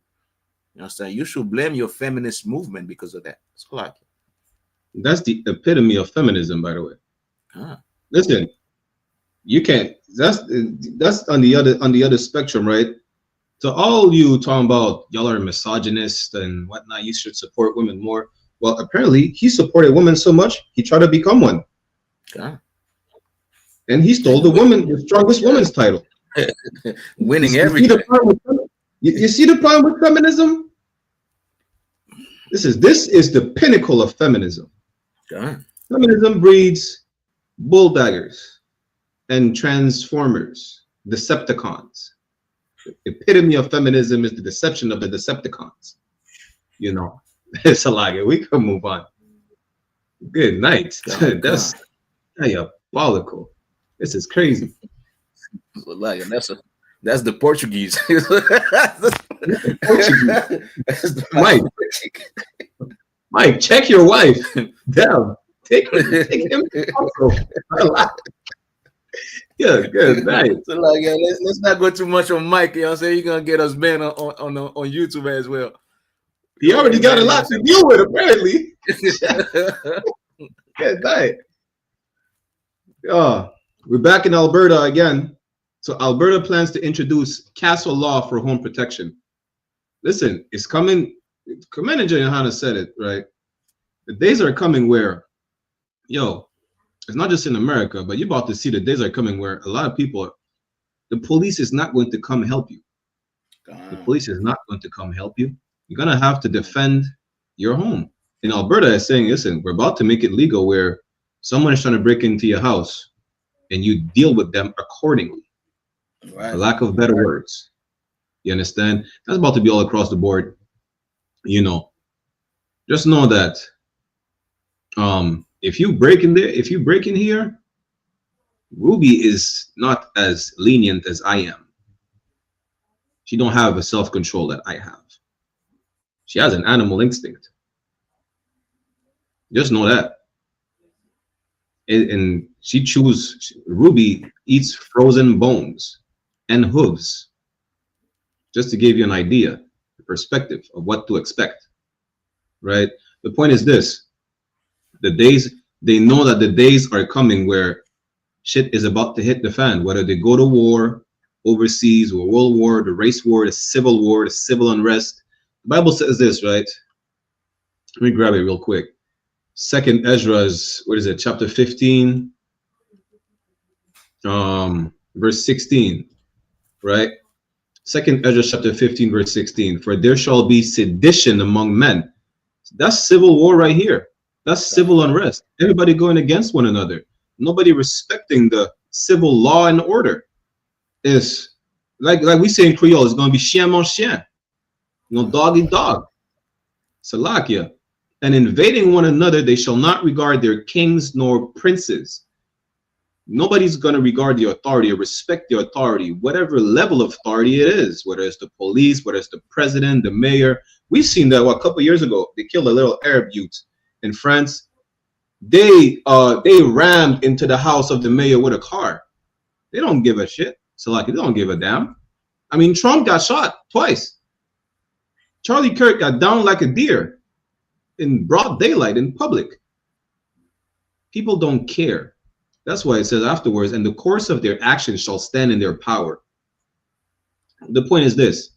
You know what I'm saying? You should blame your feminist movement because of that. It's like that's the epitome of feminism, by the way. Ah. Listen, you can't. That's on the other spectrum, right? So all you talking about, y'all are misogynist and whatnot. You should support women more. Well, apparently he supported women so much he tried to become one, and he stole the strongest woman's title, winning everything. You see the problem with feminism? This is the pinnacle of feminism. Feminism breeds bulldaggers and transformers, Decepticons. The epitome of feminism is the deception of the Decepticons. You know, it's a lot. We can move on. Good night. That's diabolical. This is crazy. That's the Portuguese. Mike, check your wife. Damn. Take him. Yeah, good night. So like, yeah, let's not go too much on Mike. You know what I'm saying? You're gonna get us banned on YouTube as well. He already got a lot to deal with, apparently. Good night. We're back in Alberta again. So Alberta plans to introduce castle law for home protection. Listen, it's coming. Commander YAHANNA said it, right? The days are coming where, it's not just in America, but you're about to see the days are coming where a lot of people, the police is not going to come help you. The police is not going to come help you. You're going to have to defend your home. In Alberta, is saying, listen, we're about to make it legal where someone is trying to break into your house and you deal with them accordingly. Right. For lack of better words. You understand? That's about to be all across the board. Just know that if you break in here, Ruby is not as lenient as I am. She don't have a self-control that I have. She has an animal instinct. Just know that. And Ruby eats frozen bones and hooves. Just to give you an idea, the perspective of what to expect, right? The point is this. They know that the days are coming where shit is about to hit the fan, whether they go to war overseas or world war, the race war, the civil unrest. The Bible says this, right? Let me grab it real quick. Second Ezra's, chapter 15, verse 16, right? Second Ezra chapter 15, verse 16. For there shall be sedition among men. That's civil war right here. That's civil unrest. Everybody going against one another. Nobody respecting the civil law and order. Is like we say in Creole, it's going to be chien mon chien. Dog eat dog. Salakia. And invading one another, they shall not regard their kings nor princes. Nobody's going to regard the authority or respect the authority, whatever level of authority it is, whether it's the police, whether it's the president, the mayor. We've seen that a couple of years ago. They killed a little Arab youth in France. They rammed into the house of the mayor with a car. They don't give a shit. So like, they don't give a damn. I mean, Trump got shot twice. Charlie Kirk got down like a deer in broad daylight in public. People don't care. That's why it says afterwards, and the course of their actions shall stand in their power. The point is this: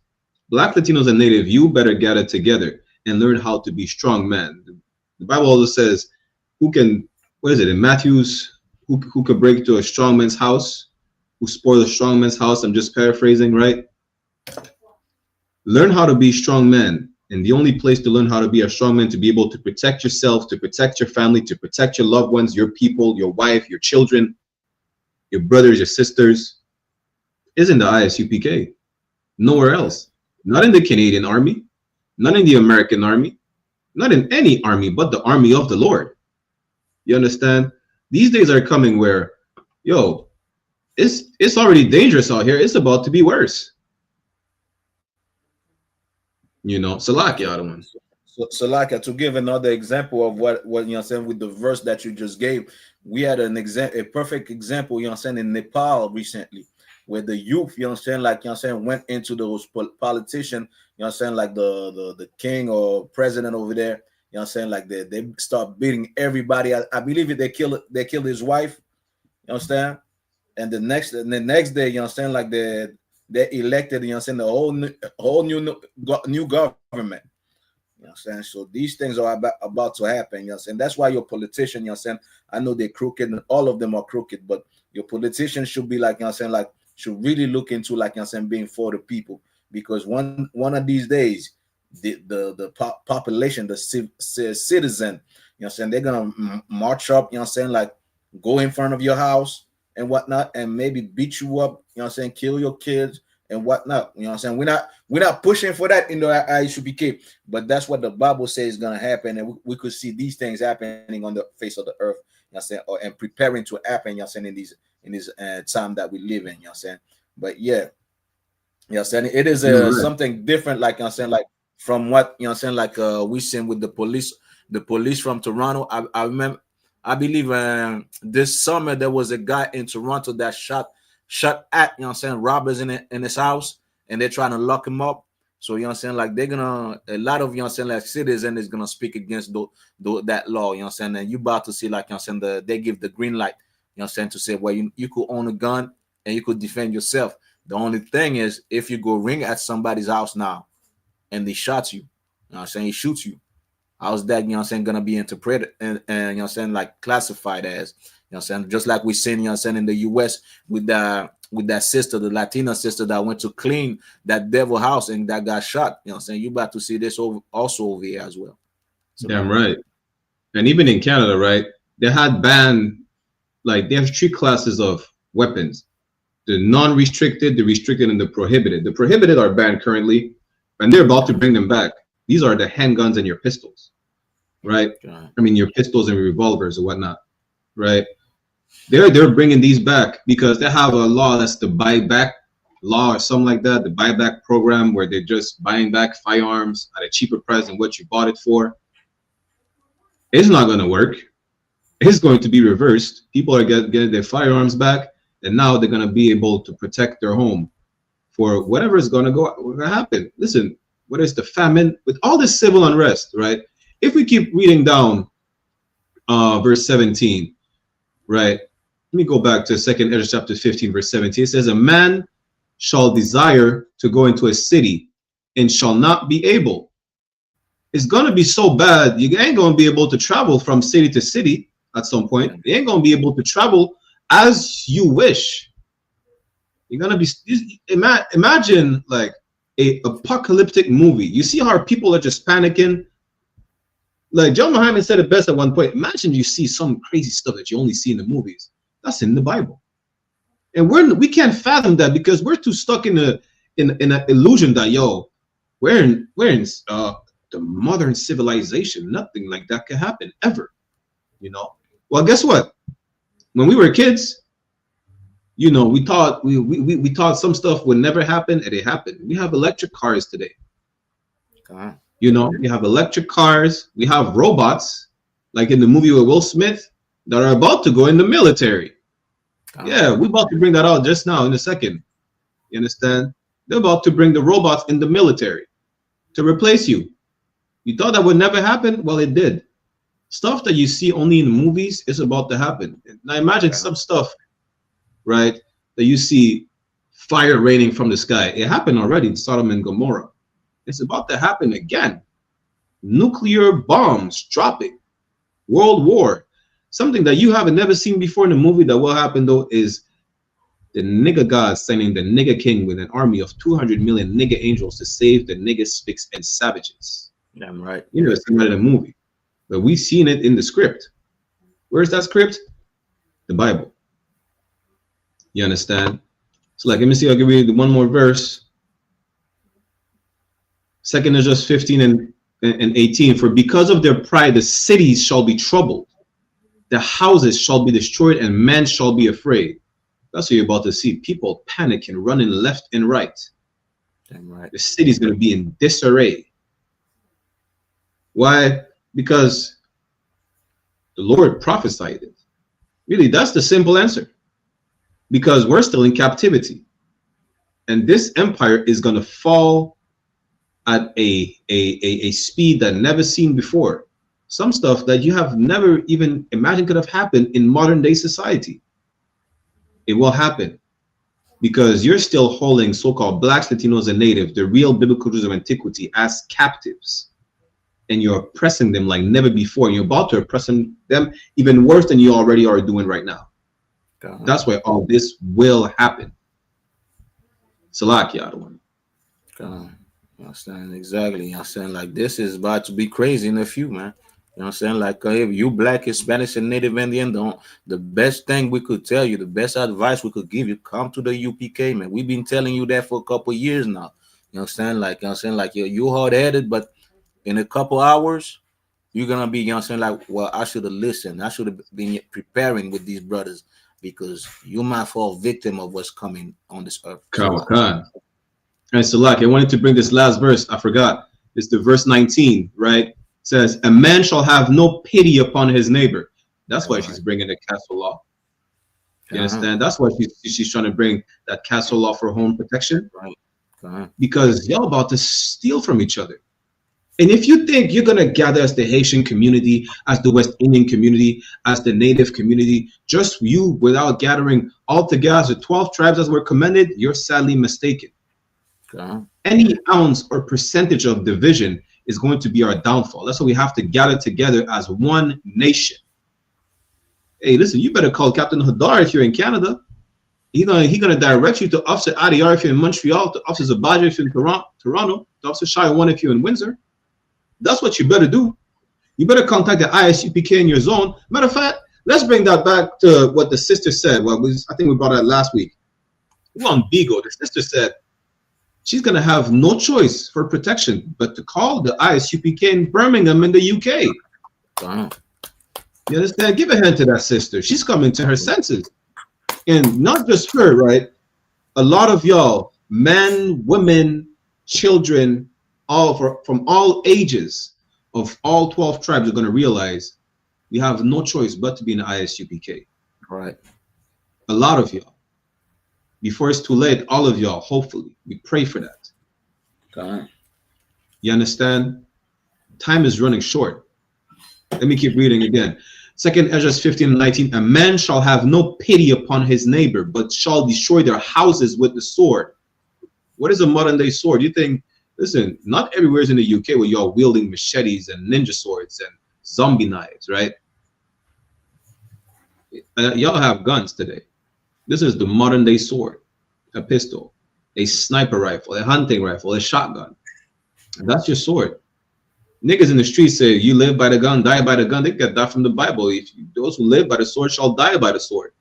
Black, Latinos, and Native, you better gather together and learn how to be strong men. The Bible also says, in Matthew's, who could break into a strong man's house, who spoil a strong man's house. I'm just paraphrasing, right? Learn how to be strong men. And the only place to learn how to be a strong man, to be able to protect yourself, to protect your family, to protect your loved ones, your people, your wife, your children, your brothers, your sisters, is in the I.S.U.P.K. Nowhere else. Not in the Canadian Army, not in the American Army, not in any army but the army of the Lord. You understand? These days are coming where, yo, it's already dangerous out here. It's about to be worse. You know, Salaki, other one. So like to give another example of what you know what I'm saying with the verse that you just gave, we had a perfect example, you know what I'm saying, in Nepal recently, where the youth, you know what I'm saying, like, you know what I'm saying, went into those politicians, you know what I'm saying, like the king or president over there, you know what I'm saying, like they start beating everybody. I believe they killed his wife, you know what I'm saying, and the next day, you know what I'm saying, like they elected, you know what I'm saying, the whole new government. You know what I'm saying? So these things are about to happen. You know what I'm saying? That's why your politician, you know what I'm saying? I know they're crooked and all of them are crooked, but your politician should be like, you know what I'm saying, like, should really look into, like, you know what I'm saying, being for the people. Because one of these days, the population, the citizen, you know what I'm saying, they're gonna march up, you know what I'm saying, like, go in front of your house and whatnot, and maybe beat you up, you know what I'm saying, kill your kids and whatnot. You know what I'm saying? We're not pushing for that in the I.S.U.P.K, but that's what the Bible says is gonna happen, and we could see these things happening on the face of the earth. You know what I'm saying? And preparing to happen. You know what I'm saying, in this time that we live in. You know what I'm saying? But yeah, you know what I'm saying, it is something different. Like, you know what I'm saying, like from what, you know what I'm saying, like we seen with the police from Toronto. I remember. I believe this summer there was a guy in Toronto that shot at, you know what I'm saying, robbers in his house, and they're trying to lock him up. So, you know what I'm saying, like, they're gonna, a lot of, you know what I'm saying, like, citizens is gonna speak against that law, you know what I'm saying, and you about to see, like, you know what I'm saying, they give the green light, you know what I'm saying, to say, well, you could own a gun and you could defend yourself. The only thing is, if you go ring at somebody's house now and they shot you, you know what I'm saying, he shoots you, how's that, you know what I'm saying, gonna be interpreted and you know what I'm saying, like, classified as, you know what I'm saying, just like we seen, you know what I'm saying, in the US with that sister, the Latina sister that went to clean that devil house and that got shot. You know what I'm saying? You about to see this also over here as well. So, damn right. And even in Canada, right, they had banned, like, they have 3 classes of weapons: the non-restricted, the restricted, and the prohibited. The prohibited are banned currently, and they're about to bring them back. These are the handguns and your pistols, right? I mean, your pistols and revolvers or whatnot, right? They're bringing these back because they have a law that's the buyback law or something like that, the buyback program, where they're just buying back firearms at a cheaper price than what you bought it for. It's not going to work. It's going to be reversed. People are getting their firearms back, and now they're going to be able to protect their home for whatever is going to happen. Listen, whether it's the famine, with all this civil unrest, right? If we keep reading down verse 17, right? Let me go back to 2nd Ezra chapter 15, verse 17. It says, a man shall desire to go into a city and shall not be able. It's going to be so bad, you ain't going to be able to travel from city to city at some point. You ain't going to be able to travel as you wish. You're going to be, imagine like a apocalyptic movie. You see how people are just panicking? Like John Muhammad said it best at one point. Imagine you see some crazy stuff that you only see in the movies. That's in the Bible, and we can't fathom that because we're too stuck in an illusion that we're in the modern civilization. Nothing like that can happen ever, you know. Well, guess what? When we were kids, you know, we thought we thought some stuff would never happen, and it happened. We have electric cars today. You know, we have electric cars. We have robots, like in the movie with Will Smith, that are about to go in the military. Yeah, we're about to bring that out just now in a second. You understand? They're about to bring the robots in the military to replace you. You thought that would never happen? Well, it did. Stuff that you see only in movies is about to happen. Now imagine some stuff, right, that you see fire raining from the sky. It happened already in Sodom and Gomorrah. It's about to happen again. Nuclear bombs dropping. World War. Something that you haven't never seen before in a movie that will happen, though, is the nigga God sending the nigga king with an army of 200 million nigga angels to save the nigga spicks and savages. Damn right. You never seen that in a movie, but we've seen it in the script. Where's that script? The Bible. You understand? So, like, let me see. I'll give you one more verse. 2nd Ezra 15 and 18. For because of their pride, the cities shall be troubled. the houses shall be destroyed and men shall be afraid. That's what you're about to see. People panicking, running left and right. Damn right. The city's going to be in disarray. Why? Because the Lord prophesied it. Really, that's the simple answer. Because we're still in captivity. And this empire is going to fall at a speed that never seen before. Some stuff that you have never even imagined could have happened in modern day society. It will happen because you're still holding so-called blacks, Latinos, and natives, the real biblical Jews of antiquity, as captives. And you're oppressing them like never before. And you're about to oppress them even worse than you already are doing right now. That's why all this will happen. Salakia, the one. You understand? Exactly. You understand? Like, this is about to be crazy in a few, man. You know what I'm saying? Like, if you black, Hispanic, and Native Indian, the best thing we could tell you, the best advice we could give you, come to the UPK, man. We've been telling you that for a couple of years now. You know what I'm saying? Like, you know what I'm saying? Like, you're hard-headed, but in a couple hours, you're going to be, you know what I'm saying? Like, well, I should have listened. I should have been preparing with these brothers because you might fall victim of what's coming on this earth. Kawakan. And Salak, I wanted to bring this last verse. I forgot. It's the verse 19, right? It says, a man shall have no pity upon his neighbor. That's why she's bringing the castle law. You understand? That's why she's trying to bring that castle law for home protection. Right. Because y'all about to steal from each other. And if you think you're going to gather as the Haitian community, as the West Indian community, as the Native community, just you without gathering all together as the 12 tribes as were commended, you're sadly mistaken. Any ounce or percentage of division is going to be our downfall. That's why we have to gather together as one nation. Hey, listen, you better call Captain Hadar if you're in Canada. He's gonna direct you to Officer Adiyar if you're in Montreal, to Officer Zabaja if you're in Toronto, to Officer Shai1 if you're in Windsor. That's what you better do. You better contact the I.S.U.P.K in your zone. Matter of fact, let's bring that back to what the sister said. Well, I think we brought that last week. On Bigo, the sister said she's going to have no choice for protection but to call the I.S.U.P.K in Birmingham in the UK. Wow. You understand? Give a hand to that sister. She's coming to her senses. And not just her, right? A lot of y'all, men, women, children, from all ages of all 12 tribes are going to realize we have no choice but to be in the I.S.U.P.K. Right. A lot of y'all. Before it's too late, all of y'all, hopefully, we pray for that. You understand? Time is running short. Let me keep reading again. 2nd Ezra 15:19, a man shall have no pity upon his neighbor, but shall destroy their houses with the sword. What is a modern day sword? You think, listen, not everywhere is in the UK where y'all wielding machetes and ninja swords and zombie knives, right? Y'all have guns today. This is the modern day sword, a pistol, a sniper rifle, a hunting rifle, a shotgun. And that's your sword. Niggas in the streets say, you live by the gun, die by the gun. They get that from the Bible. Those who live by the sword shall die by the sword.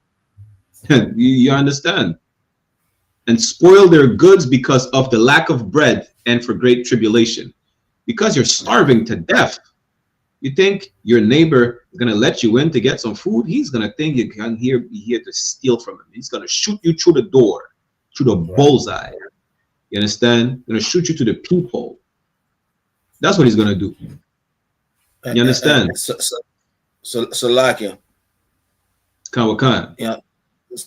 you understand? And spoil their goods because of the lack of bread and for great tribulation. Because you're starving to death. You think your neighbor is going to let you in to get some food? He's going to think you're here to steal from him. He's going to shoot you through the door, through the bullseye. You understand? Going to shoot you to the peephole. That's what he's going to do. You understand? So Lakia. Kawakan. Yeah.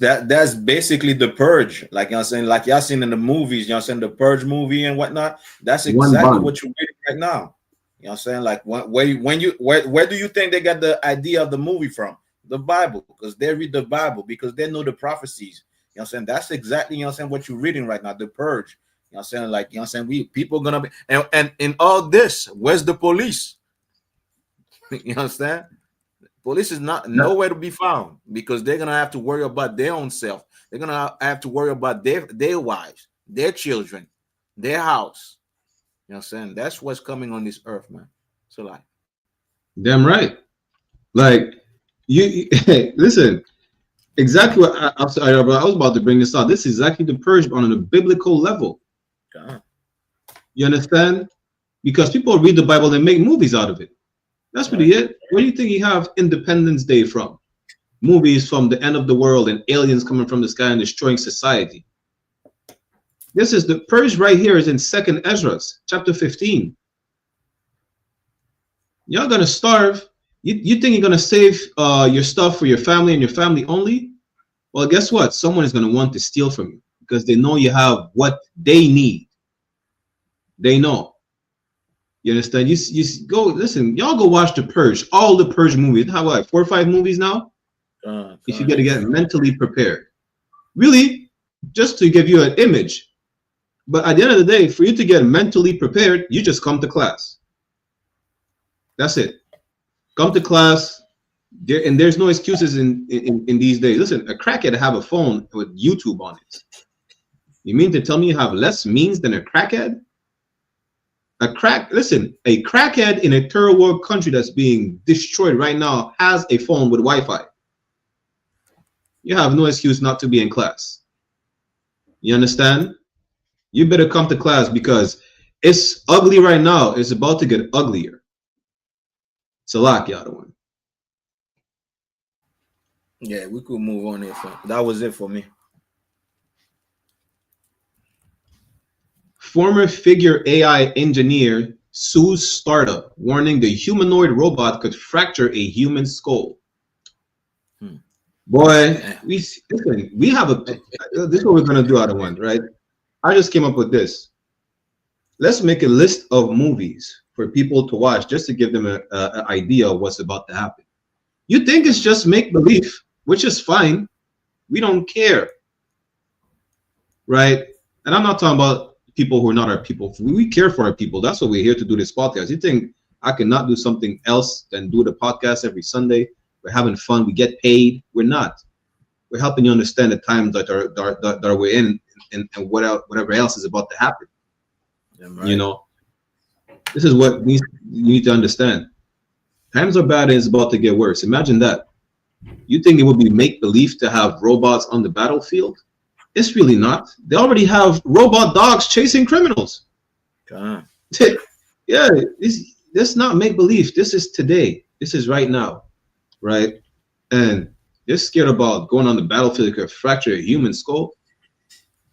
That's basically the purge. Like, you know what I'm saying? Like y'all seen in the movies, you know what I'm saying? The Purge movie and whatnot. That's exactly what you're reading right now. You know what I'm saying? Like where do you think they got the idea of the movie from? The Bible, because they read the Bible, because they know the prophecies. You know what I'm saying? That's exactly, you know what I'm saying, what you're reading right now, the purge. You know what I'm saying? Like, you know what I'm saying? People gonna be and in all this, where's the police? You understand? Police is nowhere to be found because they're gonna have to worry about their own self. They're gonna have to worry about their wives, their children, their house. You know what I'm saying? That's what's coming on this earth, man. So like, damn right. Like you listen, exactly what I was about to bring this out. This is exactly the purge on a biblical level. You understand? Because people read the Bible and make movies out of it. That's really it. Where do you think you have Independence Day from? Movies from the end of the world and aliens coming from the sky and destroying society. This is the purge right here is in 2nd Ezra, chapter 15. Y'all gonna starve. You think you're gonna save your stuff for your family and your family only? Well, guess what? Someone is gonna want to steal from you because they know you have what they need. They know. You understand? You go listen. Y'all go watch the Purge. All the Purge movies. How like 4 or 5 movies now? If you got to get mentally prepared, really, just to give you an image. But at the end of the day, for you to get mentally prepared, you just come to class. That's it. Come to class, and there's no excuses in these days. Listen, a crackhead have a phone with YouTube on it. You mean to tell me you have less means than a crackhead? A crackhead in a third world country that's being destroyed right now has a phone with Wi-Fi. You have no excuse not to be in class. You understand? You better come to class because it's ugly right now. It's about to get uglier. Salak, the other one. Yeah, we could move on here. That was it for me. Former figure AI engineer sues startup, warning the humanoid robot could fracture a human skull. Boy, we have a. This is what we're gonna do, other one, right? I just came up with this. Let's make a list of movies for people to watch, just to give them an idea of what's about to happen. You think it's just make believe, which is fine. We don't care, right? And I'm not talking about people who are not our people. We care for our people. That's what we're here to do this podcast. You think I cannot do something else than do the podcast every Sunday? We're having fun. We get paid. We're not. We're helping you understand the times that are we're in and whatever else is about to happen. Yeah, right. You know, this is what you need to understand. Times are bad and it's about to get worse. Imagine that. You think it would be make-believe to have robots on the battlefield? It's really not. They already have robot dogs chasing criminals. God. Yeah, this not make-believe. This is today. This is right now. Right? And you're scared about going on the battlefield that could fracture a human skull.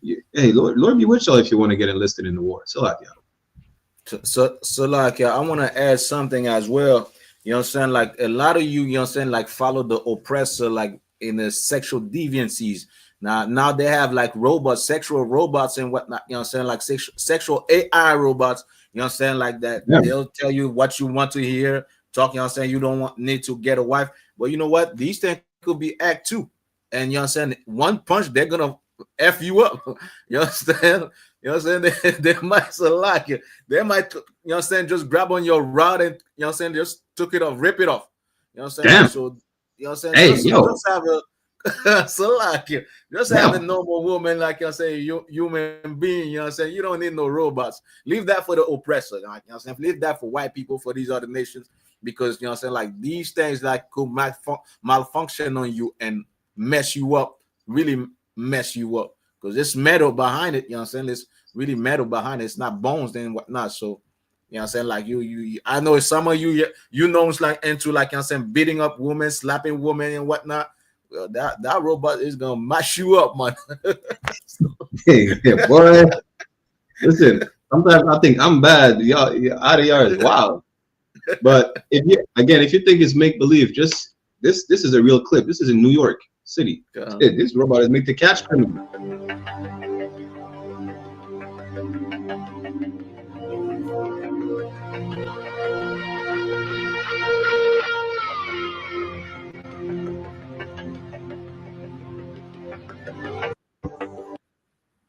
Hey, Lord be with y'all if you want to get enlisted in the war. So like, I want to add something as well. You know what I'm saying? Like a lot of you know what I'm saying, like follow the oppressor, like in the sexual deviancies. Now they have like robots, sexual robots and whatnot, you know what I'm saying? Like sexual AI robots, you know what I'm saying? Like that. Yeah. They'll tell you what you want to hear. Talk, you know what I'm saying? You don't need to get a wife. But you know what? These things could be act 2. And you know what I'm saying? One punch, they're gonna F you up. You understand? You know what I'm saying? They might like it. They might, you know what I'm saying, just grab on your rod and, you know what I'm saying, just took it off, rip it off. You know what I'm saying? Damn. So, you know what I'm saying? Hey, just have a just have a normal woman, like you know, say human being, you know what I'm saying? You don't need no robots. Leave that for the oppressor, like, you know what I'm saying? Leave that for white people, for these other nations, because you know what I'm saying, like these things like could malfunction on you and mess you up, really mess you up, because it's metal behind it, you know what I'm saying? It's really metal behind it, it's not bones and whatnot. So you know what I'm saying, like you I know some of you know it's like into, like you know what I'm saying, beating up women, slapping women and whatnot. Well, that robot is gonna mash you up, man. Hey, boy. Listen, sometimes I think I'm bad. Y'all out of yards. Wow. But if you think it's make believe, just this is a real clip. This is in New York City. This robot is made to catch criminals.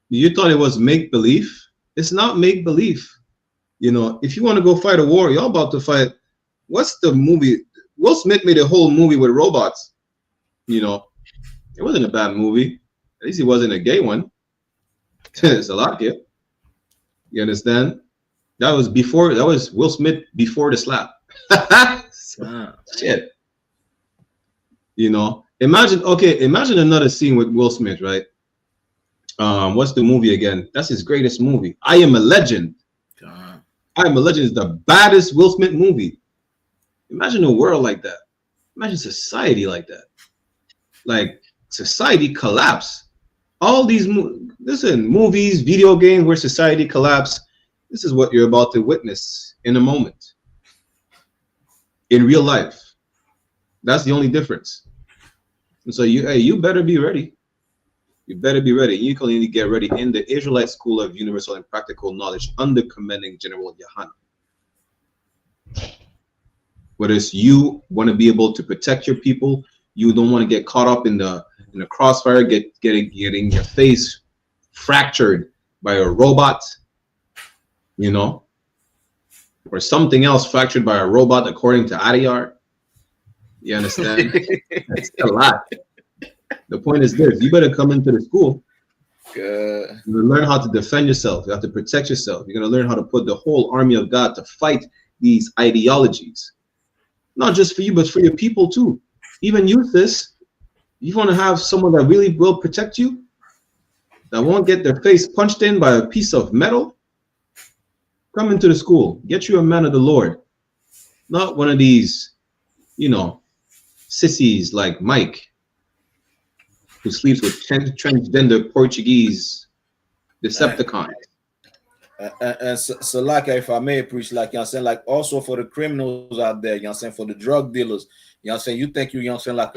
You thought it was make-believe. It's not make-believe. You know, if you want to go fight a war, y'all about to fight. What's the movie? Will Smith made a whole movie with robots. You know, it wasn't a bad movie. At least it wasn't a gay one. It's a lot gay. You understand? That was Will Smith before the slap. Shit. You know, imagine another scene with Will Smith, right? What's the movie again? That's his greatest movie. I Am a Legend. I Am a Legend is the baddest Will Smith movie. Imagine a world like that. Imagine society like that. Like society collapse. All these movies, video games where society collapse. This is what you're about to witness in a moment. In real life. That's the only difference. And so you better be ready. You better be ready. You can only get ready in the Israelite School of Universal and Practical Knowledge under commanding General YAHANNA. Whether it's you want to be able to protect your people, you don't want to get caught up in the crossfire, getting your face fractured by a robot, you know, or something else fractured by a robot, according to Adiyar. You understand? It's a lot. The point is this: you better come into the school. You learn how to defend yourself. You have to protect yourself. You're going to learn how to put the whole army of God to fight these ideologies. Not just for you, but for your people too. Even youths, you want to have someone that really will protect you, that won't get their face punched in by a piece of metal. Come into the school. Get you a man of the Lord. Not one of these, you know, sissies like Mike, who sleeps with transgender Portuguese Decepticons. And so like, if I may preach, like, you know what I'm saying, like, also for the criminals out there, you know what I'm saying, for the drug dealers, you know what I'm saying, you think you know what I'm saying, like,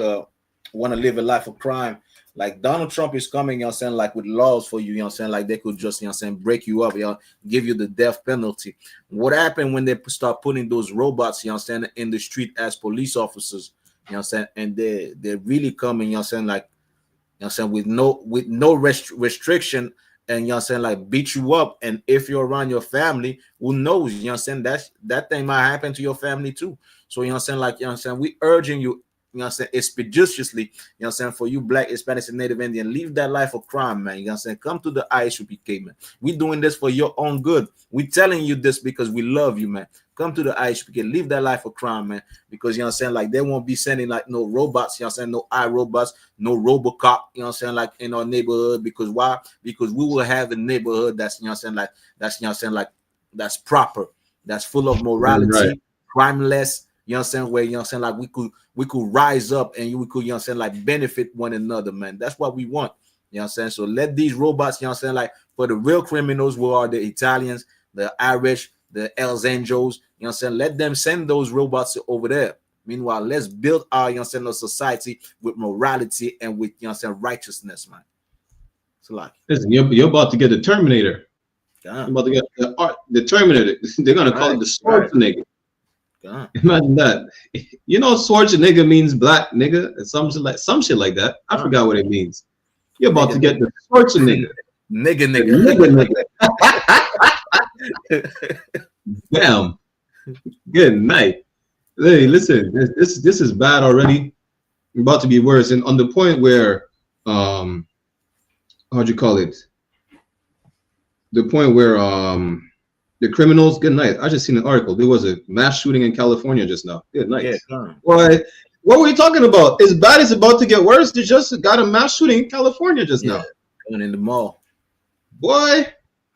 want to live a life of crime, like Donald Trump is coming, you know what I'm saying, like, with laws for you, you know what I'm saying, like, they could just, you know what I'm saying, break you up, you know, give you the death penalty. What happened when they start putting those robots, you know what I'm saying, in the street as police officers, you know what I'm saying, and they're really coming, you know what I'm saying, like, you know what I'm saying, with no restriction, and you know what I'm saying, like, beat you up. And if you're around your family, who knows, you know what I'm saying, that thing might happen to your family too. So you know what I'm saying, like, you know what I'm saying, we urging you, you know what I'm saying, expeditiously, you know what I'm saying, for you Black, Hispanics, and Native Indian, leave that life of crime, man. You know what I'm saying, come to the I.S.U.P.K, man. We doing this for your own good. We telling you this because we love you, man. Come to the I.S.U.P.K, leave that life of crime, man. Because you know what I'm saying, like, they won't be sending like no robots, you know what I'm saying, no iRobots, no Robocop, you know what I'm saying, like, in our neighborhood. Because why? Because we will have a neighborhood that's, you know what I'm saying, like, that's, you know what I'm saying, like, that's proper, that's full of morality, right, crimeless, you know what I'm saying, where, you know what I'm saying, like, we could rise up and we could, you know what I'm saying, like, benefit one another, man. That's what we want, you know what I'm saying. So let these robots, you know what I'm saying, like, for the real criminals, who are the Italians, the Irish, the Els Angeles, you know what I'm saying, let them send those robots over there. Meanwhile, let's build our, you know what I'm saying, society with morality and with, you know what I'm saying, righteousness, man. It's like, listen, you're about to get the Terminator. You're about to get the Terminator. They're gonna call it the Schwarzenegger. Imagine that. You know, Schwarzenegger means black nigga, and some shit like that. I forgot what it means. You're about to get the Schwarzenegger. Nigga. Damn. Good night. Hey, listen, this is bad already. About to be worse. And on the point where how'd you call it? The point where the criminals, good night. I just seen an article. There was a mass shooting in California just now. Good night. Yeah, what were we talking about? As bad as about to get worse. They just got a mass shooting in California just now. And in the mall. Boy,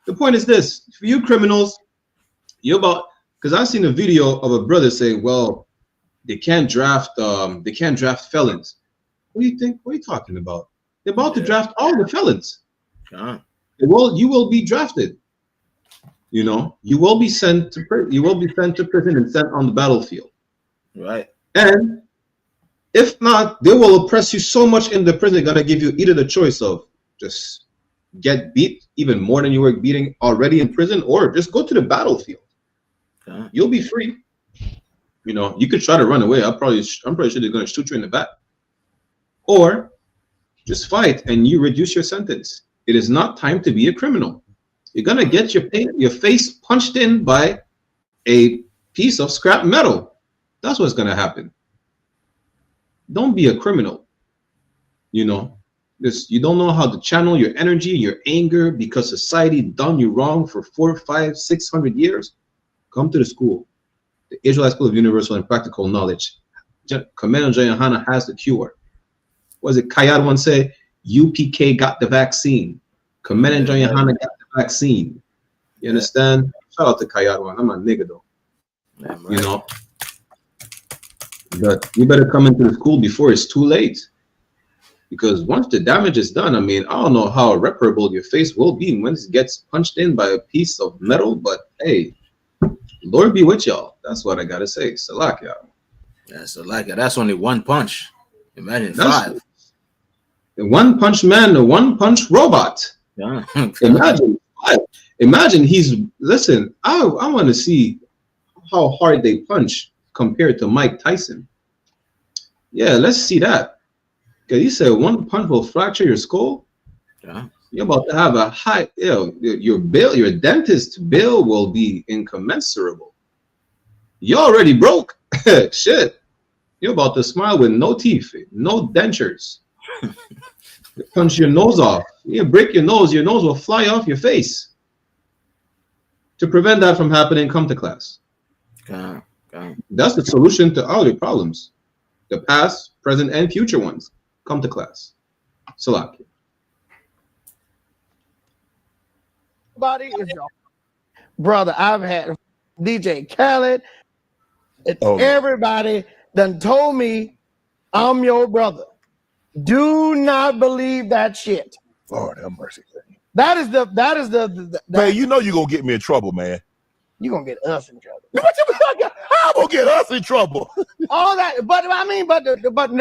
the point is this: for you criminals, you're about, because I've seen a video of a brother saying, well, they can't draft felons. What do you think? What are you talking about? They're about to draft all the felons. You will be drafted. You know, you will be sent to prison and sent on the battlefield. Right. And if not, they will oppress you so much in the prison, they're gonna give you either the choice of just get beat even more than you were beating already in prison, or just go to the battlefield. You'll be free. You know, you could try to run away. I'm pretty sure they're gonna shoot you in the back. Or just fight and you reduce your sentence. It is not time to be a criminal. You're gonna get your face punched in by a piece of scrap metal. That's what's gonna happen. Don't be a criminal. You know, you don't know how to channel your energy, your anger, because society done you wrong for 400, 500, 600 years. Come to the school, the Israelite School of Universal and Practical Knowledge. Commander YAHANNA has the cure. What does it Kayad once say? UPK got the vaccine. Commander YAHANNA got the vaccine. You understand? Shout out to Kayad one. I'm a nigga though. You know. But you better come into the school before it's too late. Because once the damage is done, I mean, I don't know how irreparable your face will be when it gets punched in by a piece of metal, but hey, Lord be with y'all. That's what I gotta say. Salak, y'all. Yeah, Salak, that's only one punch. Imagine five. The one punch man, the one punch robot. Yeah. Imagine five. Imagine listen, I want to see how hard they punch compared to Mike Tyson. Yeah, let's see that. Because you said one punch will fracture your skull. Yeah. You're about to have a high, your dentist bill will be incommensurable. You already broke. Shit. You're about to smile with no teeth, no dentures. You punch your nose off. You break your nose will fly off your face. To prevent that from happening, come to class. That's the solution to all your problems. The past, present, and future ones. Come to class. Salak. Is your brother. I've had DJ Khaled. Everybody done told me I'm your brother. Do not believe that shit. Lord have mercy. That is the man, you know you're gonna get me in trouble, man. You're gonna get us in trouble. How gonna get us in trouble? All that, but I mean, but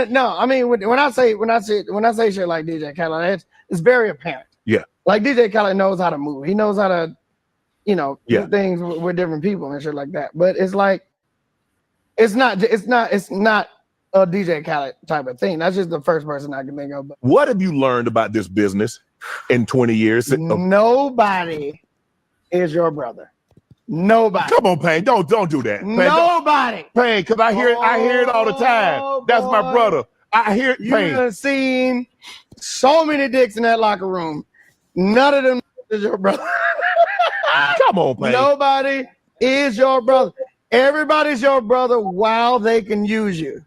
no, I mean when I say shit like DJ Khaled, it's very apparent. Yeah. Like DJ Khaled knows how to move. He knows how to, do things with different people and shit like that. But it's like, it's not a DJ Khaled type of thing. That's just the first person I can think of. What have you learned about this business in 20 years? Nobody is your brother. Nobody. Come on, Payne. Don't do that. Payne, nobody. Payne, because I hear it all the time. That's my brother. I hear it. Payne. You've seen so many dicks in that locker room. None of them is your brother. Come on, Payne. Nobody is your brother. Everybody's your brother while they can use you.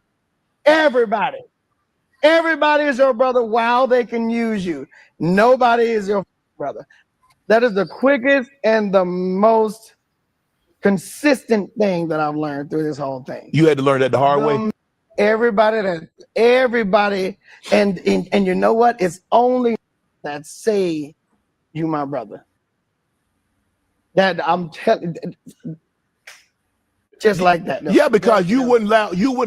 Everybody. Everybody is your brother while they can use you. Nobody is your brother. That is the quickest and the most consistent thing that I've learned through this whole thing. You had to learn that the hard way? Everybody, and you know what? It's only that say you my brother. That I'm telling, just like that. Yeah, because you wouldn't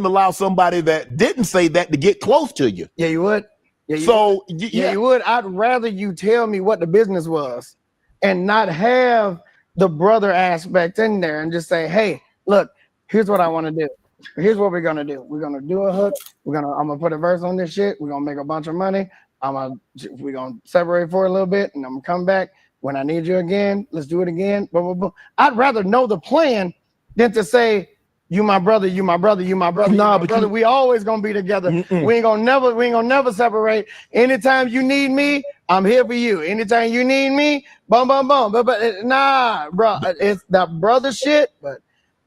allow somebody that didn't say that to get close to you. Yeah, you would. Yeah, you would. I'd rather you tell me what the business was and not have the brother aspect in there and just say, hey, look, here's what I want to do. Here's what we're gonna do. We're gonna do a hook. I'm gonna put a verse on this shit. We're gonna make a bunch of money. We're gonna separate for a little bit, and I'm gonna come back when I need you again. Let's do it again. Blah, blah, blah. I'd rather know the plan than to say, you my brother, you my brother, you my brother. Nah, but brother, we always gonna be together. We ain't gonna never separate. Anytime you need me, I'm here for you. Anytime you need me, bum bum bum. But nah, bro, it's that brother shit. But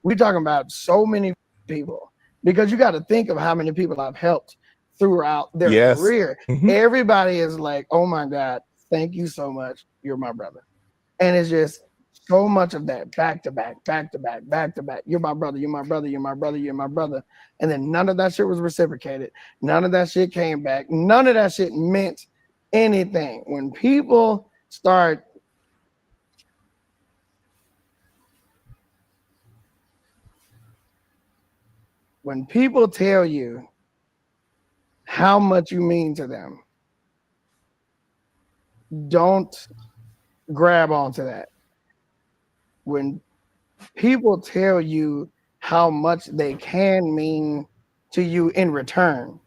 we talking about so many people, because you got to think of how many people I've helped throughout their career. Everybody is like, oh my God, thank you so much. You're my brother. And it's just so much of that back to back. You're my brother, you're my brother, you're my brother, you're my brother. And then none of that shit was reciprocated. None of that shit came back. None of that shit meant anything. When people start when people tell you how much you mean to them, don't grab onto that. When people tell you how much they can mean to you in return,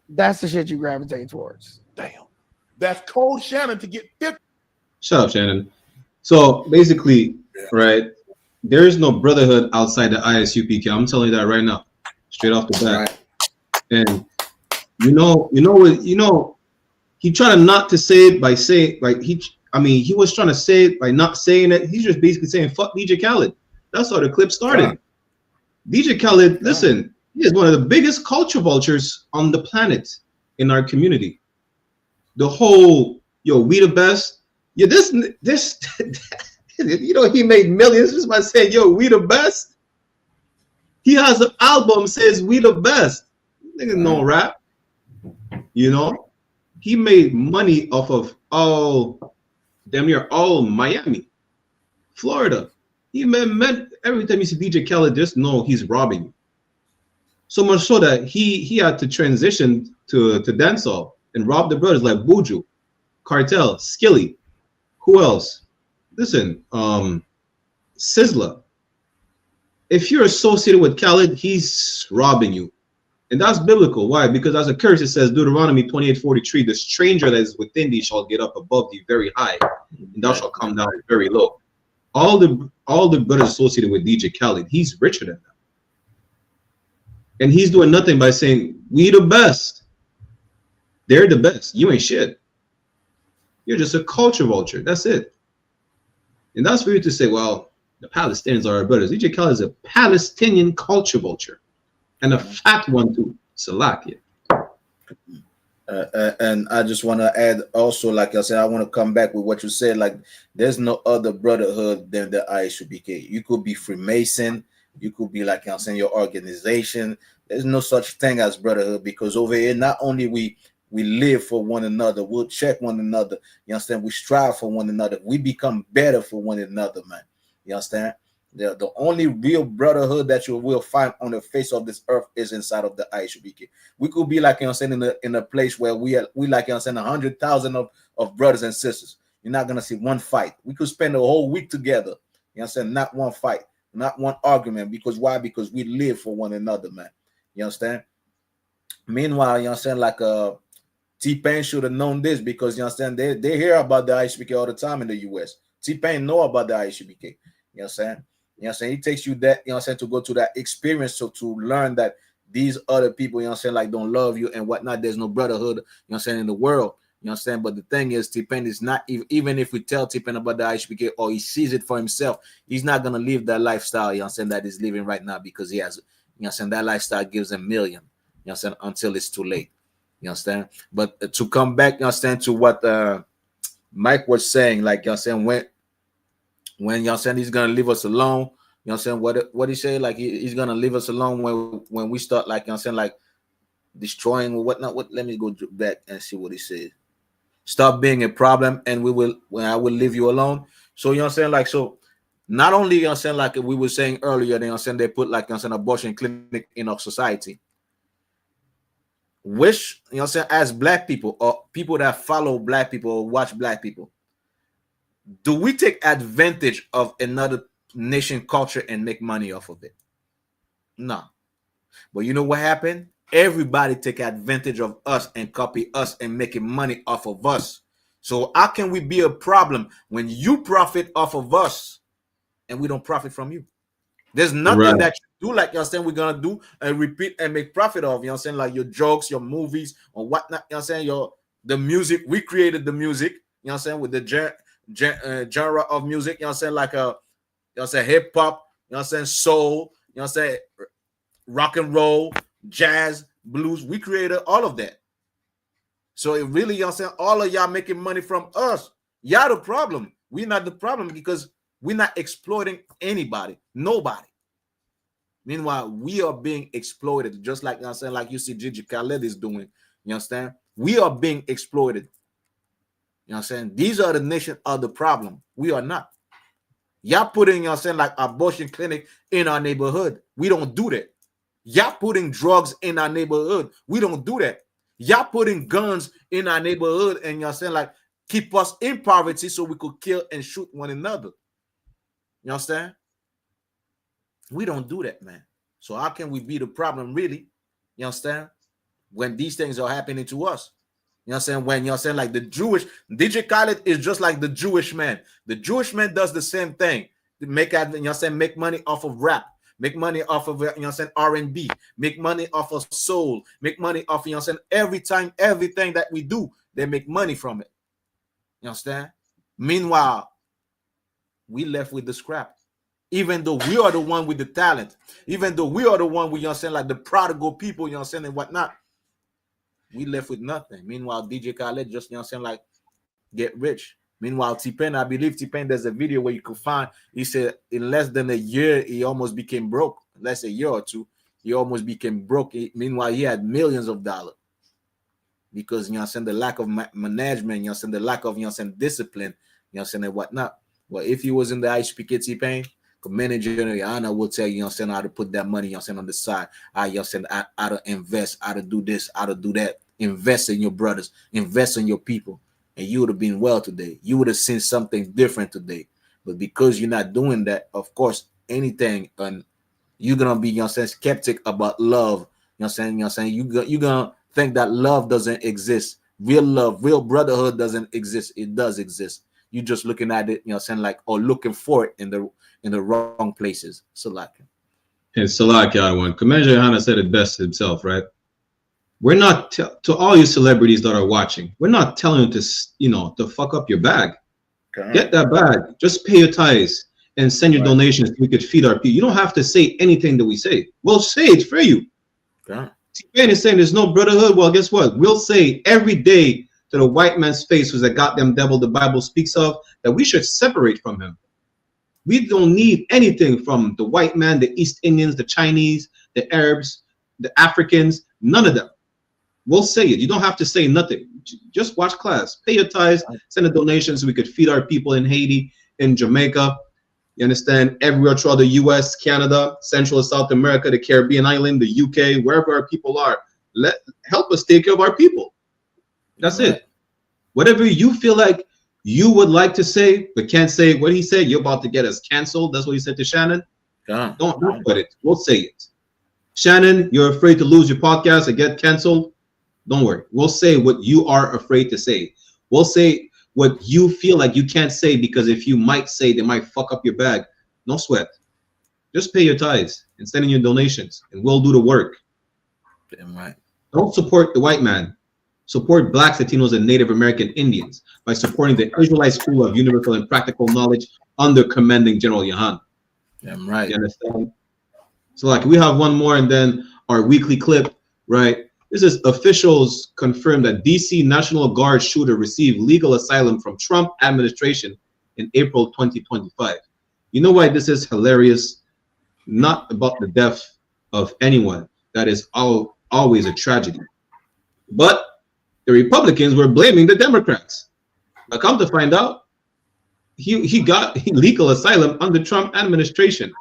that's the shit you gravitate towards. Damn. That's cold Shannon to get 50. Shut up, Shannon. So basically, right, there is no brotherhood outside the I.S.U.P.K. I'm telling you that right now, straight off the bat. And you know what, he tried not to say it by saying, like, he was trying to say it by not saying it. He's just basically saying, fuck DJ Khaled. That's how the clip started. DJ Khaled, listen, he is one of the biggest culture vultures on the planet in our community. The whole, we the best. Yeah, this, he made millions just by saying, we the best. He has an album says we the best. Nigga no rap. You know? He made money off of damn near all Miami, Florida. He meant every time you see DJ Khaled, just know he's robbing you. So much so that he had to transition to dancehall and rob the brothers like Buju, Cartel, Skilly. Who else? Listen, Sizzla. If you're associated with Khaled, he's robbing you. And that's biblical. Why? Because as a curse, it says Deuteronomy 28:43, the stranger that is within thee shall get up above thee very high, and thou shalt come down very low. All the brothers associated with DJ Khaled, he's richer than them. And he's doing nothing by saying, we the best. They're the best. You ain't shit. You're just a culture vulture. That's it. And that's for you to say, well, the Palestinians are our brothers. DJ Khaled is a Palestinian culture vulture. And a fat one too. Salakia. And I just want to add also, like I said, I want to come back with what you said. Like, there's no other brotherhood than the I.S.U.P.K. You could be Freemason. You could be, like I'm saying, your organization. There's no such thing as brotherhood, because over here, not only we live for one another, we'll check one another. You understand? We strive for one another. We become better for one another, man. You understand? The only real brotherhood that you will find on the face of this earth is inside of the I.S.U.P.K. We could be, like, you know, saying, in a place where we like, you know, saying 100,000 of brothers and sisters. You're not gonna see one fight. We could spend a whole week together. You know, saying, not one fight, not one argument. Because why? Because we live for one another, man. You understand? Meanwhile, you know, saying, like T-Pain should have known this, because you understand they hear about the I.S.U.P.K. all the time in the U.S. T-Pain know about the I.S.U.P.K. You know what I'm saying? You know what I'm saying? He takes you that, you know what I'm saying, to go to that experience, so to learn that these other people, you know what I'm saying, like, don't love you and whatnot. There's no brotherhood, you know what I'm saying, in the world. You know what I'm saying? But the thing is, T-Pain is not, even if we tell T-Pain about the I.S.U.P.K. or he sees it for himself, he's not going to live that lifestyle, you know what I'm saying, that he's living right now, because he has, you know what I'm saying, that lifestyle gives him million, you know what I'm saying, until it's too late. You understand? But to come back, you understand, to what Mike was saying, like, you know what I'm saying, when you know what I'm saying, he's gonna leave us alone. You know what I'm saying? What he say? Like, he's gonna leave us alone when we start, like, you know what I'm saying, like, destroying or whatnot. Let me go back and see what he said. Stop being a problem, and I will leave you alone. So, you know what I'm saying, like, so not only, you know what I'm saying, like we were saying earlier, you know what I'm saying, they put, like, you know what I'm saying, abortion clinic in our society. Which, you know what I'm saying, as black people or people that follow black people or watch black people, do we take advantage of another nation culture and make money off of it? No. But you know what happened? Everybody take advantage of us and copy us and making money off of us. So how can we be a problem when you profit off of us and we don't profit from you? There's nothing that you do, like, you know what I'm saying, we're gonna do and repeat and make profit of, you know what I'm saying, like your jokes, your movies, or whatnot, you know what I'm saying, the music. We created the music, you know what I'm saying, with the genre of music, you know what I'm saying, like you know what I'm saying, hip hop, you know what I'm saying, soul, you know what I'm saying, rock and roll, jazz, blues. We created all of that. So it really, you know what I'm saying, all of y'all making money from us. Y'all the problem. We're not the problem, because we're not exploiting anybody, nobody. Meanwhile, we are being exploited, just like, you know what I'm saying, like you see DJ Khaled is doing. You understand? We are being exploited. You know what I'm saying? These are the nation are the problem. We are not. Y'all putting, you know what I'm saying, like abortion clinic in our neighborhood. We don't do that. Y'all putting drugs in our neighborhood. We don't do that. Y'all putting guns in our neighborhood, and you know what I'm saying, like, keep us in poverty so we could kill and shoot one another. You understand? We don't do that, man. So how can we be the problem, really? You understand? When these things are happening to us. You know what I'm saying? When, you know what I'm saying, like the Jewish, DJ Khaled is just like the Jewish man. The Jewish man does the same thing. Make, you know what I'm saying, make money off of rap. Make money off of, you know what I'm saying, R&B. Make money off of soul. Make money off, you know what I'm saying, everything that we do, they make money from it. You understand? Meanwhile, we left with the scrap. Even though we are the one with the talent, even though we are the one with, you know what I'm saying, like the prodigal people, you know what I'm saying, and whatnot, we left with nothing. Meanwhile, DJ Khaled just, you know what I'm saying, like, get rich. Meanwhile, T-Pain, I believe T-Pain, there's a video where you could find, he said in less than a year, he almost became broke. Less a year or two, he almost became broke. Meanwhile, he had millions of dollars. Because, you know what I'm saying, the lack of management, you know what I'm saying, the lack of, you know what I'm saying, discipline, you know what I'm saying, and whatnot. Well, if he was in the I.S.U.P.K. T-Pain, manager, YAHANNA will tell you, you know what I'm saying, how to put that money, you know what I'm saying, on the side. You know what I'm saying, how to invest, how to do this, how to do that. Invest in your brothers, invest in your people. And you would have been well today. You would have seen something different today. But because you're not doing that, of course, anything, and you're going to be, you know what I'm saying, skeptic about love. You know what I'm saying? You know what I'm saying? You're going to think that love doesn't exist. Real love, real brotherhood doesn't exist. It does exist. You're just looking at it, you know what I'm saying, like, or looking for it in the wrong places. Salakia. And Salakia, one. Commander YAHANNA said it best himself, right? We're not, to all you celebrities that are watching, we're not telling you to, you know, to fuck up your bag. Okay. Get that bag. Just pay your tithes and send your donations so we could feed our people. You don't have to say anything that we say. We'll say it for you. Okay. T-Pain is saying there's no brotherhood. Well, guess what? We'll say every day to the white man's face, who's the goddamn devil the Bible speaks of, that we should separate from him. We don't need anything from the white man, the East Indians, the Chinese, the Arabs, the Africans, none of them. We'll say it. You don't have to say nothing. Just watch class. Pay your tithes, send the donations so we could feed our people in Haiti, in Jamaica, you understand, everywhere throughout the US, Canada, Central and South America, the Caribbean island, the UK, wherever our people are. Help us take care of our people. That's it. Whatever you feel like you would like to say, but can't say what he said, you're about to get us canceled. That's what he said to Shannon. Don't put it. We'll say it. Shannon, you're afraid to lose your podcast and get canceled. Don't worry. We'll say what you are afraid to say. We'll say what you feel like you can't say, because if you might say, they might fuck up your bag. No sweat. Just pay your tithes and send in your donations, and we'll do the work. Damn right. Don't support the white man. Support Blacks, Latinos, and Native American Indians by supporting the Israelite School of Universal and Practical Knowledge under Commanding General YAHANNA. Damn right. You understand? So, like, we have one more, and then our weekly clip, right? This is officials confirmed that DC National Guard shooter received legal asylum from Trump administration in April 2025. You know why this is hilarious? Not about the death of anyone. That is always a tragedy. But the Republicans were blaming the Democrats. But come to find out, he got legal asylum under Trump administration.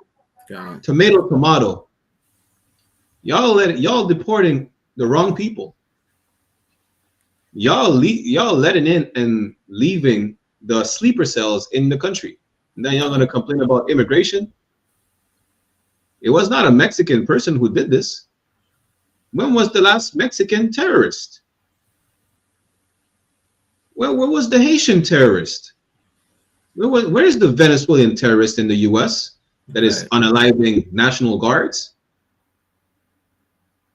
Tomato. Y'all deporting the wrong people. Y'all letting in and leaving the sleeper cells in the country. And then y'all gonna complain about immigration? It was not a Mexican person who did this. When was the last Mexican terrorist? Well, where was the Haitian terrorist? Where is the Venezuelan terrorist in the US that is unaliving National Guards?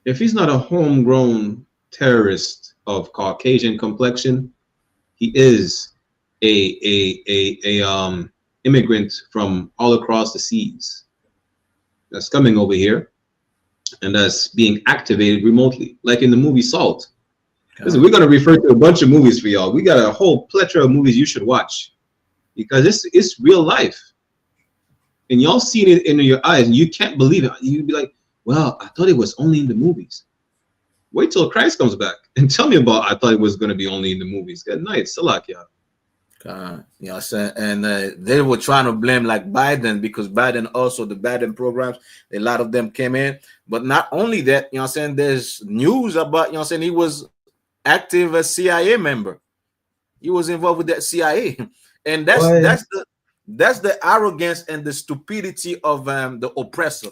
If he's not a homegrown terrorist of Caucasian complexion, he is a immigrant from all across the seas that's coming over here and that's being activated remotely, like in the movie Salt. Listen, we're going to refer to a bunch of movies for y'all. We got a whole plethora of movies you should watch, because it's real life, and y'all seen it in your eyes, and you can't believe it. You'd be like, well, I thought it was only in the movies. Wait till Christ comes back and tell me about I thought it was going to be only in the movies. Good night. Salakia. You know what I'm saying? And they were trying to blame like Biden, because Biden also, the Biden programs, a lot of them came in. But not only that, you know what I'm saying, there's news about, you know what I'm saying, he was active as CIA member. He was involved with that CIA. And that's the arrogance and the stupidity of the oppressor.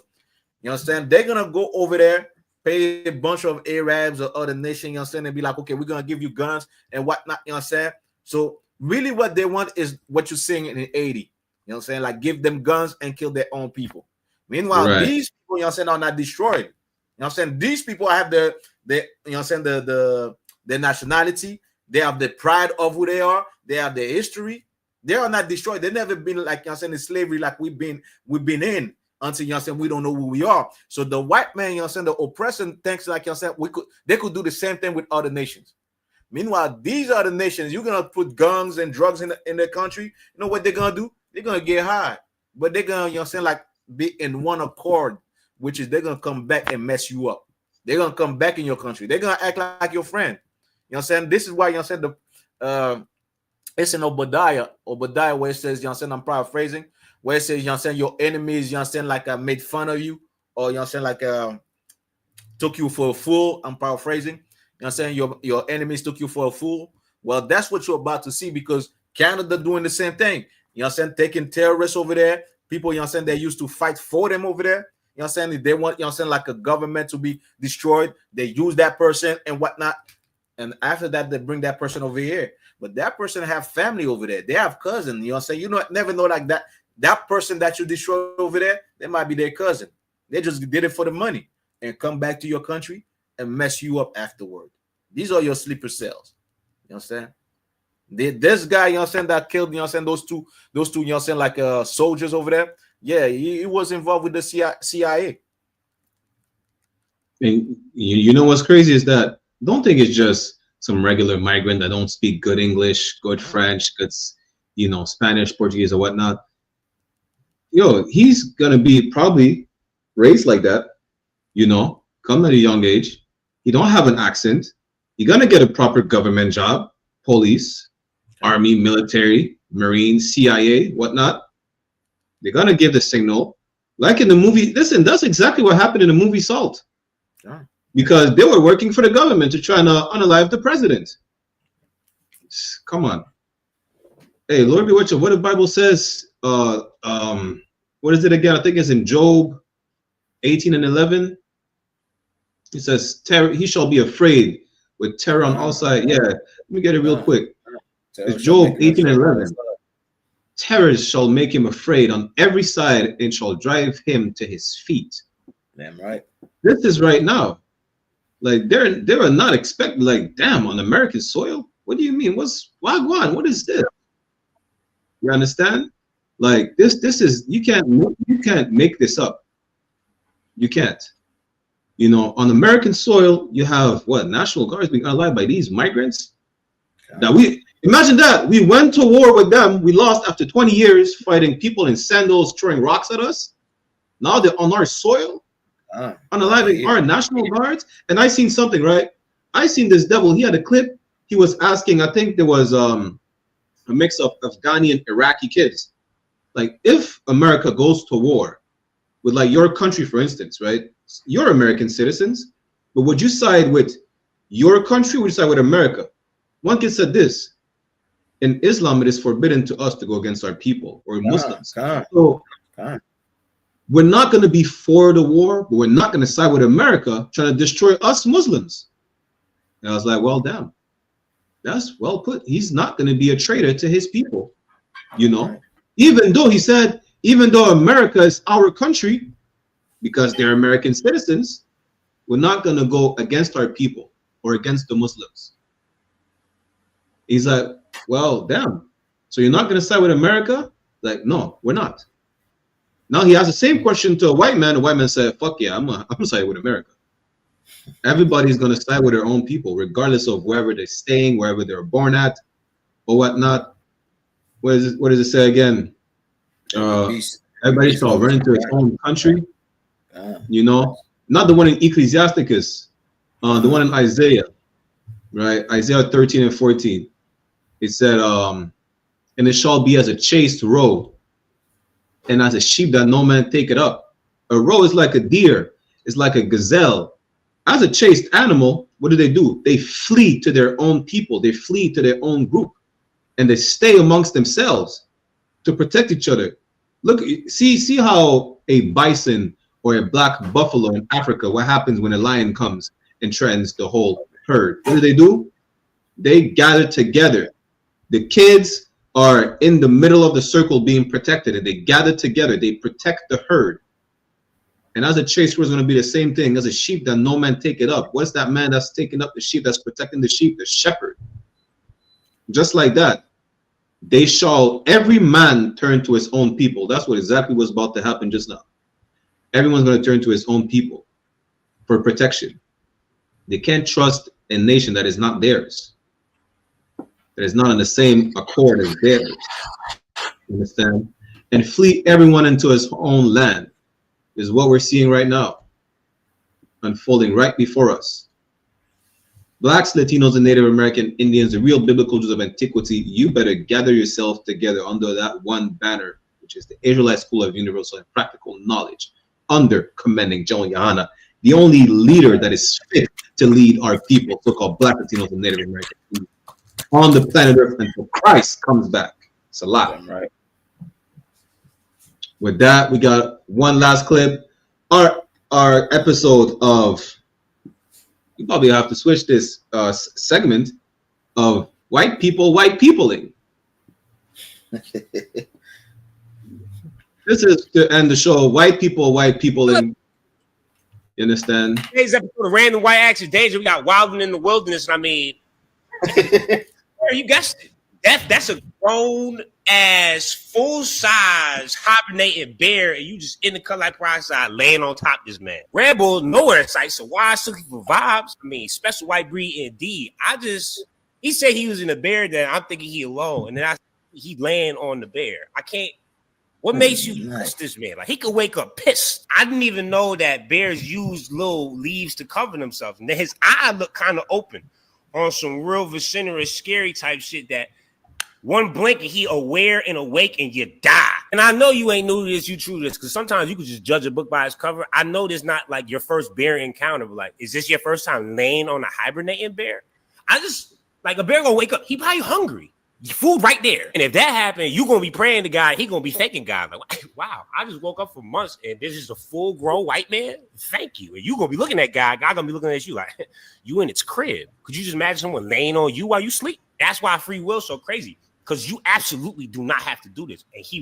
You know what I'm saying? They're going to go over there, pay a bunch of Arabs or other nations, you know what I'm saying, and be like, okay, we're going to give you guns and whatnot, you know what I'm saying? So really what they want is what you're seeing in the 80s. You know what I'm saying? Like, give them guns and kill their own people. Meanwhile, these people, you know what I'm saying, are not destroyed. You know what I'm saying? These people have the you know what I'm saying, their nationality. They have the pride of who they are. They have their history. They are not destroyed. They've never been, like, you know what I'm saying, in slavery like we've been in. Until, you know what I'm saying, we don't know who we are. So the white man, you know what I'm saying, the oppressor thinks, like, you know what I'm saying, they could do the same thing with other nations. Meanwhile, these are the nations. You're gonna put guns and drugs in their country. You know what they're gonna do? They're gonna get high, but they're gonna, you know what I'm saying, like be in one accord, which is they're gonna come back and mess you up. They're gonna come back in your country. They're gonna act like your friend. You know what I'm saying? This is why, you know what I'm saying, it's in Obadiah where it says, you know what I'm saying, I'm paraphrasing, where it says, you know what I'm saying, your enemies, you know what I'm saying, like made fun of you, or you know what I'm saying, like took you for a fool. I'm paraphrasing. You know what I'm saying? Your enemies took you for a fool. Well, that's what you're about to see, because Canada doing the same thing. You know what I'm saying? Taking terrorists over there, people, you know what I'm saying, they used to fight for them over there. You know what I'm saying? If they want, you know what I'm saying, like a government to be destroyed, they use that person and whatnot. And after that, they bring that person over here. But that person have family over there. They have cousin. You know what I'm saying? You never know, like that person that you destroy over there, they might be their cousin. They just did it for the money and come back to your country and mess you up afterward. These are your sleeper cells. You know what I'm saying? This guy, you know what I'm saying, that killed, you know what I'm saying, those two, you know what I'm saying, like soldiers over there. Yeah, he was involved with the CIA. And you know what's crazy is that don't think it's just some regular migrant that don't speak good English, good French, good, you know, Spanish, Portuguese, or whatnot. Yo, he's gonna be probably raised like that, you know, come at a young age. He don't have an accent. You're gonna get a proper government job, police, army, military, marine, CIA, whatnot. They're gonna give the signal, like in the movie. Listen, that's exactly what happened in the movie Salt, because they were working for the government to try and unalive the president. Come on, hey, Lord be with you. What the Bible says. What is it again? I think it's in Job 18:11. It says, "Terror, he shall be afraid with terror on all sides." Yeah, let me get it real quick. It's Job 18:11. Terror shall make him afraid on every side and shall drive him to his feet. Damn right. This is right now. Like they were not expecting, like, damn, on American soil? What do you mean? What's Wagwan? What is this? You understand? Like this is, you can't make this up. You can't. You know, on American soil, you have what, National Guards being unalived by these migrants. That we imagine that we went to war with them, we lost after 20 years fighting people in sandals throwing rocks at us. Now they're on our soil, unaliving our National Guards. And I seen something, right? I seen this devil. He had a clip. He was asking, I think there was a mix of Afghani and Iraqi kids. Like, if America goes to war with, like, your country, for instance, right? You're American citizens, but would you side with your country or would you side with America? One kid said this: in Islam, it is forbidden to us to go against our people or Muslims. So we're not going to be for the war, but we're not going to side with America trying to destroy us Muslims. And I was like, well, damn, that's well put. He's not going to be a traitor to his people, you know? Even though he said, even though America is our country, because they're American citizens, we're not going to go against our people or against the Muslims. He's like, well, damn. So you're not going to side with America? Like, no, we're not. Now he asked the same question to a white man. The white man said, fuck yeah, I'm gonna side with America. Everybody's going to side with their own people, regardless of wherever they're staying, wherever they're born at, or whatnot. What does it say again? Everybody shall run into its own country. You know, not the one in Ecclesiasticus, the one in Isaiah, right? Isaiah 13 and 14. It said, and it shall be as a chaste roe, and as a sheep that no man take it up. A roe is like a deer, it's like a gazelle. As a chaste animal, what do? They flee to their own people, they flee to their own group, and they stay amongst themselves to protect each other. Look, see how a bison or a black buffalo in Africa, what happens when a lion comes and threatens the whole herd? What do? They gather together. The kids are in the middle of the circle being protected, and they gather together. They protect the herd. And as a chaser is going to be the same thing as a sheep that no man take it up. What's that man that's taking up the sheep, that's protecting the sheep? The shepherd. Just like that. They shall, every man turn to his own people. That's what exactly was about to happen just now. Everyone's going to turn to his own people for protection. They can't trust a nation that is not theirs. that is not on the same accord as theirs. You understand? And flee everyone into his own land is what we're seeing right now, unfolding right before us. Blacks, Latinos, and Native American Indians, the real biblical Jews of antiquity, you better gather yourself together under that one banner, which is the Israelite School of Universal and Practical Knowledge, under commending General YAHANNA, the only leader that is fit to lead our people, so-called Black, Latinos, and Native American Indians, on the planet Earth until Christ comes back. Salah. Right. With that, we got one last clip. Our episode of, you probably have to switch this segment of white peopling. This is to end the show. White peopling. You understand? Today's episode of Random White Acts of Danger. We got Wilding in the Wilderness. I mean, you guessed it. That's a grown ass, full size hibernating bear, and you just in the color like peroxide laying on top of this man. Red Bull nowhere in sight. So why looking for vibes? I mean, special white breed indeed. He said he was in a bear. Then I'm thinking he alone, and then he laying on the bear. I can't. What makes you trust this man? Like he could wake up pissed. I didn't even know that bears use little leaves to cover themselves, and then his eye looked kind of open on some real vociferous, scary type shit that. One blink and he aware and awake and you die. And I know you ain't new to this, you true to this, because sometimes you can just judge a book by its cover. I know this not like your first bear encounter, but like, is this your first time laying on a hibernating bear? Like a bear gonna wake up, he probably hungry. Food right there. And if that happened, you gonna be praying to God, he gonna be thanking God. Like, wow, I just woke up for months and this is a full grown white man. Thank you. And you gonna be looking at God gonna be looking at you like, you in its crib. Could you just imagine someone laying on you while you sleep? That's why free will is so crazy. Because you absolutely do not have to do this. And he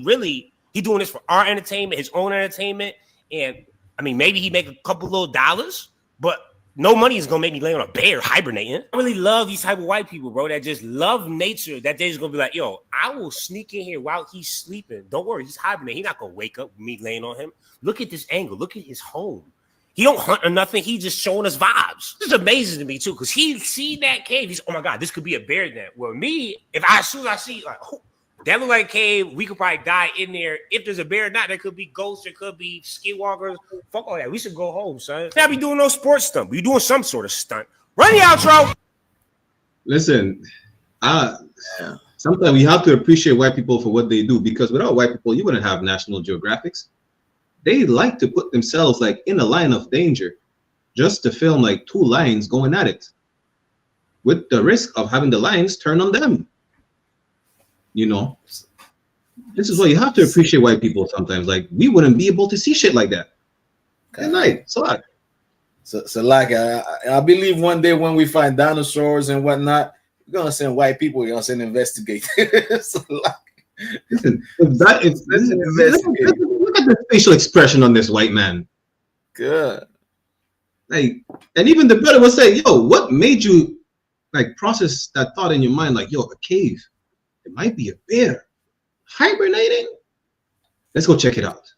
doing this for our entertainment, his own entertainment. And I mean, maybe he make a couple little dollars, but no money is going to make me lay on a bear hibernating. I really love these type of white people, bro, that just love nature, that they're just going to be like, yo, I will sneak in here while he's sleeping. Don't worry, he's hibernating. He's not going to wake up with me laying on him. Look at this angle. Look at his home. He don't hunt or nothing. He just showing us vibes. This is amazing to me too, because he see that cave. He's, oh my God, this could be a bear then. Well, me, as soon as I see like, oh, that look like a cave, we could probably die in there. If there's a bear or not, there could be ghosts, there could be skinwalkers. Fuck all that. We should go home, son. Not be doing no sports stunt. We doing some sort of stunt. Run the outro. Listen, sometimes we have to appreciate white people for what they do, because without white people, you wouldn't have National Geographics. They like to put themselves like in a line of danger just to film like two lions going at it, with the risk of having the lions turn on them. You know, this is why you have to appreciate white people sometimes. Like, we wouldn't be able to see shit like that. Good night. So like, I believe one day when we find dinosaurs and whatnot, we're gonna send white people, you know, send investigate. So like, listen, look at the facial expression on this white man. Good. Like, and even the brother was saying, yo, what made you like process that thought in your mind? Like, yo, a cave, it might be a bear hibernating. Let's go check it out.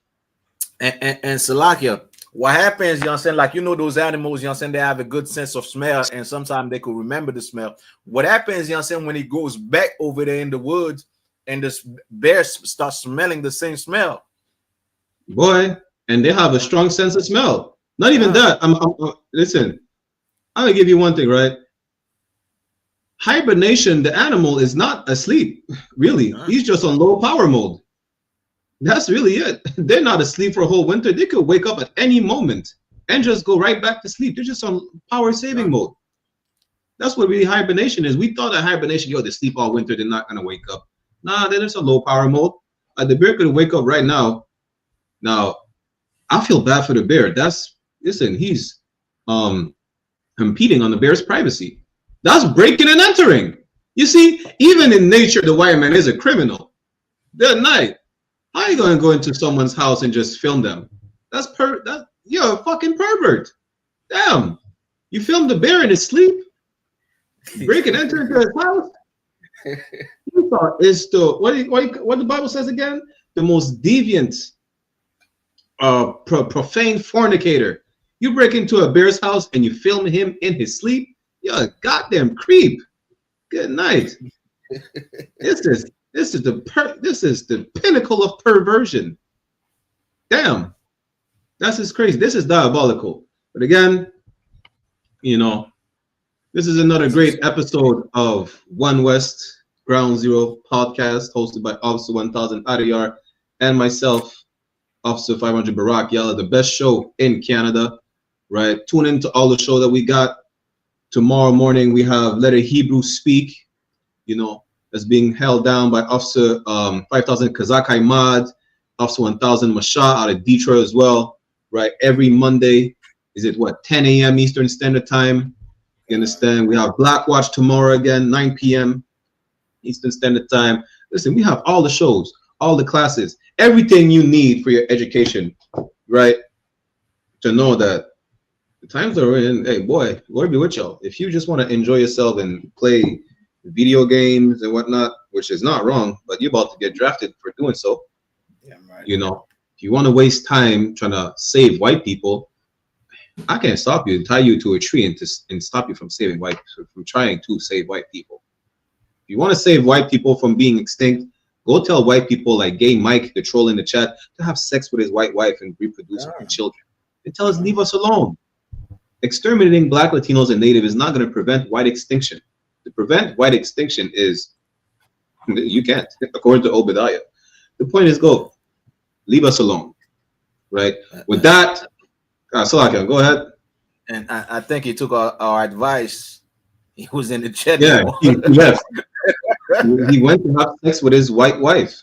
And Salakia, what happens, you know what I'm saying? Like, you know, those animals, you know what I'm saying, they have a good sense of smell, and sometimes they could remember the smell. What happens, you know what I'm saying, when he goes back over there in the woods and this bear starts smelling the same smell? Boy, and they have a strong sense of smell. Not even that. Listen, I'm gonna give you one thing, right? Hibernation, the animal is not asleep, really. He's just on low power mode. That's really it. They're not asleep for a whole winter. They could wake up at any moment and just go right back to sleep. They're just on power saving mode. That's what really hibernation is. We thought that hibernation, yo, they sleep all winter, they're not gonna wake up. Nah, they're just on low power mode. The bear could wake up right now. Now, I feel bad for the bear. Listen, he's impeding on the bear's privacy. That's breaking and entering. You see, even in nature, the white man is a criminal. That night, how are you going to go into someone's house and just film them? You're a fucking pervert. Damn. You filmed the bear in his sleep? Break and enter into his house? You thought it's what the Bible says again? The most deviant, profane fornicator. You break into a bear's house and you film him in his sleep? You're a goddamn creep. Good night. This is the pinnacle of perversion. Damn, that's just crazy. This is diabolical. But again, you know, this is another great episode of One West Ground Zero podcast, hosted by Officer 1000 Adiyar and myself, Officer 500 Barack Yalla, the best show in Canada. Right, tune into all the show that we got. Tomorrow morning we have Let a Hebrew Speak, you know, that's being held down by Officer 5000 Kazak Ahmad, Officer 1000 Masha out of Detroit as well. Right, every Monday is it 10 a.m. Eastern Standard Time. You understand? We have Black Watch tomorrow again, 9 p.m. Eastern Standard Time. Listen, we have all the shows, all the classes, everything you need for your education, right? To know that the times are in, hey boy, Lord be with y'all. If you just want to enjoy yourself and play video games and whatnot, which is not wrong, but you're about to get drafted for doing so. Yeah, right. You know, if you want to waste time trying to save white people, I can't stop you and tie you to a tree and stop you from from trying to save white people. If you want to save white people from being extinct, go tell white people like Gay Mike, the troll in the chat, to have sex with his white wife and reproduce with children. And tell us, leave us alone. Exterminating Black, Latinos, and Native is not going to prevent white extinction. To prevent white extinction is, you can't, according to Obadiah. The point is, go, leave us alone, right? With that, Salakia, go ahead. And I think he took our advice. He was in the chat. Yeah, he left. He went to have sex with his white wife,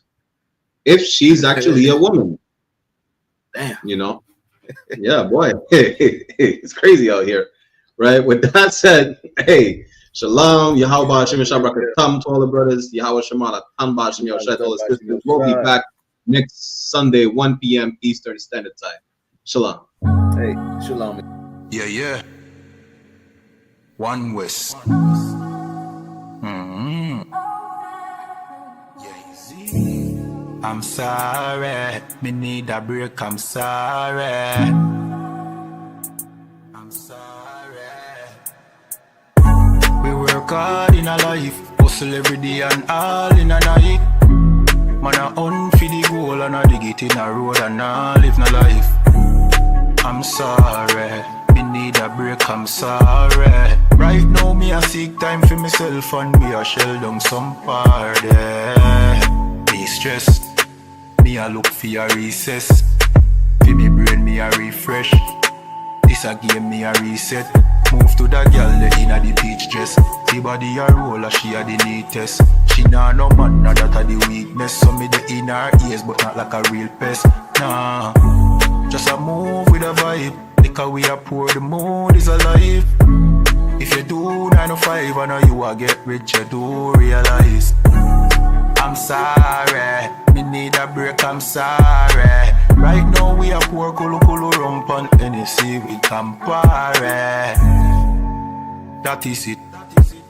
if she's actually a woman. Damn. You know? Yeah, boy. It's crazy out here, right? With that said, hey, Shalom, Yahweh Shem Shabrak to all the brothers, Yahweh Shemala, Tanba Shem Yahweh, all the sisters. We'll be back next Sunday, 1 p.m. Eastern Standard Time. Shalom. Hey, Shalom. Yeah. One West. I'm sorry, me need a break, I'm sorry. We work hard in a life, hustle every day and all in a night. Man a hunt for the goal and a dig it in a road and a live no life. I'm sorry, me need a break, I'm sorry. Right now me a seek time for myself and me a shell down some party. Me stressed, me a look for a recess. For me brain me a refresh. This a game me a reset. Move to the girl inna the beach dress. The body a roll a she a the neatest. She nah no man, nah that a the weakness. So me the in her ears but not like a real pest. Nah, just a move with a vibe. Like we a pour, the mood is alive. If you do 9 to 5 I know you a get rich, you do realize. I'm sorry, me need a break, I'm sorry. Right now we a pour kulu rump on NC with Campari. That is it.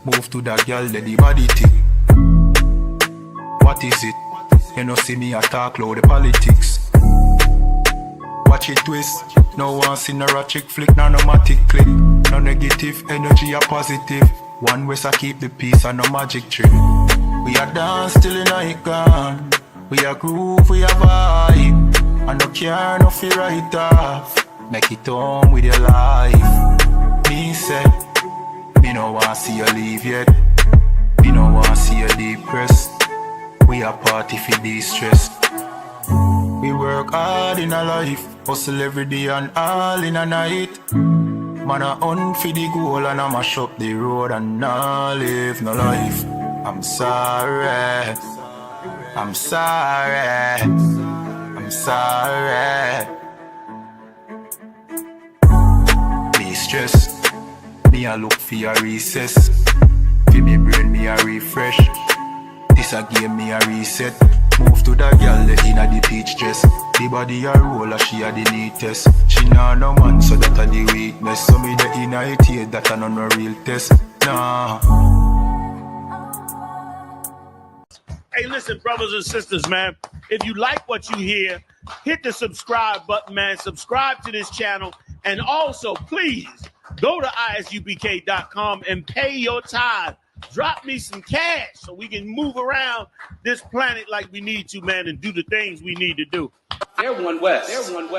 Move to that girl, the body tick. What is it? You know see me a talk loud the politics. Watch it twist. No one seen a ratchet flick, no matic click. No negative energy, a positive. One West I keep the peace and no magic trick. We are dance till in icon. We are groove, we are vibe. And no care, no fear right off. Make it home with your life. Me say, me no want see you leave yet. Me no want see you depressed. We are party for de-stress. We work hard in a life, hustle every day and all in a night. Man a hunt for the goal and I mash up the road and I live no life. I'm sorry, I'm sorry, I'm sorry. Me stressed, me a look for a recess. For me brain me a refresh. This a game me a reset. Move to the girl inna the peach dress. The body a roll a she a the neatest. She nah no man so that a the weakness. So me the inna it here that a no real test. Nah. Hey, listen, brothers and sisters, man. If you like what you hear, hit the subscribe button, man. Subscribe to this channel. And also, please, go to ISUPK.com and pay your tithe drop me some cash so we can move around this planet like we need to, man, and do the things we need to do. They're one West. They're one West.